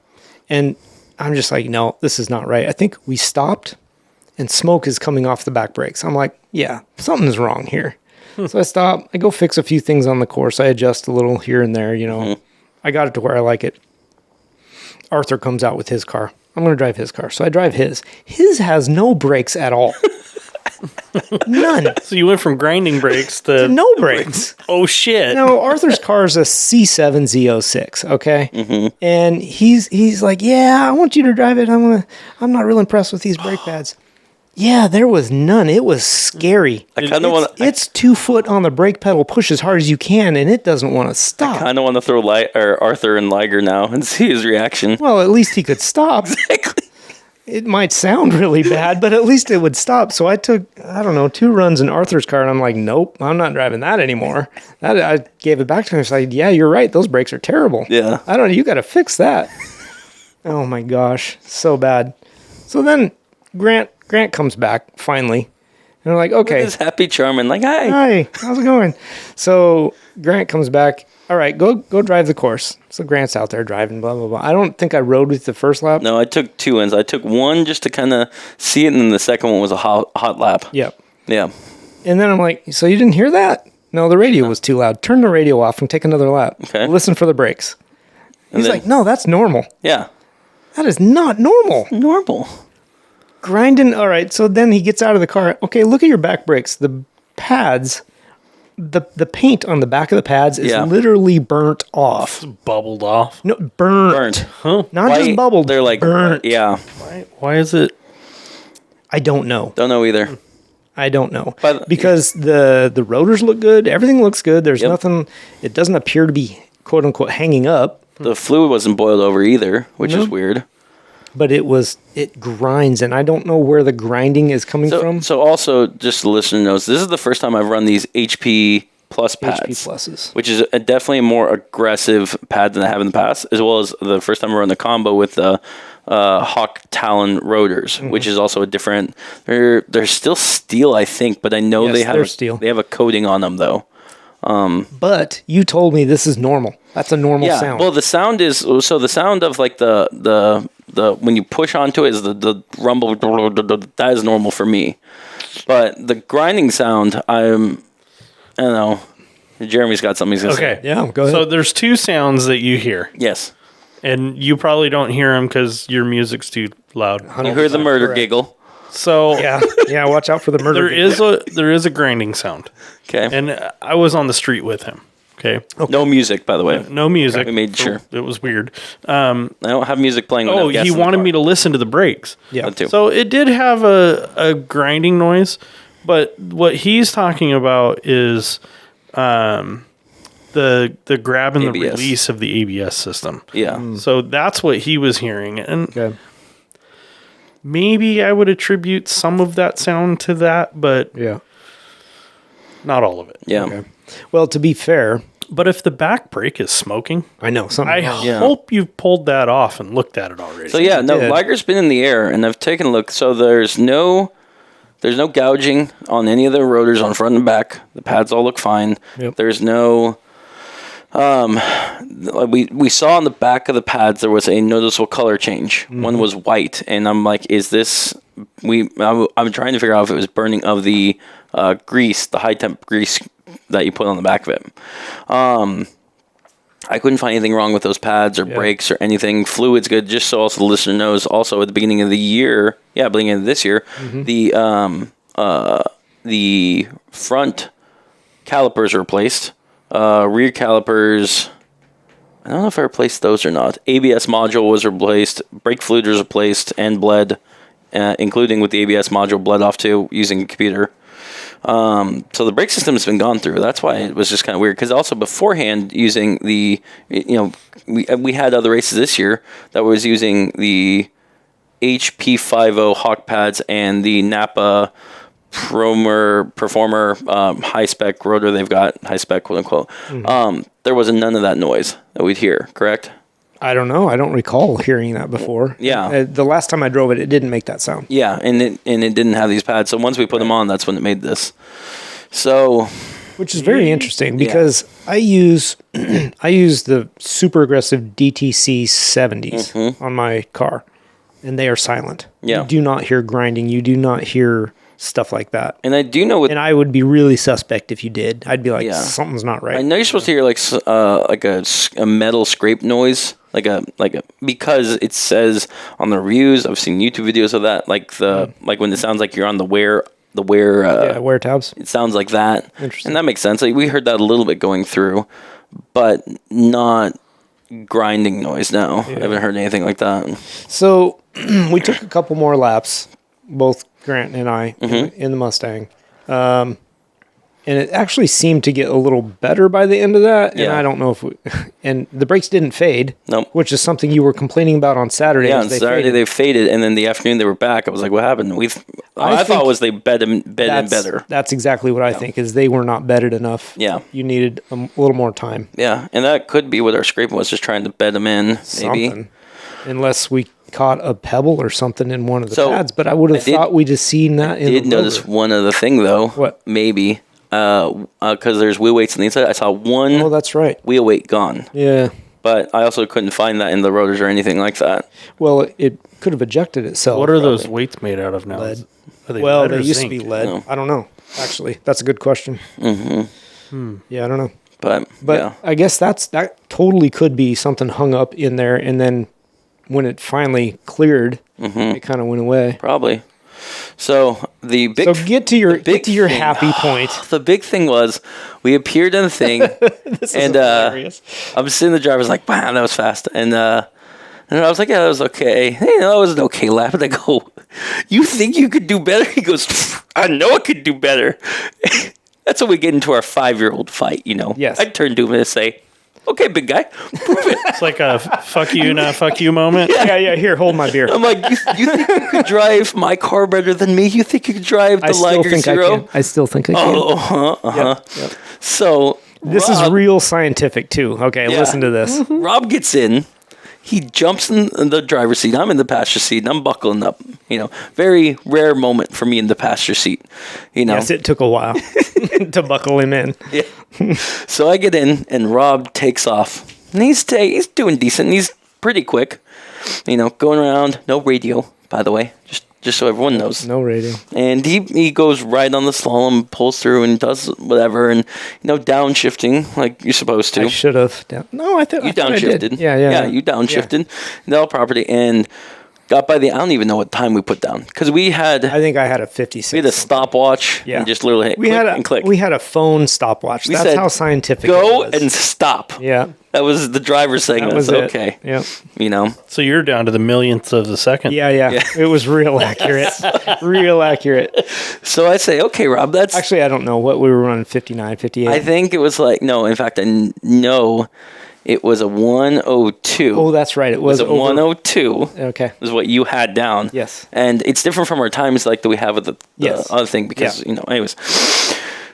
And I'm just like, no, this is not right. I think we stopped and smoke is coming off the back brakes. I'm like, yeah, something's wrong here. So I stop. I go fix a few things on the course. I adjust a little here and there, I got it to where I like it. Arthur comes out with his car. I'm going to drive his car. So I drive his. His has no brakes at all. None. So you went from grinding brakes to No brakes. oh shit. No, Arthur's car is a C7 Z06, okay? And he's like, yeah, I want you to drive it. I'm not real impressed with these brake pads. Yeah, there was none. It was scary. I kind of want to. It's 2 foot on the brake pedal, push as hard as you can, and it doesn't want to stop. Kind of want to throw Arthur in Liger now and see his reaction. Well, at least he could stop. Exactly. It might sound really bad, but at least it would stop. So I took, 2 runs in Arthur's car, and I'm like, nope, I'm not driving that anymore. I gave it back to him. He's like, yeah, you're right. Those brakes are terrible. Yeah. You got to fix that. Oh my gosh, so bad. So then Grant comes back finally, and we're like, okay. His happy charming, like, hi. Hi, how's it going? So Grant comes back. All right, go drive the course. So Grant's out there driving, blah, blah, blah. I don't think I rode with the first lap. No, I took 2 ends. I took one just to kind of see it, and then the second one was a hot lap. Yep. Yeah. And then I'm like, so you didn't hear that? No, the radio was too loud. Turn the radio off and take another lap. Okay. Listen for the brakes. He's then- like, no, that's normal. Yeah. That is not normal. Normal. Grinding. All right. So then he gets out of the car. Okay, look at your back brakes. The pads, the paint on the back of the pads is literally burnt off. Bubbled off. No, burnt. Huh? Not just bubbled. They're like burnt. Yeah. Why is it? I don't know. Don't know either. I don't know. But- because the rotors look good. Everything looks good. There's nothing. It doesn't appear to be quote unquote hanging up. The fluid wasn't boiled over either, which is weird. But it grinds, and I don't know where the grinding is coming from. So also, just the listener knows, this is the first time I've run these HP Plus pads. HP Pluses. Which is definitely a more aggressive pad than I have in the past, as well as the first time I run the combo with the Hawk Talon rotors, which is also a different. They're still steel, I think, but I know Yes, they have they're steel. They have a coating on them though. But you told me this is normal. That's a normal sound. Well, the sound is so the sound of like the when you push onto it is the rumble. That is normal for me, but the grinding sound, I don't know. Jeremy's got something he's gonna say. Okay. Yeah, go ahead. So there's 2 sounds that you hear, Yes, and you probably don't hear them because your music's too loud. you heard the murder correct. giggle. So yeah, watch out for the murder. there is a grinding sound, Okay, and I was on the street with him. Okay, no music, by the way. no music. We made sure. It was weird. I don't have music playing. Oh, he wanted me to listen to the brakes. Yeah. That too. So it did have a grinding noise, but what he's talking about is the grab and the ABS. release of the ABS system. Yeah. So that's what he was hearing, and Okay. maybe I would attribute some of that sound to that, but Yeah. not all of it. Yeah. Okay. Well, to be fair, But if the back brake is smoking, I know something. I wrong. hope you've pulled that off and looked at it already. So yeah, no, did. Liger's been in the air, and I've taken a look. So there's no gouging on any of the rotors on front and back. The pads all look fine. Yep. There's no. We saw on the back of the pads there was a noticeable color change. One was white, and I'm like, is this? I'm trying to figure out if it was burning of the grease, the high temp grease that you put on the back of it. I couldn't find anything wrong with those pads or brakes or anything. Fluid's good. Just so also the listener knows, also at the beginning of the year, beginning of this year, the front calipers are replaced. Rear calipers, I don't know if I replaced those or not. ABS module was replaced. Brake fluid was replaced and bled, including with the ABS module bled off too using a computer. So the brake system has been gone through. That's why it was just kind of weird. Because also beforehand, using the, we had other races this year that was using the HP50 Hawk pads and the Napa Performer high spec rotor they've got, high spec quote unquote. There wasn't none of that noise that we'd hear, correct? I don't know. I don't recall hearing that before. Yeah. The last time I drove it, it didn't make that sound. Yeah, and it didn't have these pads. So once we put them on, that's when it made this. So, which is very interesting because I use the super aggressive DTC 70s on my car, and they are silent. Yeah. You do not hear grinding. You do not hear stuff like that. And I do know and I would be really suspect if you did. I'd be like, something's not right. I know you're supposed to hear like a metal scrape noise. Because it says on the reviews, I've seen YouTube videos of that, like when it sounds like you're on the wear tabs. It sounds like that. Interesting. And that makes sense. Like we heard that a little bit going through, but not grinding noise. No, I haven't heard anything like that. So we took a couple more laps, both Grant and I, in the Mustang. And it actually seemed to get a little better by the end of that. And I don't know if and the brakes didn't fade, which is something you were complaining about on Saturday. Yeah, on Saturday they faded, and then the afternoon they were back. I was like, what happened? I thought it was they bed in better. That's exactly what I think, is they were not bedded enough. Yeah. You needed a little more time. Yeah, and that could be what our scraping was, just trying to bed them in, maybe. Something. Unless we caught a pebble or something in one of the pads. But I would have thought we'd have seen that in the did notice one other thing, though. What? Maybe. Because there's wheel weights on the inside. I saw one that's right. wheel weight gone. Yeah. But I also couldn't find that in the rotors or anything like that. Well, it could have ejected itself. What are those weights made out of now? Lead. Are they well, lead they or used zinc? to be lead. No. I don't know. Actually, that's a good question. Yeah, I don't know. But yeah. I guess that totally could be something hung up in there, and then when it finally cleared, it kind of went away. Probably. So get to your happy point. The big thing was we appeared in the thing, This is hilarious. I'm sitting in the driver's like, wow, that was fast, and I was like, yeah, that was okay. Hey, that was an okay lap. And I go, you think you could do better? He goes, I know I could do better. That's when we get into our 5-year-old fight, Yes. I turn to him and say, okay, big guy, prove it. It's like a fuck you, not fuck you moment. Yeah. Here, hold my beer. I'm like, you think you could drive my car better than me? You think you could drive the Liger Zero? I still think I can. Yep. So this is real scientific too. Okay, listen to this. Rob gets in. He jumps in the driver's seat. I'm in the passenger seat, and I'm buckling up. Very rare moment for me in the passenger seat. Yes, it took a while to buckle him in. Yeah. So I get in, and Rob takes off. And he's doing decent. And he's pretty quick. Going around. No radio, by the way. Just so everyone knows. No radio. And he goes right on the slalom, pulls through, and does whatever, and downshifting like you're supposed to. I should have. No, I thought you downshifted. Yeah. You downshifted the L property and got by I don't even know what time we put down because we had. I think I had a 56. We had a stopwatch. Yeah. And just literally hit click and click. We had a phone stopwatch. That's said, how scientific. Go it was. and stop. Yeah. That was the driver saying that was okay. Yeah. So you're down to the millionth of the second. Yeah. It was real accurate. Real accurate. So I say, okay, Rob, that's... Actually, I don't know what we were running, 59, 58. I think it was no, in fact, I know it was a 102. Oh, that's right. It was a 102. Okay. Is what you had down. Yes. And it's different from our times like that we have with the other thing because, anyways.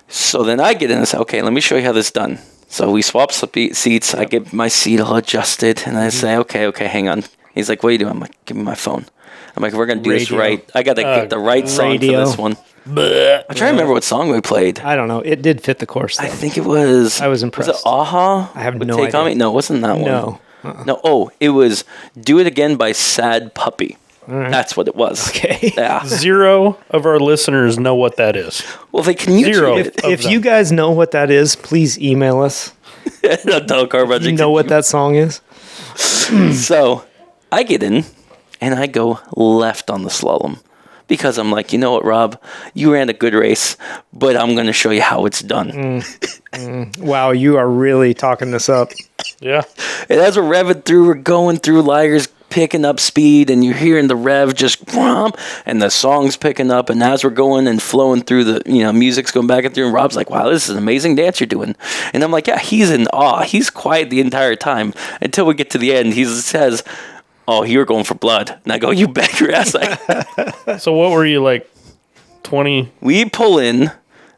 So then I get in and say, okay, let me show you how this is done. So we swap seats. I get my seat all adjusted, and I say, okay, hang on. He's like, what are you doing? I'm like, give me my phone. I'm like, we're going to do this right. I got to get the right song for this one. I'm trying to remember what song we played. I don't know. It did fit the course, though. I think it was... I was impressed. Was it Aha? I have With no Take idea. On Me? No, it wasn't that one. No. No, it was Do It Again by Sad Puppy. Right. That's what it was. Okay. Yeah. 0 of our listeners know what that is. Well, they can YouTube 0. it. If you guys know what that is, please email us. Adult car project. You know what that song is? So I get in and I go left on the slalom because I'm like, you know what, Rob, you ran a good race, but I'm going to show you how it's done. Wow, you are really talking this up. Yeah. And as we're revving through, we're going through, Liger's picking up speed, and you're hearing the rev just and the song's picking up. And as we're going and flowing through, the music's going back and through, and Rob's like, wow, this is an amazing dance you're doing. And I'm like, yeah, he's in awe. He's quiet the entire time until we get to the end. He says, oh, you're going for blood. And I go, you bet your ass. So what were you, like 20? We pull in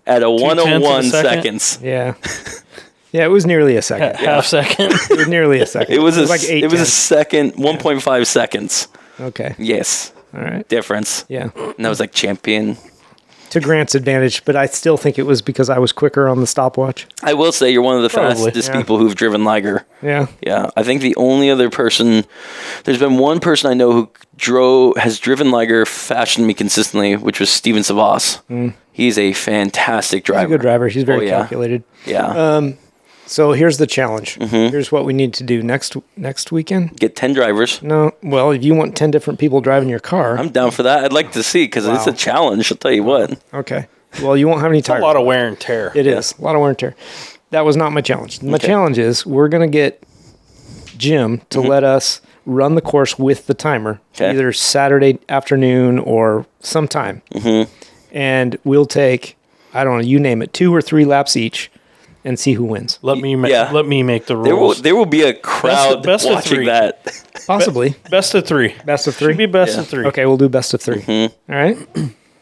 at a 101 second? seconds. Yeah. Yeah, it was nearly a second. Half second. It was nearly a second. It was like 8 a second, 1.5 seconds. Okay. Yes. All right. Difference. Yeah. And I was like, champion. To Grant's advantage, but I still think it was because I was quicker on the stopwatch. I will say you're one of the Probably, fastest yeah. people who've driven Liger. Yeah. Yeah. I think the only other person, there's been one person I know who has driven Liger faster than me consistently, which was Steven Savas. He's a fantastic driver. He's a good driver. He's very yeah. calculated. Yeah. So here's the challenge. Here's what we need to do next weekend. Get 10 drivers. No, well, if you want 10 different people driving your car, I'm down for that. I'd like to see because it's a challenge. I'll tell you what. okay. Well, you won't have any tires. A lot of wear and tear. It is a lot of wear and tear. That was not my challenge. My challenge is we're gonna get Jim to let us run the course with the timer, either Saturday afternoon or sometime, and we'll take, I don't know, you name it, 2 or 3 laps each, and see who wins. Let me Yeah. make the rules. There will be a crowd Best of watching 3. that. Possibly Best of 3. best of 3. Should be best of 3. Okay, we'll do best of 3. All right.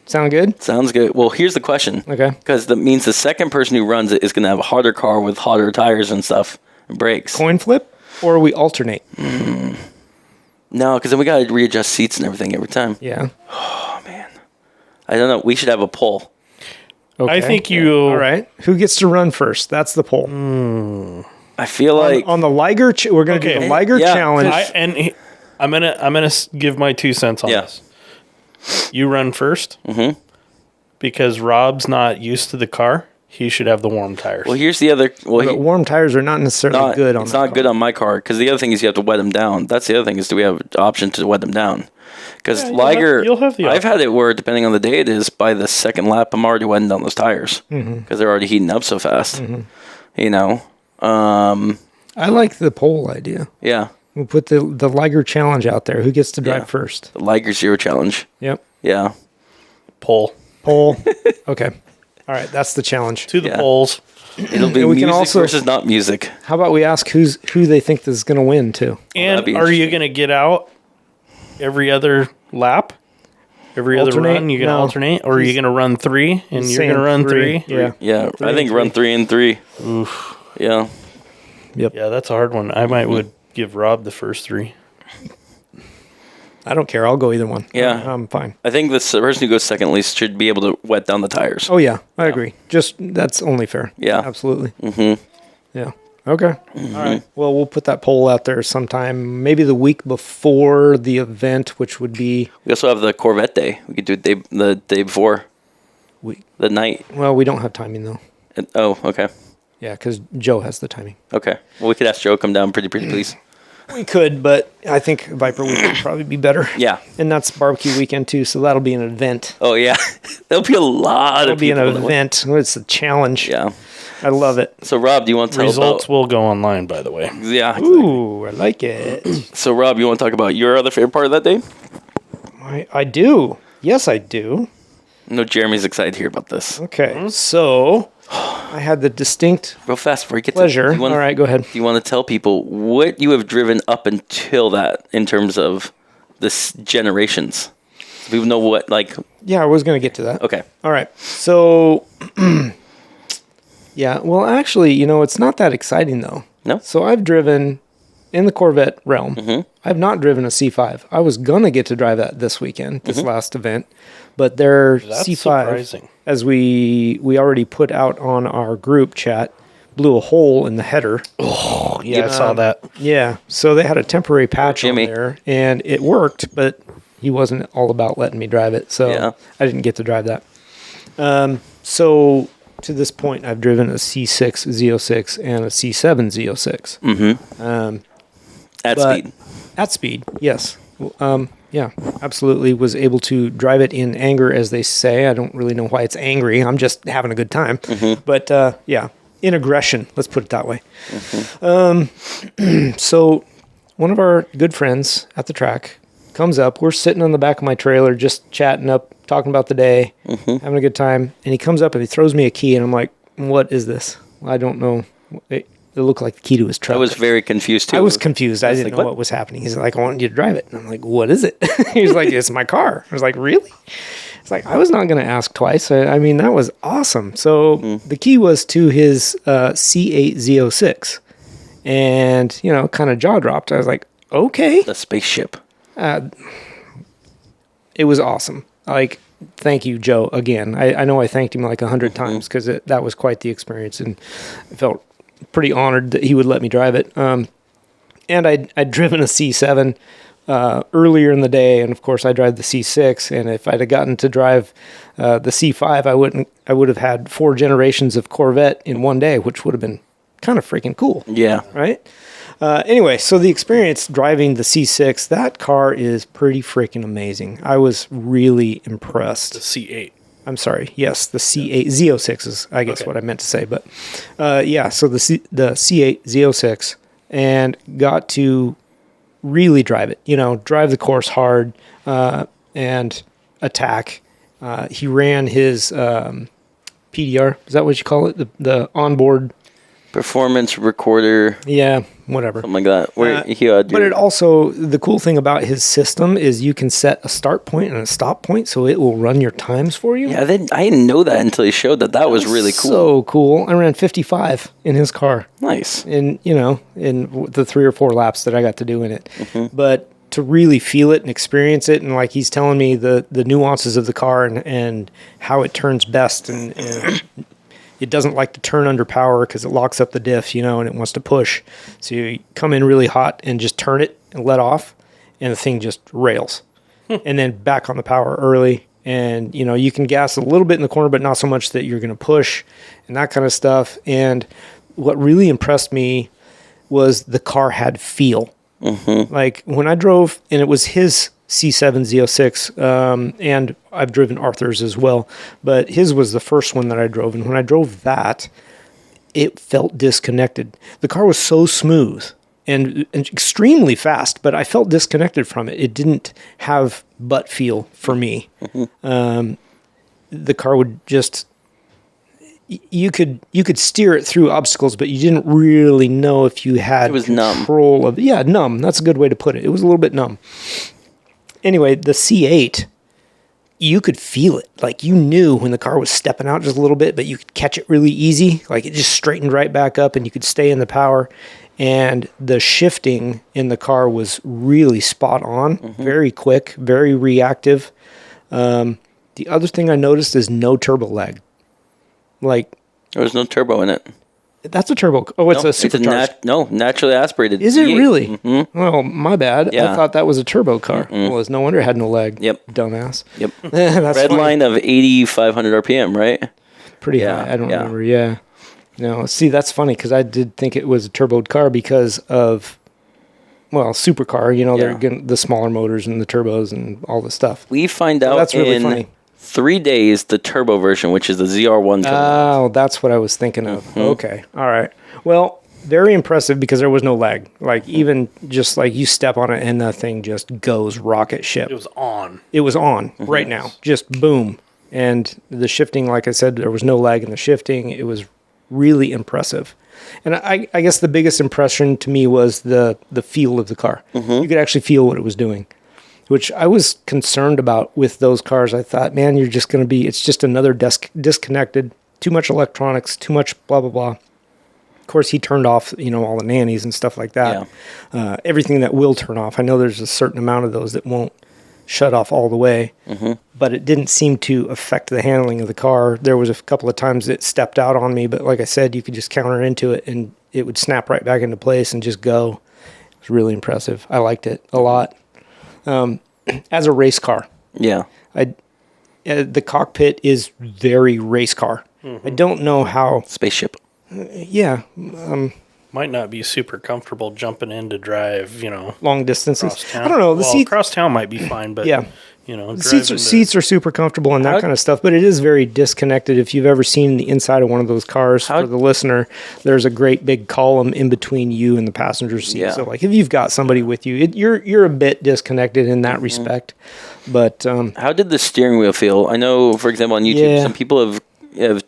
Sound good? Sounds good. Well, here's the question. Okay. Because that means the second person who runs it is going to have a harder car with hotter tires and stuff and brakes. Coin flip, or we alternate? No, because then we got to readjust seats and everything every time. Yeah. I don't know. We should have a poll. Okay. I think you. All right. Who gets to run first? That's the poll. I feel like On the Liger, we're going to do the Liger Yeah. challenge. I'm gonna give my 2 cents on Yeah. this. You run first, because Rob's not used to the car. He should have the warm tires. well, here's the other. Well, But warm tires are not necessarily good on it's that not car. good on my car because the other thing is you have to wet them down. That's the other thing is do we have an option to wet them down? Because Liger, you'll have the I've option. had it where depending on the day it is, by the second lap I'm already wetting down those tires because they're already heating up so fast. You know, I like the poll idea. yeah, We'll put the Liger challenge out there. Who gets to drive Yeah. first? the Liger Zero Challenge. Yep. Yeah, Poll Poll. Okay. All right. That's the challenge. to the Yeah. polls. it'll be And we can music also- versus not music. How about we ask who they think is going to win too? And that'd be are you interesting. going to get out every other lap? Every other Alternate? run, you going to No. alternate? Or are you going to run 3 and He's you're going to saying run 3? Yeah. Yeah, I think and run 3 and 3. Oof. Yeah, Yeah, that's a hard one. I might would give Rob the first 3. I don't care. I'll go either one. Yeah. I'm fine. I think the person who goes second least should be able to wet down the tires. Oh yeah, I agree. Just that's only fair. Yeah. Absolutely. Yeah. Okay. All right. Well, we'll put that poll out there sometime, maybe the week before the event, which would be We also have the Corvette day. We could do it the day before, the night. well, we don't have timing though. Oh, okay. Yeah, because Joe has the timing. Okay. Well, we could ask Joe to come down pretty please. We could, but I think Viper Week would probably be better. Yeah. And that's barbecue weekend too, so that'll be an event. Oh, yeah. There'll be a lot It'll of be an people. event. It's a challenge. Yeah. I love it. So, Rob, do you want to tell Results about... will go online, by the way. Yeah. Ooh, I like it. So, Rob, you want to talk about your other favorite part of that day? I do. Yes, I do. No, Jeremy's excited to hear about this. Okay, so I had the distinct Real fast before you get pleasure. to... Do you All right, go ahead. Do you want to tell people what you have driven up until that in terms of this generations? So people know what, like... Yeah, I was going to get to that. Okay. All right. So, yeah, well, actually, it's not that exciting, though. No? So I've driven in the Corvette realm. I've not driven a C5. I was going to get to drive that this weekend, this last event, but their That's C5, surprising. as we already put out on our group chat, blew a hole in the header. Oh, yeah, I saw that. Yeah, so they had a temporary patch Jimmy. on there, and it worked, but he wasn't all about letting me drive it, so Yeah. I didn't get to drive that. So to this point, I've driven a C6 Z06 and a C7 Z06. Mm-hmm. At speed. At speed, yes. Yeah, absolutely. Was able to drive it in anger, as they say. I don't really know why it's angry. I'm just having a good time. Mm-hmm. But yeah, in aggression. Let's put it that way. Mm-hmm. So one of our good friends at the track comes up. We're sitting on the back of my trailer, just chatting up, talking about the day, having a good time. And he comes up and he throws me a key, and I'm like, "What is this?" I don't know. It looked like the key to his truck. I was very confused too. I was confused. I didn't know what was happening. He's like, "I want you to drive it." And I'm like, "What is it?" He's like, "It's my car." I was like, "Really?" It's like, I was not going to ask twice. I mean, that was awesome. So the key was to his C8 Z06. And, you know, kind of jaw dropped. I was like, okay. The spaceship. It was awesome. Like, thank you, Joe, again. I know I thanked him like 100 times because that was quite the experience. And I felt pretty honored that he would let me drive it. And I'd driven a C7 earlier in the day, and of course I drive the C6, and if I'd have gotten to drive the C5, I would have had 4 generations of Corvette in one day, which would have been kind of freaking cool. Yeah. Right? Anyway, so the experience driving the C6, that car is pretty freaking amazing. I was really impressed. The C8. I'm sorry. Yes, the C8 Z06 is, I guess, what I meant to say. But yeah, so the C8 Z06, and got to really drive it. You know, drive the course hard and attack. He ran his PDR. Is that what you call it? The onboard Performance recorder. Yeah, whatever. Something like that. But it also, the cool thing about his system is you can set a start point and a stop point, so it will run your times for you. Yeah, I didn't know that until he showed that. That was really cool. So cool. I ran 55 in his car. Nice. In the 3 or 4 laps that I got to do in it. But to really feel it and experience it, and like he's telling me the nuances of the car and how it turns best, and it doesn't like to turn under power because it locks up the diff, and it wants to push. So you come in really hot and just turn it and let off, and the thing just rails. And then back on the power early. And, you can gas a little bit in the corner, but not so much that you're going to push and that kind of stuff. And what really impressed me was the car had feel. Like when I drove, and it was his C7 Z06, and I've driven Arthur's as well, but his was the first one that I drove, and when I drove that, it felt disconnected. The car was so smooth and extremely fast, but I felt disconnected from it. It didn't have butt feel for me. The car would just, you could steer it through obstacles, but you didn't really know if you had control of. Yeah, numb. That's a good way to put it. It was a little bit numb. Anyway, the C8, you could feel it. Like, you knew when the car was stepping out just a little bit, but you could catch it really easy. Like, it just straightened right back up, and you could stay in the power. And the shifting in the car was really spot on, very quick, very reactive. The other thing I noticed is no turbo lag. Like, there was no turbo in it. That's a turbo. Oh, it's a supercharged. Naturally aspirated. Is it really? Well, my bad. Yeah. I thought that was a turbo car. Well, it's no wonder it had no lag. Yep. Dumbass. Yep. Red line of 8,500 RPM, right? Pretty high. I don't remember. Yeah. No, see, that's funny because I did think it was a turboed car because of, supercar. They're getting the smaller motors and the turbos and all the stuff. We find out that's really funny. 3 days, the turbo version, which is the ZR1 turbo. Oh, that's what I was thinking of. Okay. All right. Well, very impressive because there was no lag. Like, even just like you step on it and that thing just goes rocket ship. It was on. It was on right now. Just boom. And the shifting, like I said, there was no lag in the shifting. It was really impressive. And I guess the biggest impression to me was the feel of the car. You could actually feel what it was doing, which I was concerned about with those cars. I thought, man, you're just going to be, it's just another disconnected, too much electronics, too much blah, blah, blah. Of course, he turned off, all the nannies and stuff like that. Yeah. Everything that will turn off. I know there's a certain amount of those that won't shut off all the way, but it didn't seem to affect the handling of the car. There was a couple of times it stepped out on me, but like I said, you could just counter into it and it would snap right back into place and just go. It was really impressive. I liked it a lot. As a race car. Yeah. The cockpit is very race car. I don't know how. Spaceship. Yeah. Might not be super comfortable jumping in to drive, Long distances. across town. I don't know. The seats, across town might be fine, but yeah. driving Seats are super comfortable and that kind of stuff, but it is very disconnected. If you've ever seen the inside of one of those cars, for the listener, there's a great big column in between you and the passenger seat. Yeah. So, like, if you've got somebody with you, you're a bit disconnected in that respect. But how did the steering wheel feel? I know, for example, on YouTube, some people have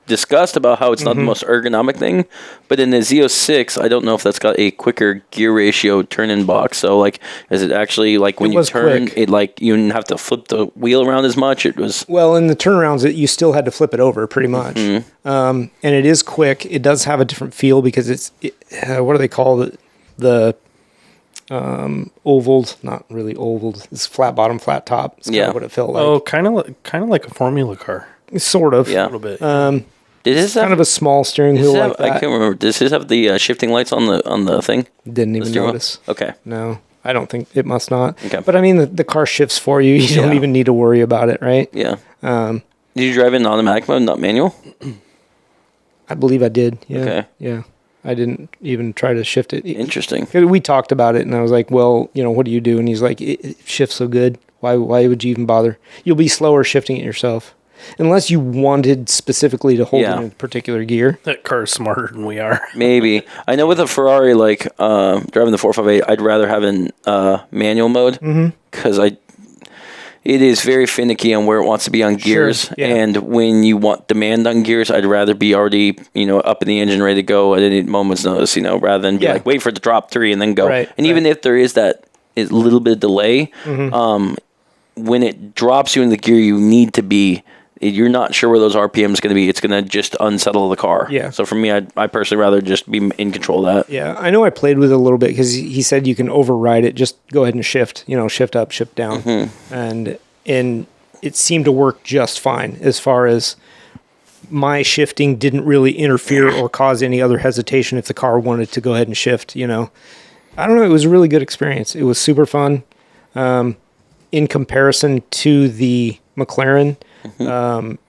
discussed about how it's not the most ergonomic thing, but in the Z06, I don't know if that's got a quicker gear ratio turn-in box. So, like, is it actually, like, when you turn, quick. it, like, you didn't have to flip the wheel around as much? It was... Well, in the turnarounds, you still had to flip it over pretty much. And it is quick. It does have a different feel because what do they call it? The ovaled, not really ovaled. It's flat bottom, flat top. It's kind of what it felt like. Oh, kind of like a Formula car. Sort of. Yeah. A little bit. Did this have, kind of a small steering wheel like that. I can't remember. Does this have the shifting lights on the thing? Didn't even notice. Okay. No, I don't think it must not. Okay. But I mean, the car shifts for you. You don't even need to worry about it, right? Yeah. Did you drive in automatic mode, not manual? I believe I did. Yeah. Okay. Yeah. I didn't even try to shift it. Interesting. We talked about it, and I was like, well, what do you do? And he's like, it shifts so good. Why would you even bother? You'll be slower shifting it yourself. Unless you wanted specifically to hold it in a particular gear. That car's smarter than we are. Maybe. I know with a Ferrari, like driving the 458, I'd rather have in manual mode because it is very finicky on where it wants to be on gears. Sure, yeah. And when you want demand on gears, I'd rather be already up in the engine, ready to go at any moment's notice, rather than be like, wait for it to drop 3 and then go. Right, and even if there is that little bit of delay, when it drops you in the gear, you need to be... You're not sure where those RPMs going to be. It's going to just unsettle the car. Yeah. So for me, I personally rather just be in control of that. Yeah, I know I played with it a little bit because he said you can override it. Just go ahead and shift, shift up, shift down. And it seemed to work just fine as far as my shifting didn't really interfere or cause any other hesitation if the car wanted to go ahead and shift, I don't know. It was a really good experience. It was super fun in comparison to the McLaren.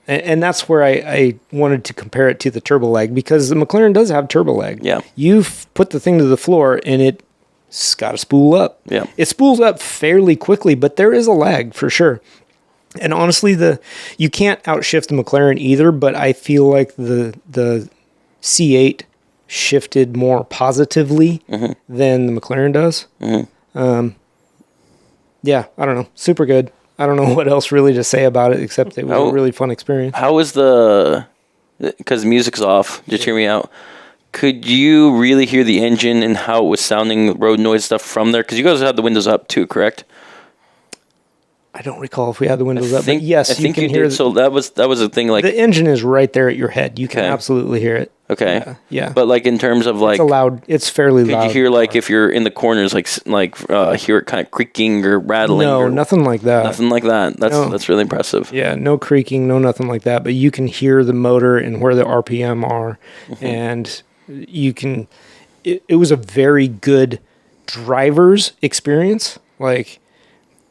And that's where I wanted to compare it to the turbo lag because the McLaren does have turbo lag. Yeah. You've put the thing to the floor and it's got to spool up. Yeah. It spools up fairly quickly, but there is a lag for sure. And honestly, you can't outshift the McLaren either, but I feel like the C8 shifted more positively than the McLaren does. Yeah, I don't know. Super good. I don't know what else really to say about it except it was a really fun experience. How was because the music's off, just hear me out. Could you really hear the engine and how it was sounding, road noise stuff from there? Because you guys had the windows up too, correct? I don't recall if we had the windows up, but yes, you can hear. So that was the thing. Like the engine is right there at your head. You can absolutely hear it. Okay. Yeah. But like in terms of like, it's loud. It's fairly loud. Could you hear like if you're in the corners, hear it kind of creaking or rattling? No, nothing like that. Nothing like that. That's really impressive. Yeah, no creaking, no nothing like that. But you can hear the motor and where the RPM are, and you can. It was a very good driver's experience. Like.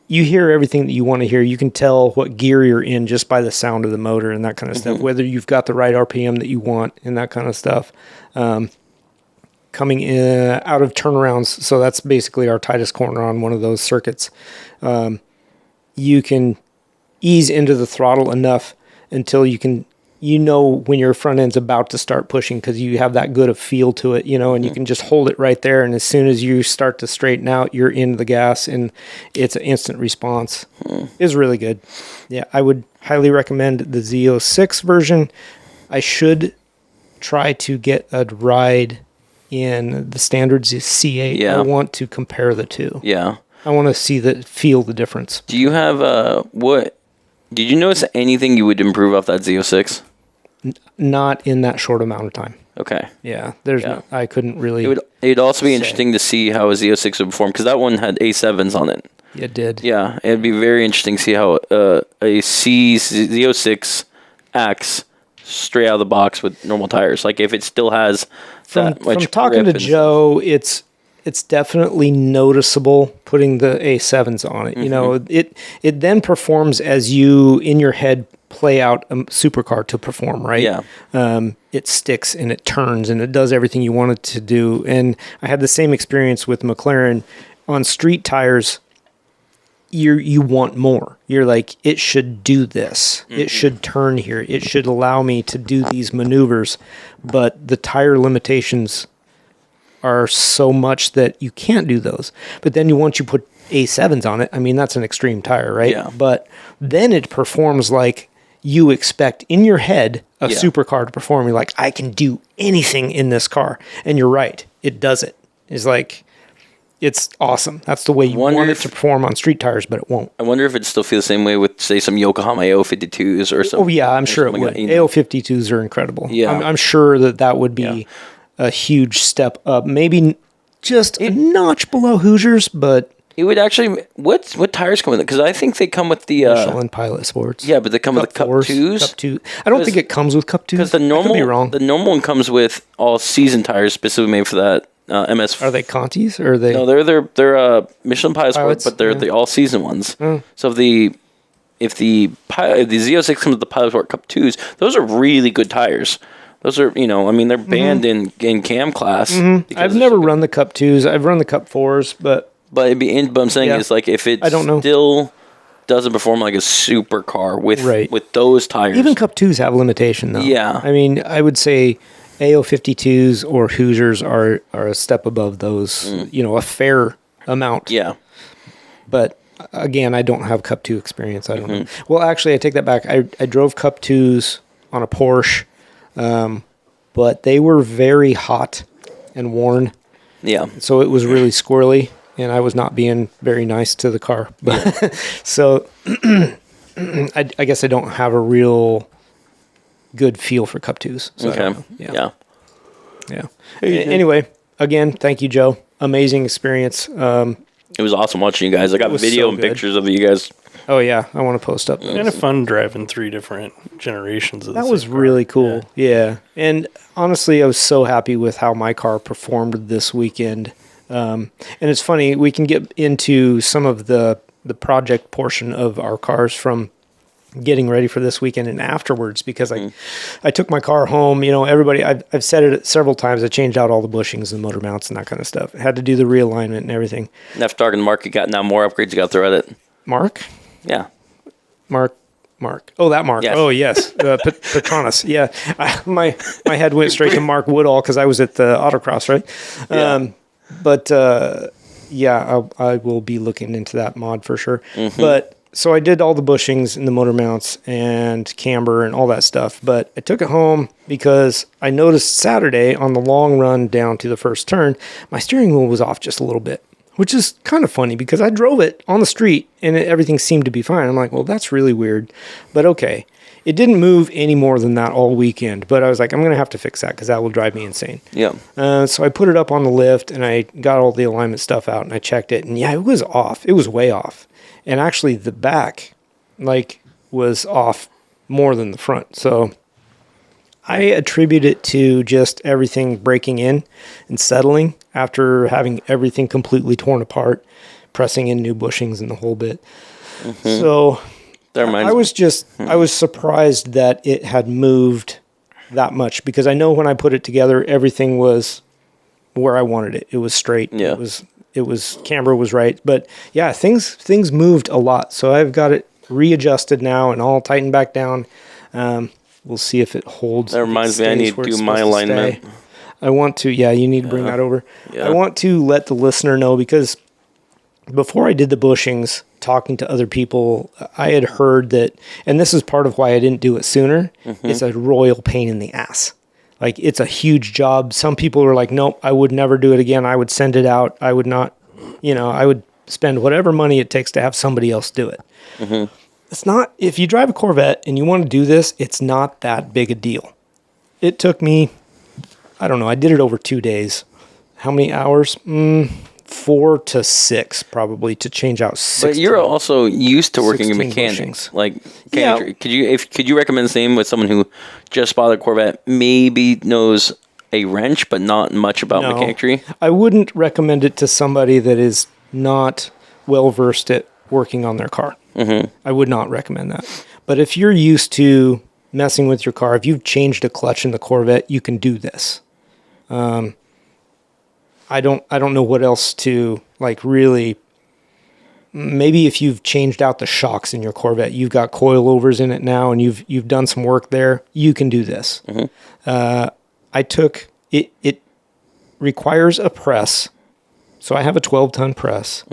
You hear everything that you want to hear. You can tell what gear you're in just by the sound of the motor and that kind of stuff, whether you've got the right RPM that you want and that kind of stuff. Coming in, out of turnarounds, so that's basically our tightest corner on one of those circuits. You can ease into the throttle enough until when your front end's about to start pushing because you have that good of feel to it, and you can just hold it right there. And as soon as you start to straighten out, you're into the gas and it's an instant response. It's really good. Yeah, I would highly recommend the Z06 version. I should try to get a ride in the standard C8. Yeah. I want to compare the two. Yeah. I want to feel the difference. Do you have, did you notice anything you would improve off that Z06? Not in that short amount of time. Okay. Yeah, I couldn't really. It'd also be interesting to see how a Z06 would perform because that one had A7s on it. It did. Yeah, it'd be very interesting to see how a Z06 acts straight out of the box with normal tires. Like if it still has from talking to Joe, it's definitely noticeable putting the A7s on it. It then performs as you in your head play out a supercar to perform, right? Yeah. It sticks and it turns and it does everything you want it to do. And I had the same experience with McLaren on street tires. You want more. You're like, it should do this. It should turn here. It should allow me to do these maneuvers. But the tire limitations are so much that you can't do those. But then once you put A7s on it, I mean, that's an extreme tire, right? Yeah. But then it performs like you expect in your head a supercar to perform. You're like, I can do anything in this car. And you're right. It does it. It's like, it's awesome. That's the way you want it to perform on street tires, but it won't. I wonder if it still feels the same way with, say, some Yokohama AO52s or something. Oh, yeah, I'm sure it would. AO52s are incredible. Yeah. I'm sure that would be a huge step up. Maybe just a notch below Hoosiers, but... It would actually... What tires come with it? Because I think they come with the... Michelin Pilot Sports. Yeah, but they come with the Cup 2s. Cup 2. I don't think it comes with Cup 2s. Because the normal one comes with all-season tires specifically made for that MS. Are they Contis or are they? No, they're Michelin Pilot Sports, but they're the all-season ones. So if the Z06 comes with the Pilot Sport Cup 2s, those are really good tires. Those are, they're banned in cam class. I've never run the Cup 2s. I've run the Cup 4s, but I'm saying is like if it still doesn't perform like a supercar with those tires. Even Cup 2s have limitation though. Yeah. I mean, I would say AO52s or Hoosiers are a step above those, a fair amount. Yeah. But again, I don't have Cup 2 experience. I don't know. Well, actually, I take that back. I drove Cup 2s on a Porsche, but they were very hot and worn. Yeah. So it was really squirrely, and I was not being very nice to the car. But so I guess I don't have a real good feel for Cup 2s. So okay. Yeah. Anyway, again, thank you, Joe. Amazing experience. It was awesome watching you guys. I got video and pictures of you guys. Oh, yeah. I want to post up. Kind of fun driving 3 different generations of that was really cool. Yeah. And honestly, I was so happy with how my car performed this weekend. And it's funny, we can get into some of the project portion of our cars from getting ready for this weekend and afterwards, because I took my car home. Everybody, I've said it several times, I changed out all the bushings and motor mounts and that kind of stuff. I had to do the realignment and everything. And after talking to Mark, you got now more upgrades you got to throw at it. Mark? Yeah. Mark. Oh, that Mark. Yes. Oh, yes. Petronis. Yeah. My head went straight to Mark Woodall because I was at the autocross, right? Yeah. I will be looking into that mod for sure. But so I did all the bushings and the motor mounts and camber and all that stuff. But I took it home because I noticed Saturday on the long run down to the first turn, my steering wheel was off just a little bit, which is kind of funny because I drove it on the street and everything seemed to be fine. I'm like, well, that's really weird, but okay. It didn't move any more than that all weekend, but I was like, I'm going to have to fix that because that will drive me insane. Yeah. So I put it up on the lift and I got all the alignment stuff out and I checked it, and it was off. It was way off. And actually the back was off more than the front. So I attribute it to just everything breaking in and settling after having everything completely torn apart, pressing in new bushings and the whole bit. So I was surprised that it had moved that much, because I know when I put it together, everything was where I wanted it. It was straight. Yeah. It was camber was right. But yeah, things moved a lot. So I've got it readjusted now and all tightened back down. We'll see if it holds. That reminds me, I need to do my alignment. I want to, you need to bring that over. Yeah. I want to let the listener know, because before I did the bushings, talking to other people, I had heard that, and this is part of why I didn't do it sooner, it's a royal pain in the ass. Like, it's a huge job. Some people are like, nope, I would never do it again. I would send it out. I would not, I would spend whatever money it takes to have somebody else do it. It's not, if you drive a Corvette and you want to do this, it's not that big a deal. It took me, I don't know, I did it over 2 days. How many hours? 4 to 6 probably to change out 6. But you're also used to working in mechanics. bushings. Like, could you recommend the same with someone who just bought a Corvette, maybe knows a wrench but not much about mechanicry? I wouldn't recommend it to somebody that is not well versed at working on their car. I would not recommend that. But if you're used to messing with your car, if you've changed a clutch in the Corvette, you can do this. I don't know what else to like really. Maybe if you've changed out the shocks in your Corvette, you've got coilovers in it now, and you've done some work there, you can do this. I took it. It requires a press, so I have a 12-ton press.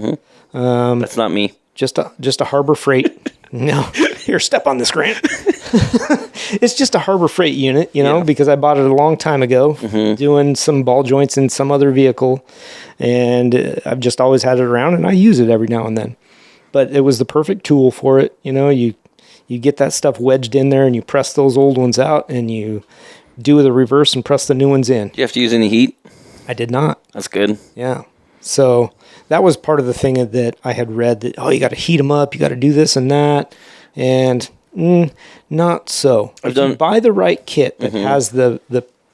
That's not me. Just a Harbor Freight. No, here, step on this, Grant. It's just a Harbor Freight unit, because I bought it a long time ago, doing some ball joints in some other vehicle, and I've just always had it around, and I use it every now and then. But it was the perfect tool for it. You get that stuff wedged in there, and you press those old ones out, and you do the reverse and press the new ones in. Do you have to use any heat? I did not. That's good. Yeah. So that was part of the thing that I had read that, you got to heat them up, you got to do this and that. And not so. If you buy the right kit that has the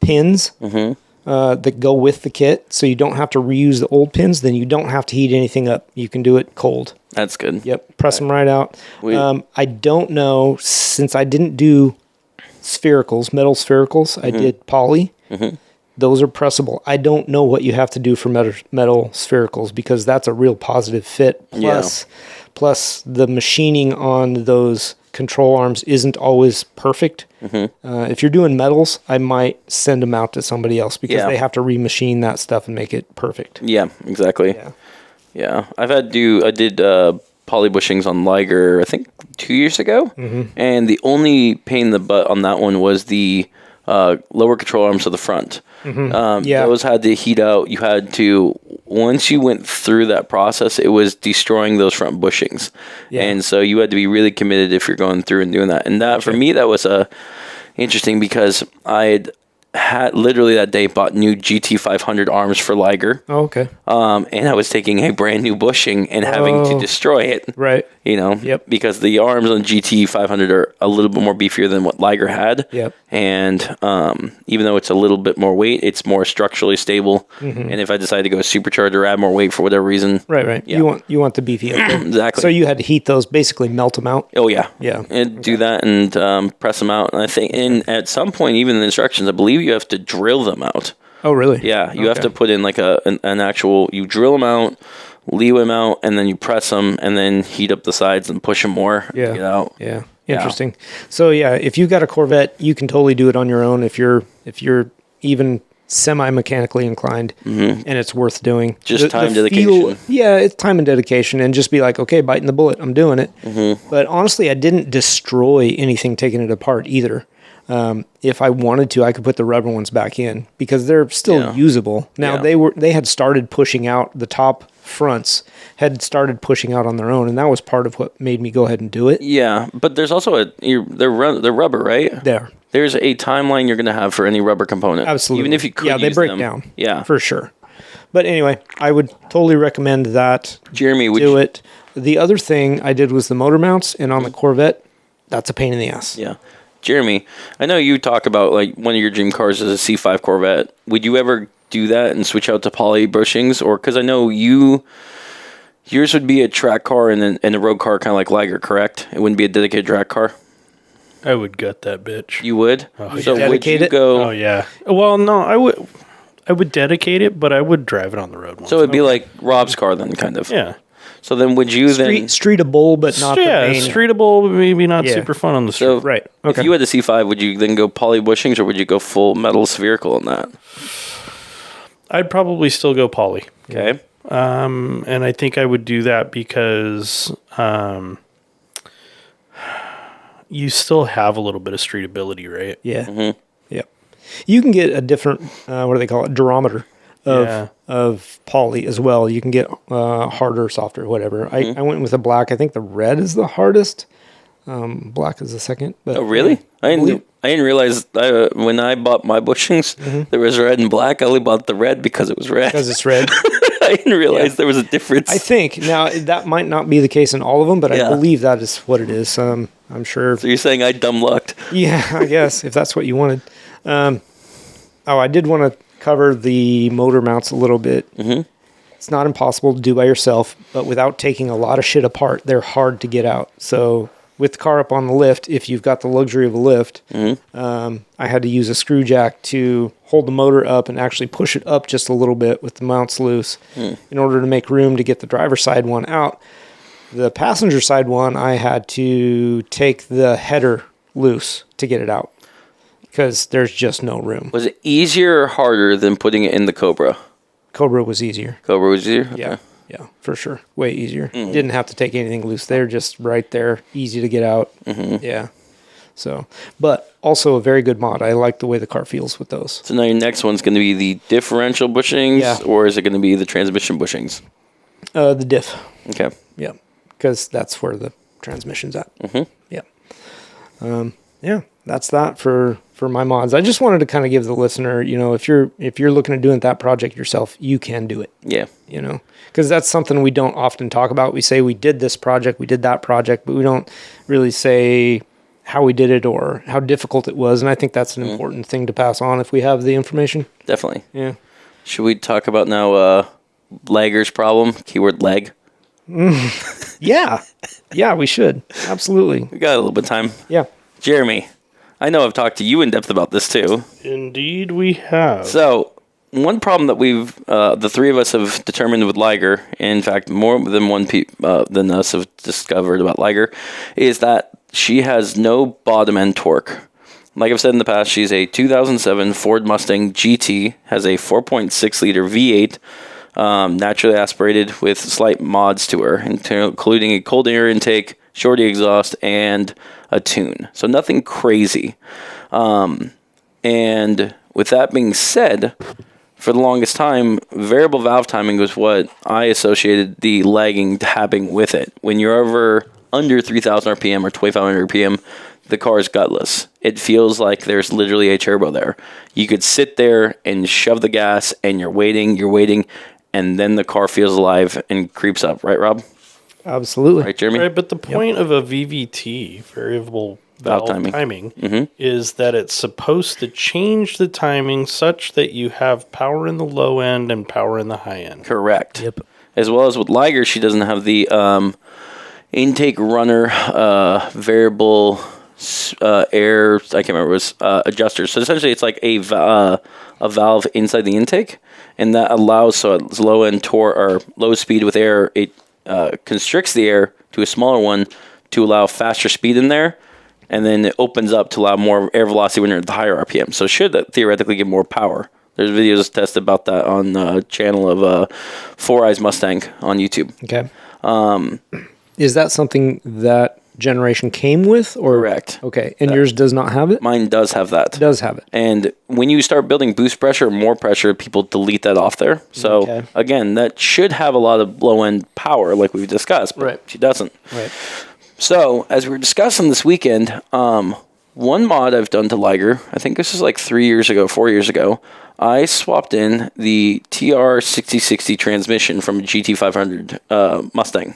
pins that go with the kit, so you don't have to reuse the old pins, then you don't have to heat anything up. You can do it cold. That's good. Yep. Press them right out. I don't know, since I didn't do sphericals, metal sphericals, I did poly. Those are pressable. I don't know what you have to do for metal sphericals, because that's a real positive fit. Plus the machining on those control arms isn't always perfect. If you're doing metals, I might send them out to somebody else, because they have to remachine that stuff and make it perfect. Yeah, exactly. Yeah. I did poly bushings on Liger, I think 2 years ago. And the only pain in the butt on that one was the lower control arms to the front. Those had to heat out. You had to, once you went through that process, it was destroying those front bushings. And so you had to be really committed if you're going through and doing that. And that, for me, that was interesting, because I had literally that day bought new GT500 arms for Liger. Oh, okay. And I was taking a brand new bushing and having to destroy it. Right. Because the arms on GT500 are a little bit more beefier than what Liger had. And even though it's a little bit more weight, it's more structurally stable. And if I decide to go supercharger or add more weight for whatever reason. Right. Yeah. You want the beefy up there. Exactly. So you had to heat those, basically melt them out. Oh, yeah. Yeah. And do that and press them out. And I think at some point, even in the instructions, I believe you have to drill them out. Oh, really? Yeah. You have to put in like an actual, you drill them out, leave them out, and then you press them and then heat up the sides and push them more. To get out. Yeah. Interesting. So if you've got a Corvette, you can totally do it on your own if you're even semi-mechanically inclined, and it's worth doing. Just time dedication. It's time and dedication, and just be like, okay, biting the bullet, I'm doing it. But honestly, I didn't destroy anything taking it apart either. If I wanted to, I could put the rubber ones back in, because they're still usable. Now they had started pushing out, the top fronts had started pushing out on their own, and that was part of what made me go ahead and do it. Yeah, but there's also they're rubber, right? There's a timeline you're going to have for any rubber component. Absolutely. Even if you could they break them. down. Yeah. For sure. But anyway, I would totally recommend that. Jeremy, would do it. The other thing I did was the motor mounts, and on the Corvette, that's a pain in the ass. Yeah. Jeremy, I know you talk about like one of your dream cars is a C5 Corvette. Would you ever do that and switch out to poly bushings? Or, because I know yours would be a track car and a road car, kind of like Liger, correct? It wouldn't be a dedicated track car? I would gut that bitch. You would? Oh, so dedicate would you go? Oh yeah. Well, no, I would dedicate it, but I would drive it on the road. So it'd be like Rob's car then, kind of. Yeah. So then would you streetable, but not the main. Streetable, but maybe not super fun on the street. So right. Okay. If you had the C5, would you then go poly bushings, or would you go full metal spherical on that? I'd probably still go poly. Okay. And I think I would do that because you still have a little bit of streetability, right? Yeah. Yep. You can get a different, what do they call it, durometer of poly as well. You can get harder, softer, whatever. I went with the black. I think the red is the hardest. Black is the second. But, oh, really? I didn't realize when I bought my bushings, there was red and black. I only bought the red because it was red. Because it's red. I didn't realize there was a difference. I think. Now, that might not be the case in all of them, but I believe that is what it is. I'm sure. So you're saying I dumb lucked? Yeah, I guess, if that's what you wanted. I did want to cover the motor mounts a little bit. It's not impossible to do by yourself, but without taking a lot of shit apart, they're hard to get out. So with the car up on the lift, if you've got the luxury of a lift, I had to use a screw jack to hold the motor up and actually push it up just a little bit with the mounts loose in order to make room to get the driver's side one out. The passenger side one, I had to take the header loose to get it out because there's just no room. Was it easier or harder than putting it in the Cobra? Cobra was easier. Cobra was easier? Okay. Yeah, for sure. Way easier. Didn't have to take anything loose. They're just right there, easy to get out. Yeah. So, but also a very good mod. I like the way the car feels with those. So now your next one's going to be the differential bushings, or is it going to be the transmission bushings? The diff. Okay. Yeah, because that's where the transmission's at. Yeah. Yeah, that's that for my mods. I just wanted to kind of give the listener, if you're looking at doing that project yourself, you can do it. Yeah. Because that's something we don't often talk about. We say we did this project, we did that project, but we don't really say how we did it or how difficult it was. And I think that's an important thing to pass on if we have the information. Definitely. Yeah. Should we talk about now lagger's problem? Keyword lag. Yeah. Yeah, we should. Absolutely. We got a little bit of time. Yeah. Jeremy, I know I've talked to you in depth about this too. Indeed, we have. So, one problem that we've, the three of us have determined with Liger, in fact, more than than us have discovered about Liger, is that she has no bottom end torque. Like I've said in the past, she's a 2007 Ford Mustang GT, has a 4.6 liter V8, naturally aspirated with slight mods to her, including a cold air intake, shorty exhaust, and a tune. So nothing crazy. And with that being said, for the longest time, variable valve timing was what I associated the lagging happening with it. When you're over under 3,000 RPM or 2,500 RPM, the car is gutless. It feels like there's literally a turbo there. You could sit there and shove the gas, and you're waiting, and then the car feels alive and creeps up. Right, Rob? Absolutely. Right, Jeremy? Right, but the point of a VVT, variable valve timing, is that it's supposed to change the timing such that you have power in the low end and power in the high end. Correct. Yep. As well as with Liger, she doesn't have the intake runner variable air, I can't remember, it was adjuster. So essentially it's like a valve inside the intake, and that allows, so at low end torque or low speed with air, it constricts the air to a smaller one to allow faster speed in there, and then it opens up to allow more air velocity when you're at the higher RPM. So it should theoretically give more power. There's videos tested about that on the channel of Four Eyes Mustang on YouTube. Okay. Is that something that generation came with? Or? Correct. Okay. And yours does not have it? Mine does have that. It does have it. And when you start building boost pressure or more pressure, people delete that off there. So, again, that should have a lot of low-end power like we've discussed, but she doesn't. Right. So, as we were discussing this weekend, one mod I've done to Liger, I think this is like 4 years ago, I swapped in the TR6060 transmission from a GT500 Mustang.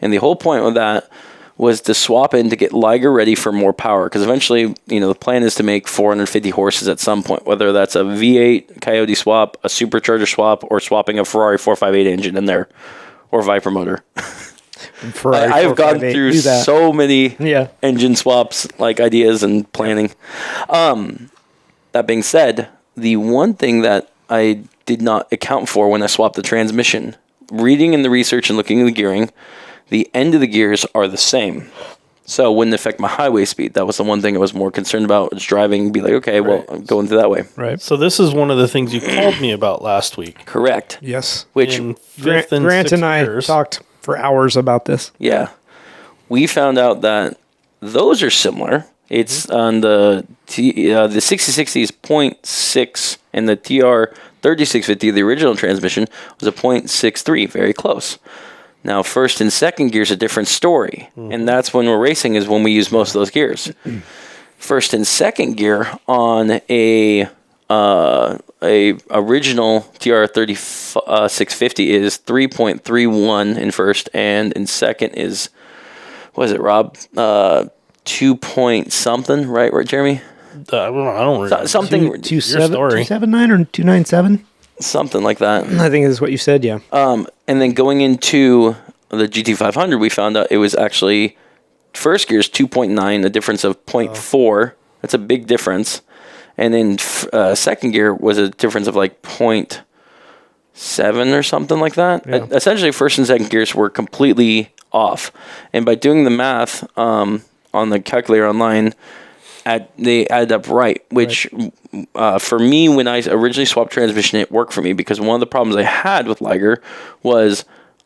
And the whole point with that was to swap in to get Liger ready for more power. Because eventually, the plan is to make 450 horses at some point, whether that's a V8 Coyote swap, a supercharger swap, or swapping a Ferrari 458 engine in there, or Viper motor. I've gone through so many engine swaps, like ideas and planning. That being said, the one thing that I did not account for when I swapped the transmission, reading in the research and looking at the gearing, the end of the gears are the same. So it wouldn't affect my highway speed. That was the one thing I was more concerned about, was driving, be like, okay, well, I'm going through that way. Right. So this is one of the things you called me about last week. Correct. Yes. Which Grant and I talked for hours about this. Yeah. We found out that those are similar. It's on the 6060 is 0.6, and the TR 3650, the original transmission, was a 0.63, very close. Now, first and second gear is a different story, and that's when we're racing is when we use most of those gears. First and second gear on a original TR 3650 is 3.31 in first, and in second is, what is it, Rob? 2 point something, right, Jeremy? I don't remember. Something 279 or 297? Something like that. I think is what you said, yeah. And then going into the GT500, we found out it was actually first gear is 2.9, a difference of 0.4. That's a big difference. And then second gear was a difference of like 0.7 or something like that. Yeah. Essentially, first and second gears were completely off. And by doing the math on the calculator online, they added up right, which for me, when I originally swapped transmission, it worked for me because one of the problems I had with Liger was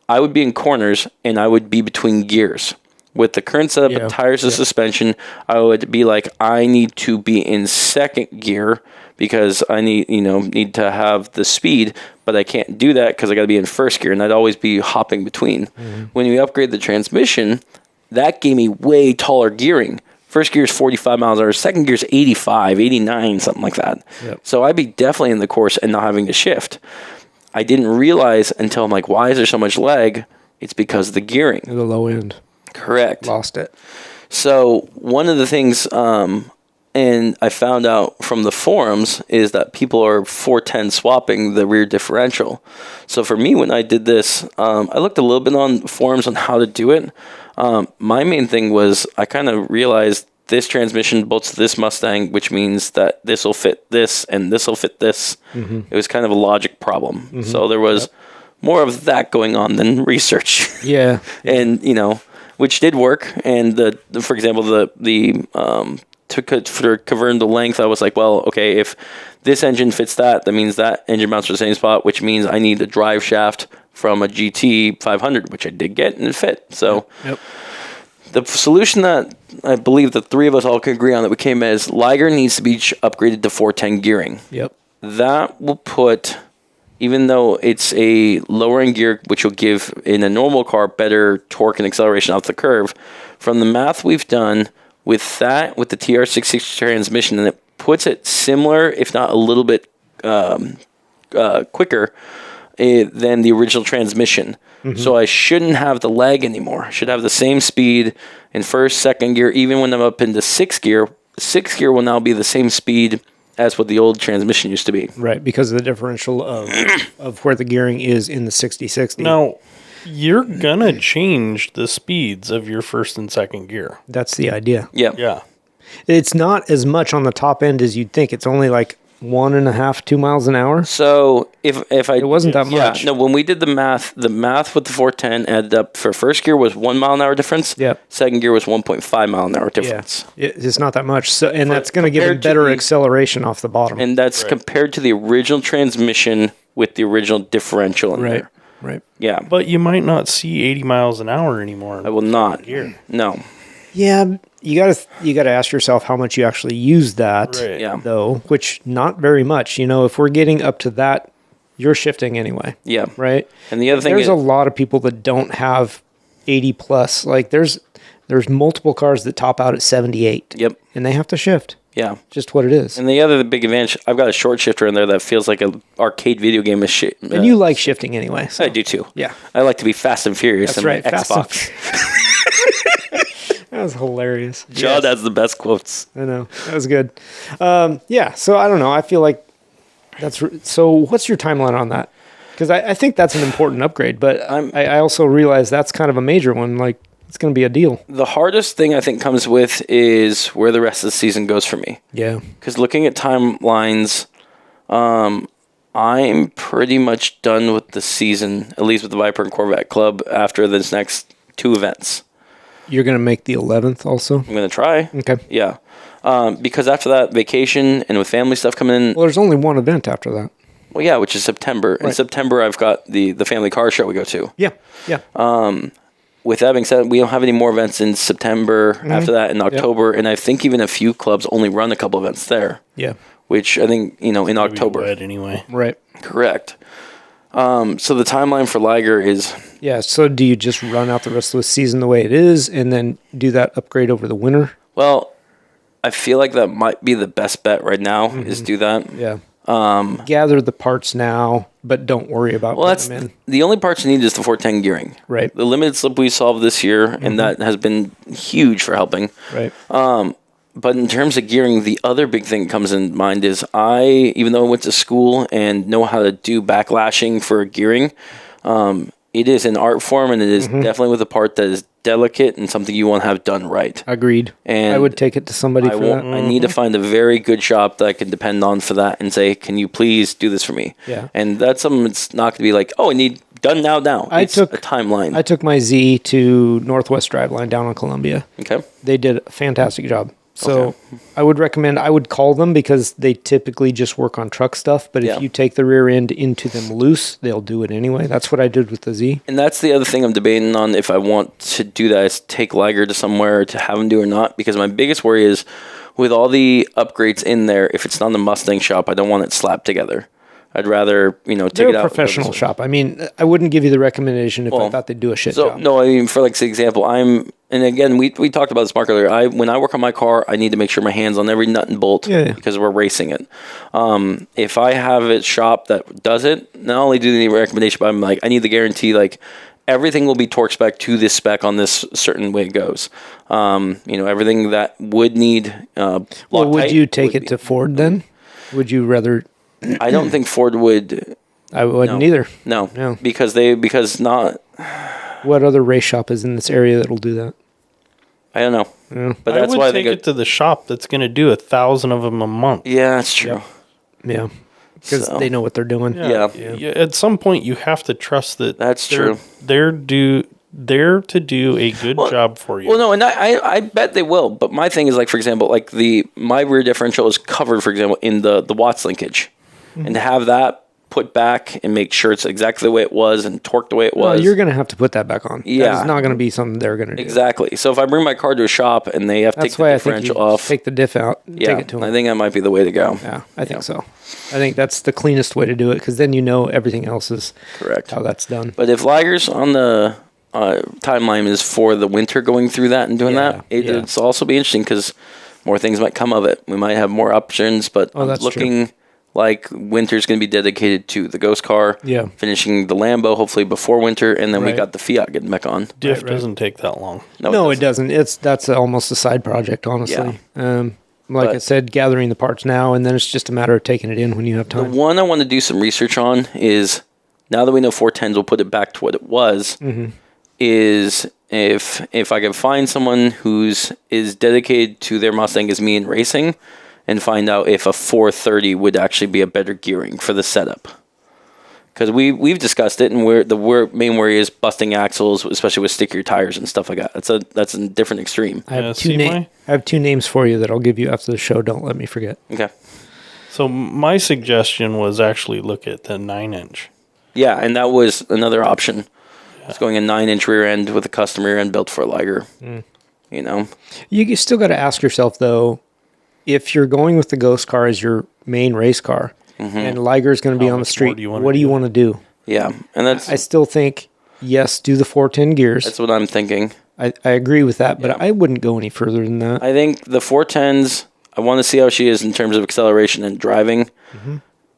I would be in corners and I would be between gears. With the current setup of tires and suspension, I would be like, I need to be in second gear because I need to have the speed, but I can't do that because I got to be in first gear, and I'd always be hopping between. Mm-hmm. When we upgrade the transmission, that gave me way taller gearing. First gear is 45 miles an hour. Second gear is 85, 89, something like that. Yep. So I'd be definitely in the course and not having to shift. I didn't realize until I'm like, why is there so much lag? It's because of the gearing. The low end. Correct. Lost it. So one of the things, and I found out from the forums, is that people are 410 swapping the rear differential. So for me, when I did this, I looked a little bit on forums on how to do it. My main thing was I kind of realized this transmission bolts to this Mustang, which means that this will fit this and this will fit this. Mm-hmm. It was kind of a logic problem. Mm-hmm. So there was more of that going on than research. Yeah. And, which did work. And for example, to convert the length, I was like, well, okay, if this engine fits that means that engine mounts to the same spot, which means I need a drive shaft from a GT 500, which I did get and it fit. So the solution that I believe the three of us all can agree on that we came as Liger needs to be upgraded to 410 gearing. Yep. That will put, even though it's a lower end gear, which will give in a normal car better torque and acceleration off the curve, from the math we've done with that, with the TR660 transmission, and it puts it similar, if not a little bit quicker than the original transmission. Mm-hmm. So I shouldn't have the lag anymore. I should have the same speed in first, second gear. Even when I'm up into sixth gear will now be the same speed as what the old transmission used to be. Right, because of the differential of where the gearing is in the 60/60. Now, you're going to change the speeds of your first and second gear. That's the idea. Yeah. Yeah. It's not as much on the top end as you'd think. It's only like 1.5, 2 miles an hour. So if it wasn't that much. No, when we did the math with the 410 added up for first gear was 1 mile an hour difference. Yep. Second gear was 1.5 mile an hour difference. Yeah. It's not that much. So, and that's going to give it better acceleration off the bottom. And that's compared to the original transmission with the original differential in there. Right. Yeah. But you might not see 80 miles an hour anymore. I will not. Gear. No. Yeah, you gotta ask yourself how much you actually use that, right. though, which not very much. If we're getting up to that, you're shifting anyway. Yeah. Right? And the other thing there's a lot of people that don't have 80 plus. Like there's multiple cars that top out at 78. Yep. And they have to shift. Yeah. Just what it is. And the big advantage, I've got a short shifter in there that feels like an arcade video game. And you like shifting anyway. So. I do too. Yeah. I like to be fast and furious in my Xbox. That was hilarious. John has the best quotes. I know. That was good. So I don't know. I feel like so what's your timeline on that? Because I think that's an important upgrade, but I also realize that's kind of a major one. Like, it's going to be a deal. The hardest thing I think comes with is where the rest of the season goes for me. Yeah. Because looking at timelines, I'm pretty much done with the season, at least with the Viper and Corvette Club, after this next 2 events. You're going to make the 11th also? I'm going to try. Okay. Yeah. Because after that, vacation and with family stuff coming in. Well, there's only one event after that. Well, yeah, which is September. Right. In September, I've got the family car show we go to. Yeah. With that being said, we don't have any more events in September. Mm-hmm. After that, in October. Yep. And I think even a few clubs only run a couple events there. Yeah. Which I think, in October. Anyway. Right. Correct. So the timeline for Liger is... Yeah, so do you just run out the rest of the season the way it is and then do that upgrade over the winter? Well, I feel like that might be the best bet right now, is do that. Yeah. Gather the parts now, but don't worry about putting them in. The only parts you need is the 410 gearing. Right. The limited slip we solved this year, and that has been huge for helping. Right. But in terms of gearing, the other big thing that comes in mind is even though I went to school and know how to do backlashing for gearing, it is an art form, and it is definitely with a part that is delicate and something you want to have done right. Agreed. And I would take it to somebody for that. I need to find a very good shop that I can depend on for that and say, can you please do this for me? Yeah. And that's something that's not going to be like, oh, I need done now. It's a timeline. I took my Z to Northwest Driveline down on Columbia. Okay. They did a fantastic job. So I would recommend, I would call them because they typically just work on truck stuff. But if you take the rear end into them loose, they'll do it anyway. That's what I did with the Z. And that's the other thing I'm debating on if I want to do that is take Liger to somewhere to have them do or not. Because my biggest worry is with all the upgrades in there, if it's not in the Mustang shop, I don't want it slapped together. I'd rather, take it out. They're a professional shop. I mean, I wouldn't give you the recommendation if I thought they'd do a shit job. No, I mean, for like example, and again, we talked about this, Mark, earlier. When I work on my car, I need to make sure my hand's on every nut and bolt because we're racing it. If I have a shop that does it, not only do they need a recommendation, but I'm like, I need the guarantee, like, everything will be torque spec to this spec on this certain way it goes. Everything that would need would you take it to Ford then? Would you rather... I don't think Ford would. I wouldn't either. No. Because not. What other race shop is in this area that'll do that? I don't know. Yeah. But that's why they take it to the shop that's going to do 1,000 of them a month. Yeah, that's true. Yeah. Because they know what they're doing. Yeah. At some point, you have to trust that. That's true. They're to do a good job for you. Well, no, and I bet they will. But my thing is, like, for example, like my rear differential is covered, for example, in the Watts linkage. And to have that put back and make sure it's exactly the way it was and torqued the way it was. Well, you're going to have to put that back on. Yeah. That's not going to be something they're going to do. Exactly. So if I bring my car to a shop and they have to take the differential off. Take the diff out. Take it to them. I think that might be the way to go. Yeah, I think so. I think that's the cleanest way to do it because then you know everything else is correct. How that's done. But if Liger's on the timeline is for the winter going through that and doing that, it's also be interesting because more things might come of it. We might have more options, but I'm looking... True. Like winter's going to be dedicated to the ghost car, finishing the Lambo hopefully before winter, and then we got the Fiat getting back on. Diff doesn't take that long. No, it doesn't. That's almost a side project, honestly. Yeah. I said, gathering the parts now, and then it's just a matter of taking it in when you have time. The one I want to do some research on is, now that we know 410s will put it back to what it was, is if I can find someone who's dedicated to their Mustang as me in racing, and find out if a 430 would actually be a better gearing for the setup. Because we've discussed it, and the main worry is busting axles, especially with stickier tires and stuff like that. That's a different extreme. I have two names for you that I'll give you after the show. Don't let me forget. Okay. So my suggestion was actually look at the 9-inch. Yeah, and that was another option. Yeah. It's going a 9-inch rear end with a custom rear end built for a Liger. You still got to ask yourself though, if you're going with the ghost car as your main race car, and Liger is going to be on the street, what do you want to do? Yeah, and I still think, yes, do the 410 gears. That's what I'm thinking. I agree with that, but I wouldn't go any further than that. I think the 410s, I want to see how she is in terms of acceleration and driving.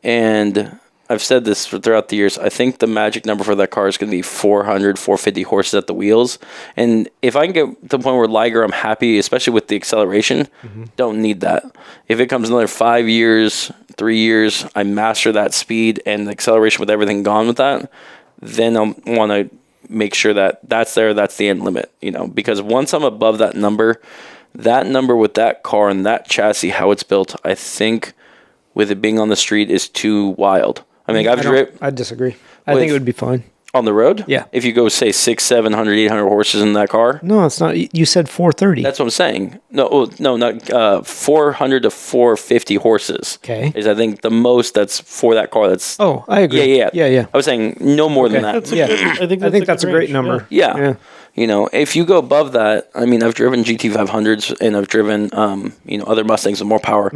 And I've said this throughout the years. I think the magic number for that car is going to be 400, 450 horses at the wheels. And if I can get to the point where Liger, I'm happy, especially with the acceleration, don't need that. If it comes another 5 years, 3 years, I master that speed and the acceleration with everything gone with that, then I'll want to make sure that's there, that's the end limit. Because once I'm above that number with that car and that chassis, how it's built, I think with it being on the street is too wild. I mean, I disagree. I think it would be fine. On the road? Yeah. If you go, say, 600, 700, 800 horses in that car? No, it's not. You said 430. That's what I'm saying. No, not 400 to 450 horses. Okay. Is, I think, the most that's for that car. That's. Oh, I agree. Yeah. I was saying no more than that. I think that's a great number. Yeah. If you go above that, I mean, I've driven GT500s and I've driven, other Mustangs with more power.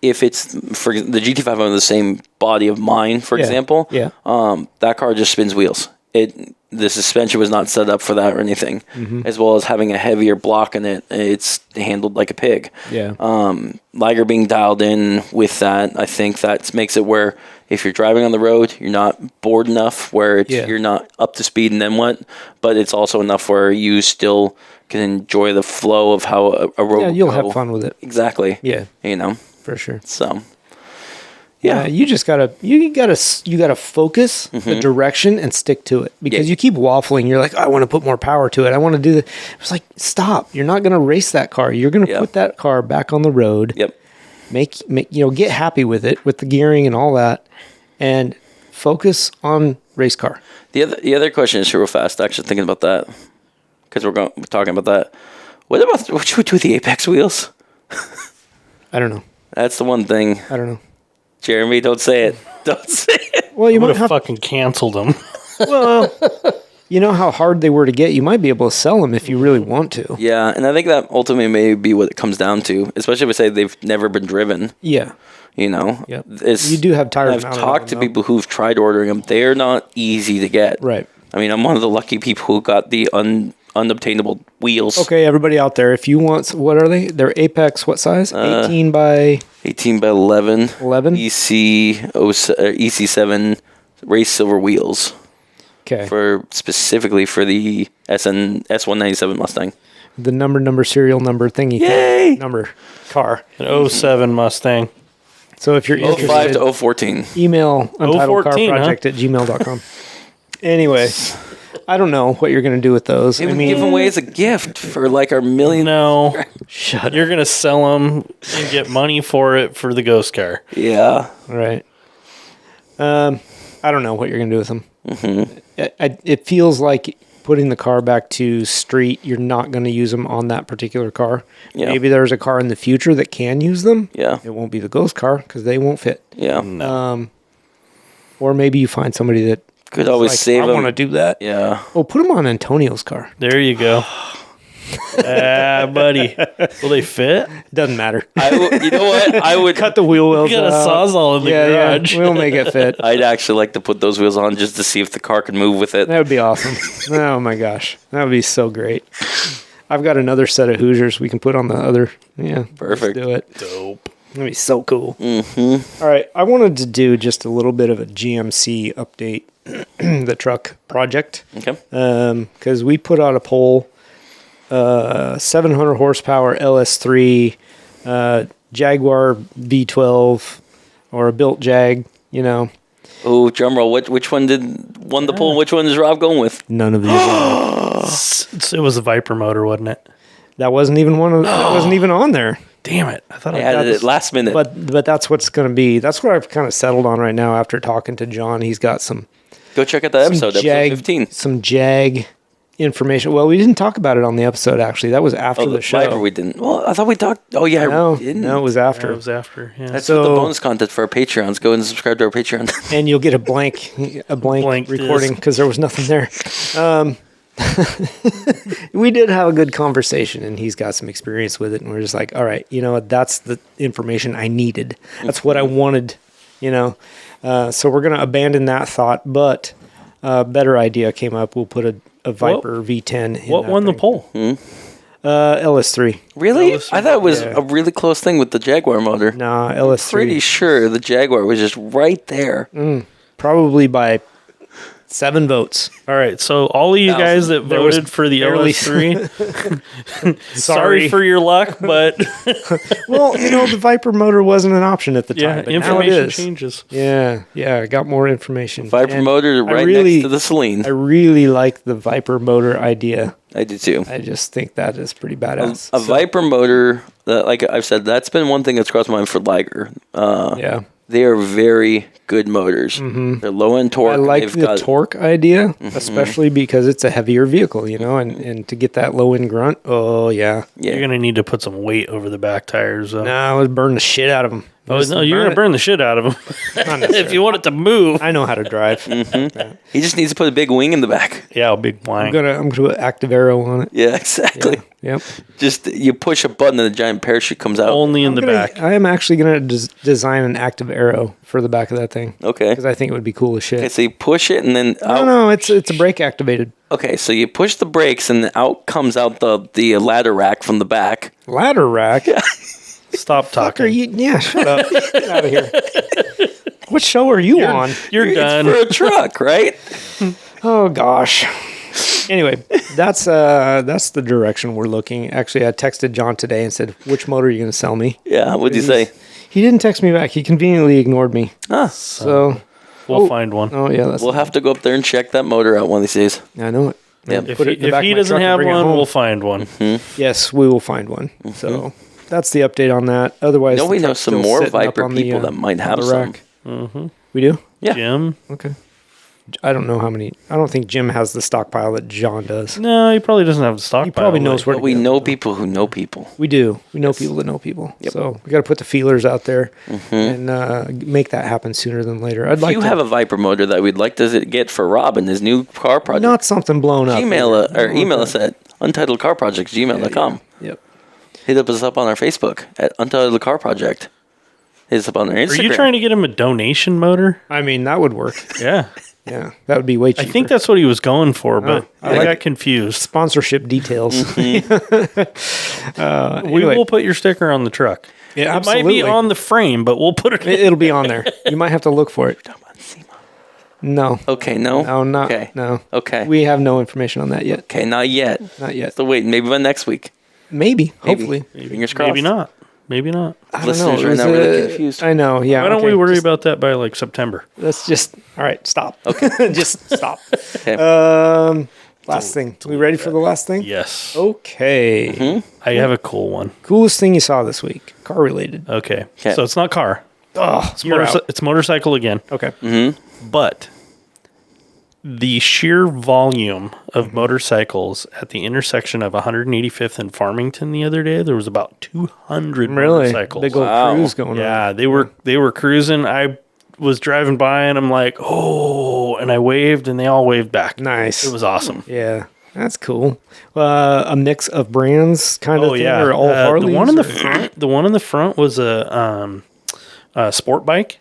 If it's for the GT500, the same body of mine, for example, that car just spins wheels. the suspension was not set up for that or anything, as well as having a heavier block in it. It's handled like a pig. Yeah. Liger being dialed in with that, I think that makes it where if you're driving on the road, you're not bored enough where you're not up to speed and then what, but it's also enough where you still can enjoy the flow of how a road. Yeah, you'll have fun with it. Exactly. Yeah, for sure. So. Yeah, you gotta focus the direction and stick to it, because you keep waffling. You're like, I want to put more power to it. I want to do that. It's like, stop. You're not gonna race that car. You're gonna put that car back on the road. Yep. Make get happy with it, with the gearing and all that, and focus on race car. The other question is real fast. Actually, thinking about that because we're talking about that. What should we do with the Apex wheels? I don't know. That's the one thing. I don't know. Jeremy, don't say it. Don't say it. Well, you would might have fucking canceled them. Well, you know how hard they were to get. You might be able to sell them if you really want to. Yeah, and I think that ultimately may be what it comes down to, especially if we say they've never been driven. Yeah. Yep. You do have tires. I've talked to people who've tried ordering them. They're not easy to get. Right. I mean, I'm one of the lucky people who got the unobtainable wheels. Okay, everybody out there, if you want, what are they? They're Apex, what size? 18 by 11. 11? EC7 race silver wheels. Okay. Specifically for the S197 Mustang. The number serial number thingy. Yay! Number car. An 07 Mustang. So if you're 05 interested, to 014. email untitledcarproject huh? at gmail.com. Anyway, I don't know what you're going to do with those. It would give them away as a gift for like our million. No. Shut You're going to sell them and get money for it for the ghost car. Yeah. Right. I don't know what you're going to do with them. It feels like putting the car back to street, you're not going to use them on that particular car. Yeah. Maybe there's a car in the future that can use them. Yeah. It won't be the ghost car because they won't fit. Yeah. Or maybe you find somebody that Could always like, save I them. want to do that. Yeah. Oh, put them on Antonio's car. There you go. Buddy. Will they fit? Doesn't matter. You know what? I would Cut the wheel wells You got a out. Sawzall in the garage. Yeah, we'll make it fit. I'd actually like to put those wheels on just to see if the car could move with it. That would be awesome. Oh my gosh. That would be so great. I've got another set of Hoosiers we can put on the other. Yeah. Perfect. Let's do it. Dope. That'd be so cool. Mm-hmm. All right. I wanted to do just a little bit of a GMC update, the truck project. Okay. Because we put out a poll, 700 horsepower LS3, Jaguar V12, or a built Jag, Oh, drumroll. Which one won the poll? Which one is Rob going with? None of these. It was a Viper motor, wasn't it? That wasn't even that wasn't even on there. Damn it. I thought I I added it last minute. But that's what's going to be. That's what I've kind of settled on right now after talking to John. He's got some Go check out that episode, episode 15. Some Jag information. Well, we didn't talk about it on the episode, actually. That was after the show. Viper we didn't. Well, I thought we talked. Oh, yeah. No, we didn't. no, it was after. It was after. Yeah. That's So- the bonus content for our Patreons. Go and subscribe to our Patreon. And you'll get a blank Blank recording disc. because there was nothing there. We did have a good conversation, and he's got some experience with it, and we're just like, all right, you know what? That's the information I needed. That's what I wanted, So we're going to abandon that thought, but a better idea came up. We'll put a Viper V10 in What that won the thing. poll? LS3. Really? LS3, I thought it was yeah. a really close thing with the Jaguar motor. Nah, LS3. Pretty sure the Jaguar was just right there. Probably by 7 votes. All right. So all of you guys that There was voted for the barely- LS3, sorry for your luck, but Well, the Viper motor wasn't an option at the time. yeah, but now it information is. changes. Yeah, I got more information. Viper And motor I right really- next to the Celine. I really like the Viper motor idea. I do too. I just think that is pretty badass. A Viper motor, like I've said, that's been one thing that's crossed my mind for Liger. Yeah. They are very good motors. They're low end torque. I like They've the got- torque idea, especially because it's a heavier vehicle, and to get that low end grunt, oh, yeah. Yeah. You're gonna need to put some weight over the back tires. Though. No, it would burn the shit out of them. Oh, Just no, you're going to burn the shit out of them. If you want it to move. I know how to drive. He just needs to put a big wing in the back. Yeah, a big I'm blank. gonna put active arrow on it. Yeah, exactly. Yep. Just you push a button and a giant parachute comes out. Only in the back. I am actually gonna design an active arrow for the back of that thing. Okay. Because I think it would be cool as shit. Okay, so you push it and then No, it's a brake activated Okay, so you push the brakes and out comes out the ladder rack from the back. ladder rack. Stop Fuck, are talking. you? Yeah, shut up. Get out of here. What show are you on? You're done. For a truck, right? Oh gosh. Anyway, that's the direction we're looking. Actually, I texted John today and said, "Which motor are you going to sell me?" Yeah, what'd you say? He didn't text me back. He conveniently ignored me. So We'll find one. Oh yeah, that's. We'll have to go up there and check that motor out one of these days. I know it. Yep. If Put it in the if back he of my doesn't truck and have bring it one, home. we'll find one. Yes, we will find one. So that's the update on that. Otherwise, Don't we the know truck's some still more sitting up Viper on the, people that might on have the some? rack. We do. Yeah. Jim? Okay. I don't know how many. I don't think Jim has the stockpile that John does. No, he probably doesn't have the stock. He probably knows where But to we go. know people who know people. We do. We know people that know people. So we got to put the feelers out there and make that happen sooner than later. I'd If like you to have a Viper motor that we'd like to get for Rob in his new car project, not something blown up. email us at untitledcarprojects@gmail.com. Yep. Hit us up on our Facebook at Untitled Car Project. Hit us up on our Instagram. Are you trying to get him a donation motor? I mean, that would work. Yeah. Yeah, that would be way I cheaper. think that's what he was going for, but I I like got confused. sponsorship details. We Anyway. will put your sticker on the truck. Yeah, It might be on the frame, but we'll put it in. It'll be on there. You might have to look for it. No. Okay, no? No, not. Okay. No. Okay. We have no information on that yet. Okay, not yet. Not yet. So wait, maybe by next week. Maybe. Maybe. Hopefully. Fingers crossed. Maybe not. Maybe not. I don't Listeners know. are Is now really it- confused. I know. Yeah. Why don't okay. we worry about that by like September? Let's just. All right. Stop. Okay. Just stop. Okay. Last thing. We ready for the last thing? Yes. Okay. I have a cool one. Coolest thing you saw this week? Car related. Okay. Okay. So it's not car. Oh, you're out. It's motorcycle again. Okay. But the sheer volume of motorcycles at the intersection of 185th and Farmington the other day, there was about 200 Really? motorcycles. Big old Wow. cruise going on. Yeah, they were cruising. I was driving by and I'm like, oh, and I waved and they all waved back. Nice. It was awesome. Yeah. That's cool. A mix of brands kind of Oh thing, yeah, or all Harleys? the one in the or- front. The one in the front was a sport bike,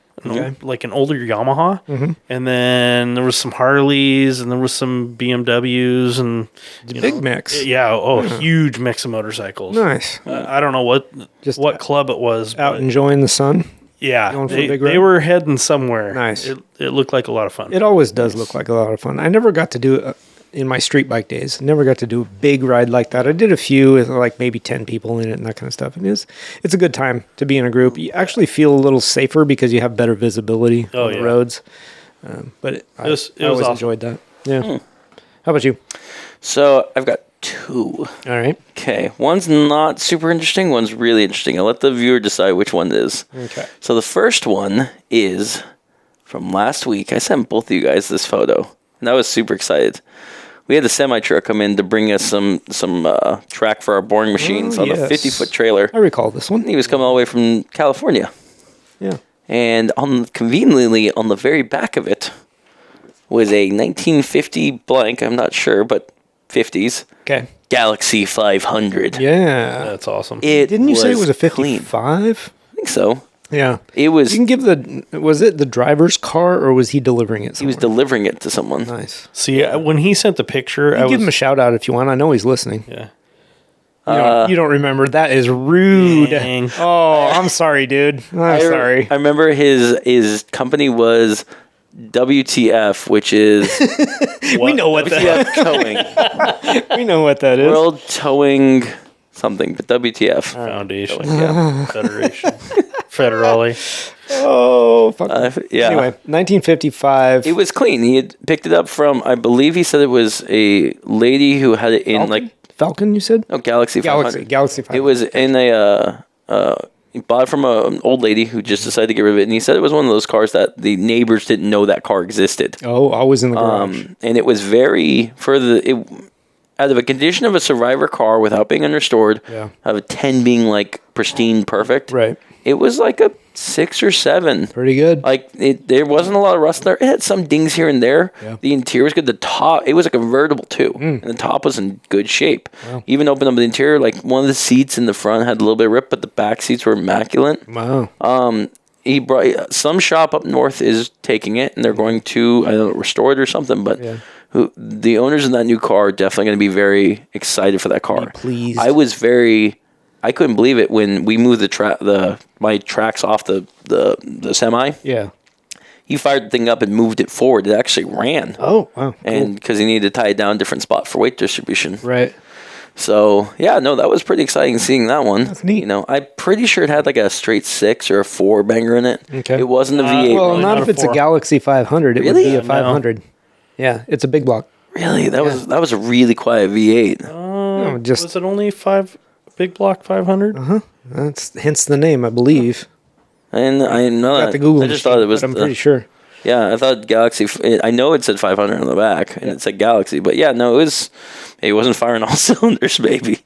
like an older Yamaha, and then there was some Harleys, and there was some BMWs, and big mix. yeah, huge mix of motorcycles. Nice. I don't know what Just club it was, Out but enjoying the sun. yeah, going for a they, big they ride? were heading somewhere. Nice. It looked like a lot of fun. It always does look like a lot of fun. I never got to do it in my street bike days. Never got to do a big ride like that. I did a few with like maybe 10 people in it and that kind of stuff. And it's a good time to be in a group. You actually feel a little safer because you have better visibility on the roads. But I was always awesome. enjoyed that. Yeah. How about you? So I've got two. All right. Okay. One's not super interesting. One's really interesting. I'll let the viewer decide which one it is. Okay. So the first one is from last week. I sent both of you guys this photo, and I was super excited. We had the semi truck come in to bring us some track for our boring machines on a yes. 50-foot trailer. I recall this one. He was coming all the way from California, Yeah. and conveniently on the very back of it was a 1950 blank. I'm not sure, but 50s Okay. Galaxy 500. Yeah. That's awesome. Didn't you say it was a clean. 55? I think so. Yeah. It was. You can give was it the driver's car or was he delivering it He was somewhere? delivering it to someone. Nice. See, when he sent the picture, I You give was him a shout out if you want. I know he's listening. yeah. You don't remember. That is rude. Dang. Oh, I'm sorry, dude. I'm sorry. I remember his company was WTF, which is We know what that WTF Towing. we know what that is. World Towing something, but WTF. Foundation, Yeah. Federation, Federale. Oh, fuck. Yeah. Anyway, 1955. It was clean. He had picked it up from, I believe he said it was a lady who had it in Falcon, you said? Galaxy 500. Galaxy 500. It was in he bought it from an old lady who just decided to get rid of it, and he said it was one of those cars that the neighbors didn't know that car existed. Oh, always in the garage. And it was very out of a condition of a survivor car without being unrestored, Yeah. out of a 10 being like pristine perfect. Right. It was like a 6 or 7. Pretty good. Like there wasn't a lot of rust there. It had some dings here and there. Yeah. The interior was good. The top, it was a convertible too, and the top was in good shape. Wow. Even opened up the interior, like one of the seats in the front had a little bit of rip, but the back seats were immaculate. Wow. He brought some shop up north is taking it, and they're going to restore it or something. But the owners of that new car are definitely going to be very excited for that car. Be pleased. I couldn't believe it when we moved my tracks off the semi. Yeah. He fired the thing up and moved it forward. It actually ran. Oh, wow. And because he needed to tie it down a different spot for weight distribution. Right. So, yeah, no, that was pretty exciting seeing that one. That's neat. You know, I'm pretty sure it had like a straight 6 or a 4 banger in it. Okay. It wasn't a V8. Well, Really? not Not if a it's a 4. Galaxy 500. It Really? would be a 500. Yeah, it's a big block. Really? That was a really quiet V8. No, just Was it only big block 500? that's hence the name, I believe. And I know Got that. the Google. I just thought it was. but I'm pretty sure. Yeah, I thought Galaxy. I know it said 500 on the back, and it said Galaxy, but yeah, no, it wasn't firing all cylinders, baby.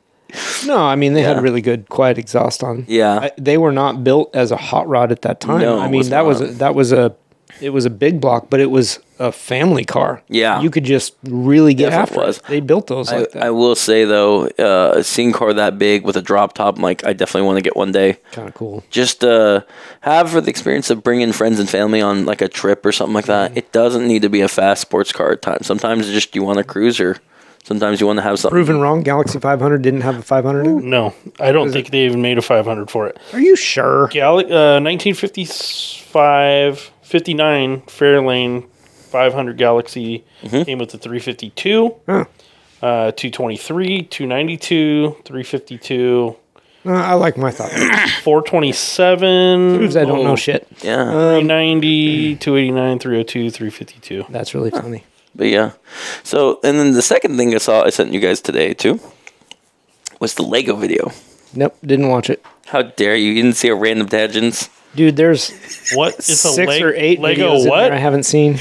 No, I mean they Yeah. had really good quiet exhaust on. Yeah. They were not built as a hot rod at that time. No, I it mean was that was a big block, but it was a family car. Yeah. you could just really get Definitely after was. it. They built those like that. I will say though, seeing a car that big with a drop top, I'm like, I definitely want to get one day. Kind of cool. Just have for the experience of bringing friends and family on like a trip or something like that. It doesn't need to be a fast sports car at times. Sometimes it's just you want a cruiser. Sometimes you want to have something. Proven wrong. Galaxy 500 didn't have a 500 in it. No, I don't think they even made a 500 for it. Are you sure? 59 Fairlane 500 Galaxy came with the 352, Huh. 223, 292, 352, I like my thought. 427. Proves I don't know shit. Yeah. 390, 289, 302, 352. That's really funny. But yeah. So, and then the second thing I sent you guys today too, was the Lego video. Nope, didn't watch it. How dare you? You didn't see a random tangents? Dude, there's What? It's a 6 or 8 Lego videos in what? there I haven't seen.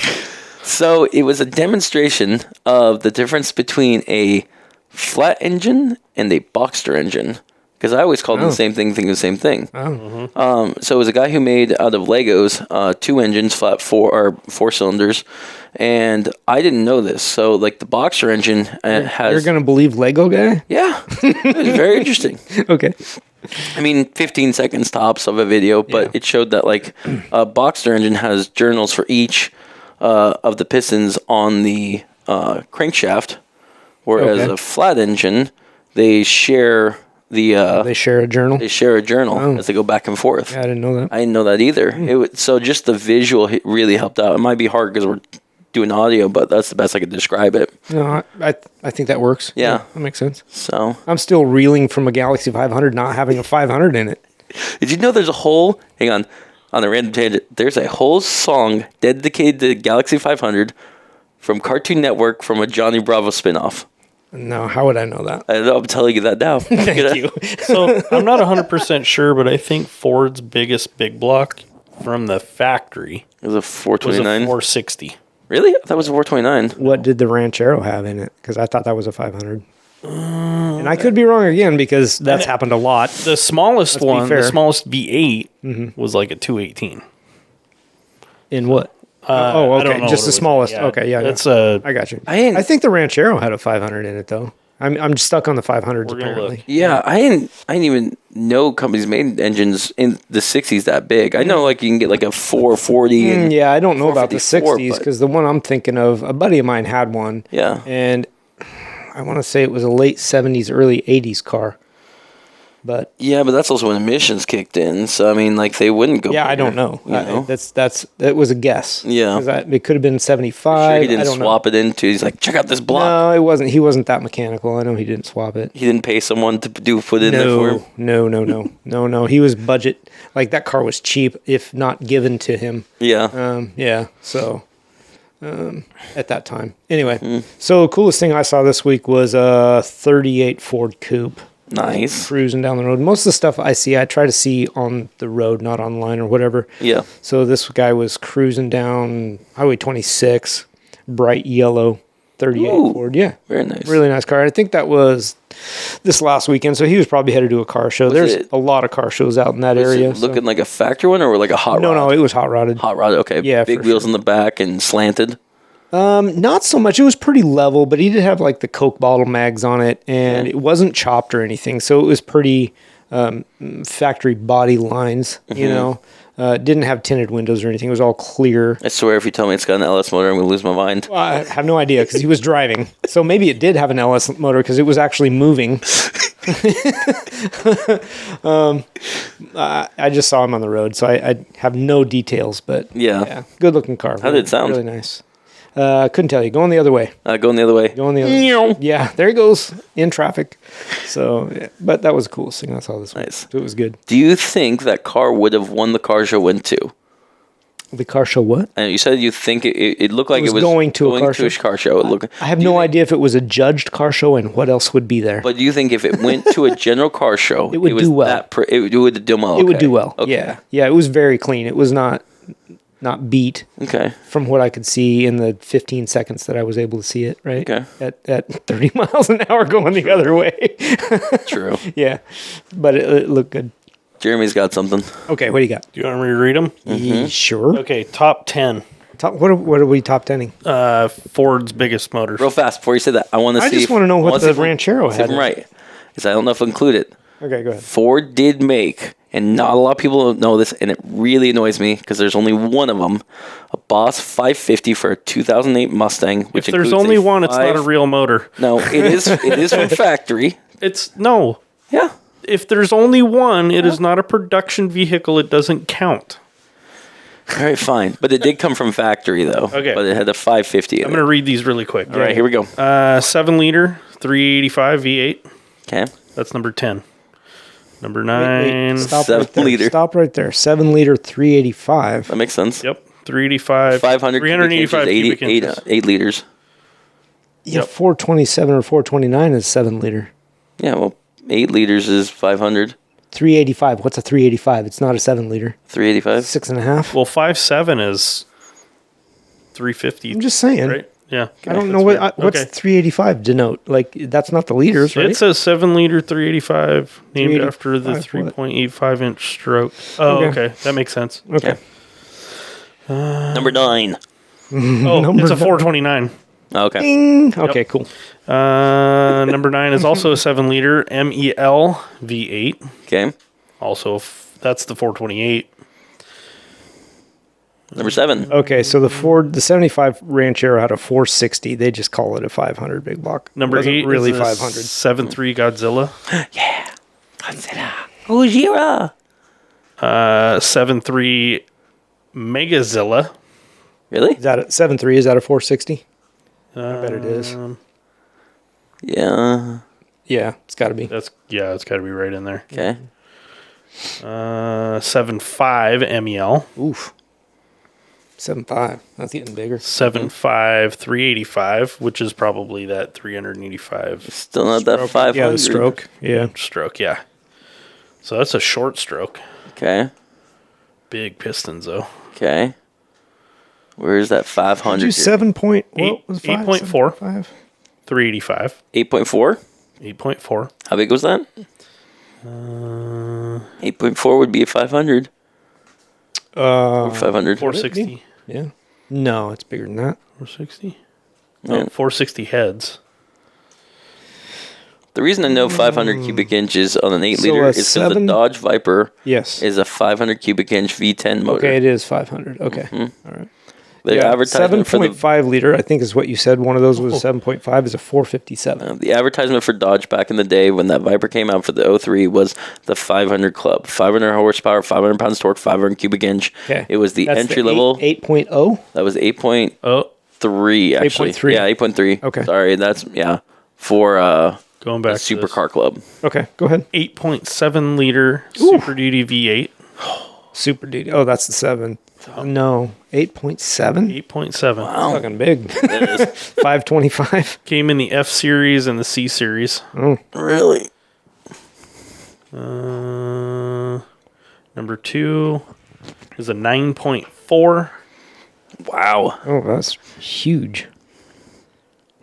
So it was a demonstration of the difference between a flat engine and a Boxster engine. Because I always called them the same thing, thinking the same thing. So it was a guy who made out of Legos 2 engines, flat 4 cylinders, and I didn't know this. So like the Boxster engine has. You're gonna believe Lego guy? Yeah, it was very interesting. Okay. I mean, 15 seconds tops of a video, but it showed that like a Boxster engine has journals for each of the pistons on the crankshaft, whereas a flat engine they share. They share a journal. They share a journal as they go back and forth. Yeah, I didn't know that. I didn't know that either. So just the visual really helped out. It might be hard because we're doing audio, but that's the best I could describe it. No, I think that works. Yeah. That makes sense. So I'm still reeling from a Galaxy 500 not having a 500 in it. did you know there's a whole, hang on a random tangent, there's a whole song dedicated to Galaxy 500 from Cartoon Network from a Johnny Bravo spinoff. No, how would I know that? I don't know, I'm telling you that now. Thank you. So I'm not 100% sure, but I think Ford's biggest big block from the factory It was a was a 429. 460. Really? I thought it was a 429. What did the Ranchero have in it? Because I thought that was a 500. And I could be wrong again because that's happened a lot. The smallest be one, the fair. smallest V8 was like a 218. In what? I okay. don't know Just what the it was. smallest. Yeah. Okay, yeah. That's I got you. I think the Ranchero had a 500 in it, though. I'm stuck on the 500s, We're gonna apparently. look. Yeah, I didn't even know companies made engines in the 60s that big. I know like you can get like a 440 and Yeah, I don't know about the 454, 60s but- because the one I'm thinking of, a buddy of mine had one. yeah. And I want to say it was a late 70s, early 80s car. But Yeah, but that's also when emissions kicked in. So I mean, like they wouldn't go. yeah, I bigger, don't know. You know? That was a guess. Yeah. 'Cause it could have been 75. Sure he I didn't don't swap it into. He's like, check out this know. block. No, it wasn't. He wasn't that mechanical. I know he didn't swap it. He didn't pay someone to put in there for him. No. He was budget. Like that car was cheap, if not given to him. Yeah. Yeah. So at that time, anyway. So the coolest thing I saw this week was a '38 Ford Coupe. Nice. Cruising down the road. Most of the stuff I see, I try to see on the road, not online or whatever. Yeah. So this guy was cruising down Highway 26, bright yellow 38 Ooh, Ford. Yeah. very nice. Really nice car. I think that was this last weekend, so he was probably headed to a car show. There's a lot of car shows out in that area. It looking like a factory one or like a hot rod? No, it was hot rodded. Hot rod, okay. Yeah, Big for wheels sure. in the back and slanted. Not so much. It was pretty level, but he did have like the Coke bottle mags on it, and it wasn't chopped or anything, so it was pretty factory body lines, you know. Didn't have tinted windows or anything. It was all clear. I swear if you tell me it's got an LS motor, I'm going to lose my mind. Well, I have no idea because he was driving. So maybe it did have an LS motor because it was actually moving. I just saw him on the road, so I have no details. But Yeah. good looking car. How did it sound? Really nice. Couldn't tell you. Going the other way. Going the other way. Going the other way. Yeah, there he goes in traffic. So, yeah, but that was the coolest thing I saw this week. Nice. So it was good. Do you think that car would have won the car show went to? The car show what? And you said you think it looked like It was going to a car show. It looked, I have no idea if it was a judged car show and what else would be there. But do you think if it went to a general car show, It would do well. It would do well. It would do well. Okay. Yeah. Yeah, it was very clean. It was not beat Okay. from what I could see in the 15 seconds that I was able to see it, right? Okay. At 30 miles an hour going the other way. True. Yeah. But it looked good. Jeremy's got something. Okay, what do you got? Do you want me to read them? Sure. Okay, top 10. What are we top 10ing? Ford's biggest motors. Real fast before you say that, I want to see. I just want to know what the Ranchero See if had. I'm right, because I don't know if I include it. Okay, go ahead. Ford did make, and not a lot of people know this, and it really annoys me because there's only one of them, a Boss 550 for a 2008 Mustang. Which If there's includes only one, it's not a real motor. No, it is. It is from factory. No. Yeah. If there's only one, it is not a production vehicle. It doesn't count. All right, fine, but it did come from factory though. Okay. But it had a 550. I'm going to read these really quick. All right, here we go. 7-liter, 385 V8. Okay. That's number 10. Number Wait, 9. stop 7 right there. liter. Stop right there. 7-liter, 385. That makes sense. Yep. 385. 500 385 cubic inches. 8 liters. Yeah, Yep. 427 or 429 is 7-liter. Yeah, well, 8 liters is 500. 385. What's a 385? It's not a 7-liter. 385. 6.5. Well, 5.7 is 350. I'm just saying. Right? Yeah. I don't That's know weird. what's Okay. 385 denote. Like that's not the liters, right? It says 7-liter 385, named 385, after the what? 3.85 inch stroke. Oh, Okay. okay. That makes sense. Okay. Number 9. Oh, Number it's a nine. 429. Okay. Ding. Okay, cool. Number 9 is also a 7-liter MEL V8. Okay. Also, that's the 428. Number 7. Okay, so the 75 Ranchero had a 460. They just call it a 500 big block. Number It wasn't 8 really is 500. 7.3 Godzilla. Godzilla. Ujira. 7.3 Megazilla. Really? Is that a 7.3? Is that a 460? I bet it is. Yeah. Yeah, it's got to be. It's got to be right in there. Okay. 7.5 MEL. Oof. 7.5. That's getting bigger. 7.5 385, which is probably that 385 Still not that 500. Yeah, the stroke. Yeah. stroke. Yeah. So that's a short stroke. Okay. Big pistons though. Okay. Where's that 500? Do 7 point. Eight- What was 5? 8.4. 7.5? 385. 8.4? 8.4. How big was that? 8.4 would be a 500. Or 500. 460. Yeah. No, it's bigger than that. 460. Yeah. Oh, 460 heads. The reason I know 500 cubic inches on an 8 So liter a is because the 7 Dodge Viper Yes. is a 500 cubic inch V10 motor. Okay, it is 500. Okay. All right. The advertisement for the 7.5 liter, I think is what you said. One of those was 7.5 is a 457. the advertisement for Dodge back in the day when that Viper came out for the 03 was the 500 Club. 500 horsepower, 500 pounds torque, 500 cubic inch. Okay. It was the That's entry level. 8.0. That was 8.3 Oh, actually. 8.3. Yeah, 8.3. Okay. Sorry, that's for going back the to this. Supercar Club. Okay, go ahead. 8.7 liter Super Duty V8. Super Duty. Oh, that's the 7. No, 8.7. 8.7. Fucking big. 525. Came in the F series and the C series. Really? Number 2 is a 9.4. Wow. Oh, that's huge.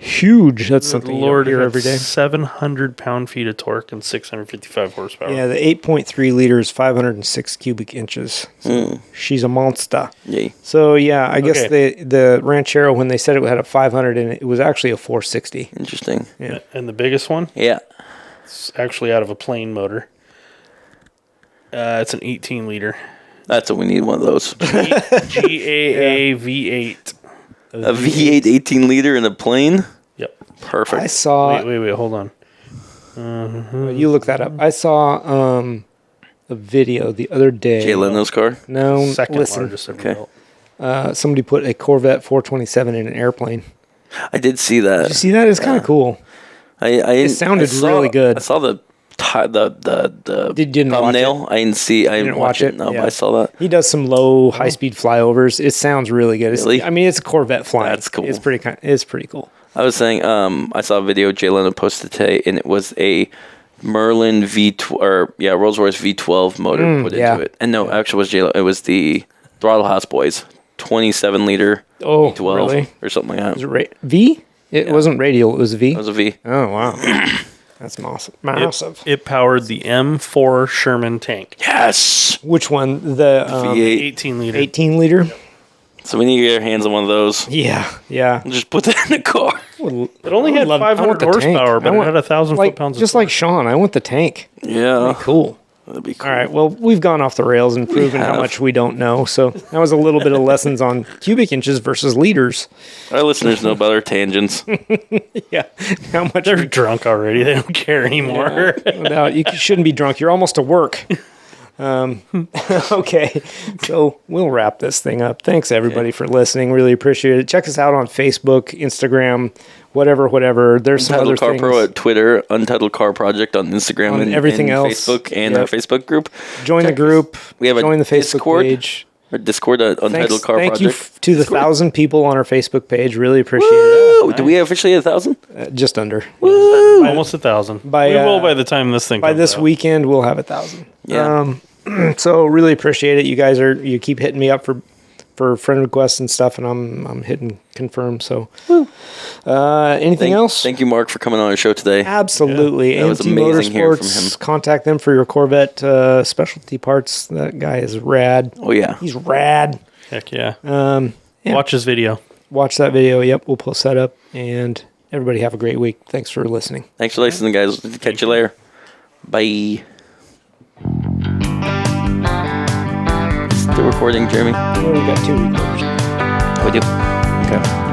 huge. That's something you Lord, don't hear it every had day. 700 pound-feet of torque and 655 horsepower. Yeah, the 8.3 liters, 506 cubic inches. So she's a monster. Yay. So yeah, I guess the Ranchero, when they said it had a 500 in it, it was actually a 460. Interesting. Yeah. And the biggest one? Yeah. It's actually out of a plane motor. It's an 18 liter. That's what we need, one of those. GAA V8. A V8 18 liter in a plane? Yep. Perfect. I saw. Wait, hold on. You look that up. I saw a video the other day. Jay Leno's car? No, Second listen. largest ever Okay. built. Somebody put a Corvette 427 in an airplane. I did see that. Did you see that? It's kind of cool. It sounded really good. I saw the Didn't watch thumbnail. I didn't see. I didn't watch it. No, Yeah. but I saw that. He does some low, high-speed flyovers. It sounds really good. Really? I mean, it's a Corvette flying. That's cool. It's pretty cool. I was saying, I saw a video Jay Leno posted today, and it was a Merlin Rolls-Royce V12 motor put into it. And no, actually, it was the Throttle House Boys 27 liter Oh, V12 really? or something like Was that. it V? It wasn't radial. It was a V. It was a V. Oh wow, that's massive. It powered the M4 Sherman tank. Yes. Which one? The V8. 18 liter. 18 liter. So we need to get our hands on one of those. Yeah. Just put that in the car. It only had 500 horsepower, but it had 1,000 foot-pounds of just like Sean. I want the tank. Yeah. Cool. That'd be cool. All right. Well, we've gone off the rails and proven how have. much we don't know. So that was a little bit of lessons on cubic inches versus liters. Our listeners know about our tangents. Yeah. How much? They're drunk already. They don't care anymore. No doubt. You shouldn't be drunk. You're almost to work. Okay. So we'll wrap this thing up. Thanks everybody for listening. Really appreciate it. Check us out on Facebook, Instagram, whatever. There's some other Untitled Car things. Pro at Twitter, Untitled Car Project on Instagram On and everything and else. Facebook and Yep. our Facebook group. Join the group. We have a join the Facebook Discord. page. Our Discord at Untitled Car Thank you Project. to the 1,000 people on our Facebook page. Really appreciate Woo! Do we officially hit 1,000? it. Just under. Almost 1,000. By, We will by the time this thing By comes this out. weekend, we'll have 1,000. Yeah. So really appreciate it. You guys you keep hitting me up for friend requests and stuff, and I'm hitting confirm. So, anything else? Thank you, Mark, for coming on our show today. Absolutely. Yeah, that was AMT amazing hearing from Motorsports. him. Contact them for your Corvette specialty parts. That guy is rad. Oh, yeah. He's rad. Heck yeah. Yeah. Watch his video. Watch that video. Yep, we'll post that up. And everybody have a great week. Thanks for listening. Thanks for listening, guys. Catch you later. Bye. Still recording, Jeremy? Well, we got 2 recorders. We do. Okay.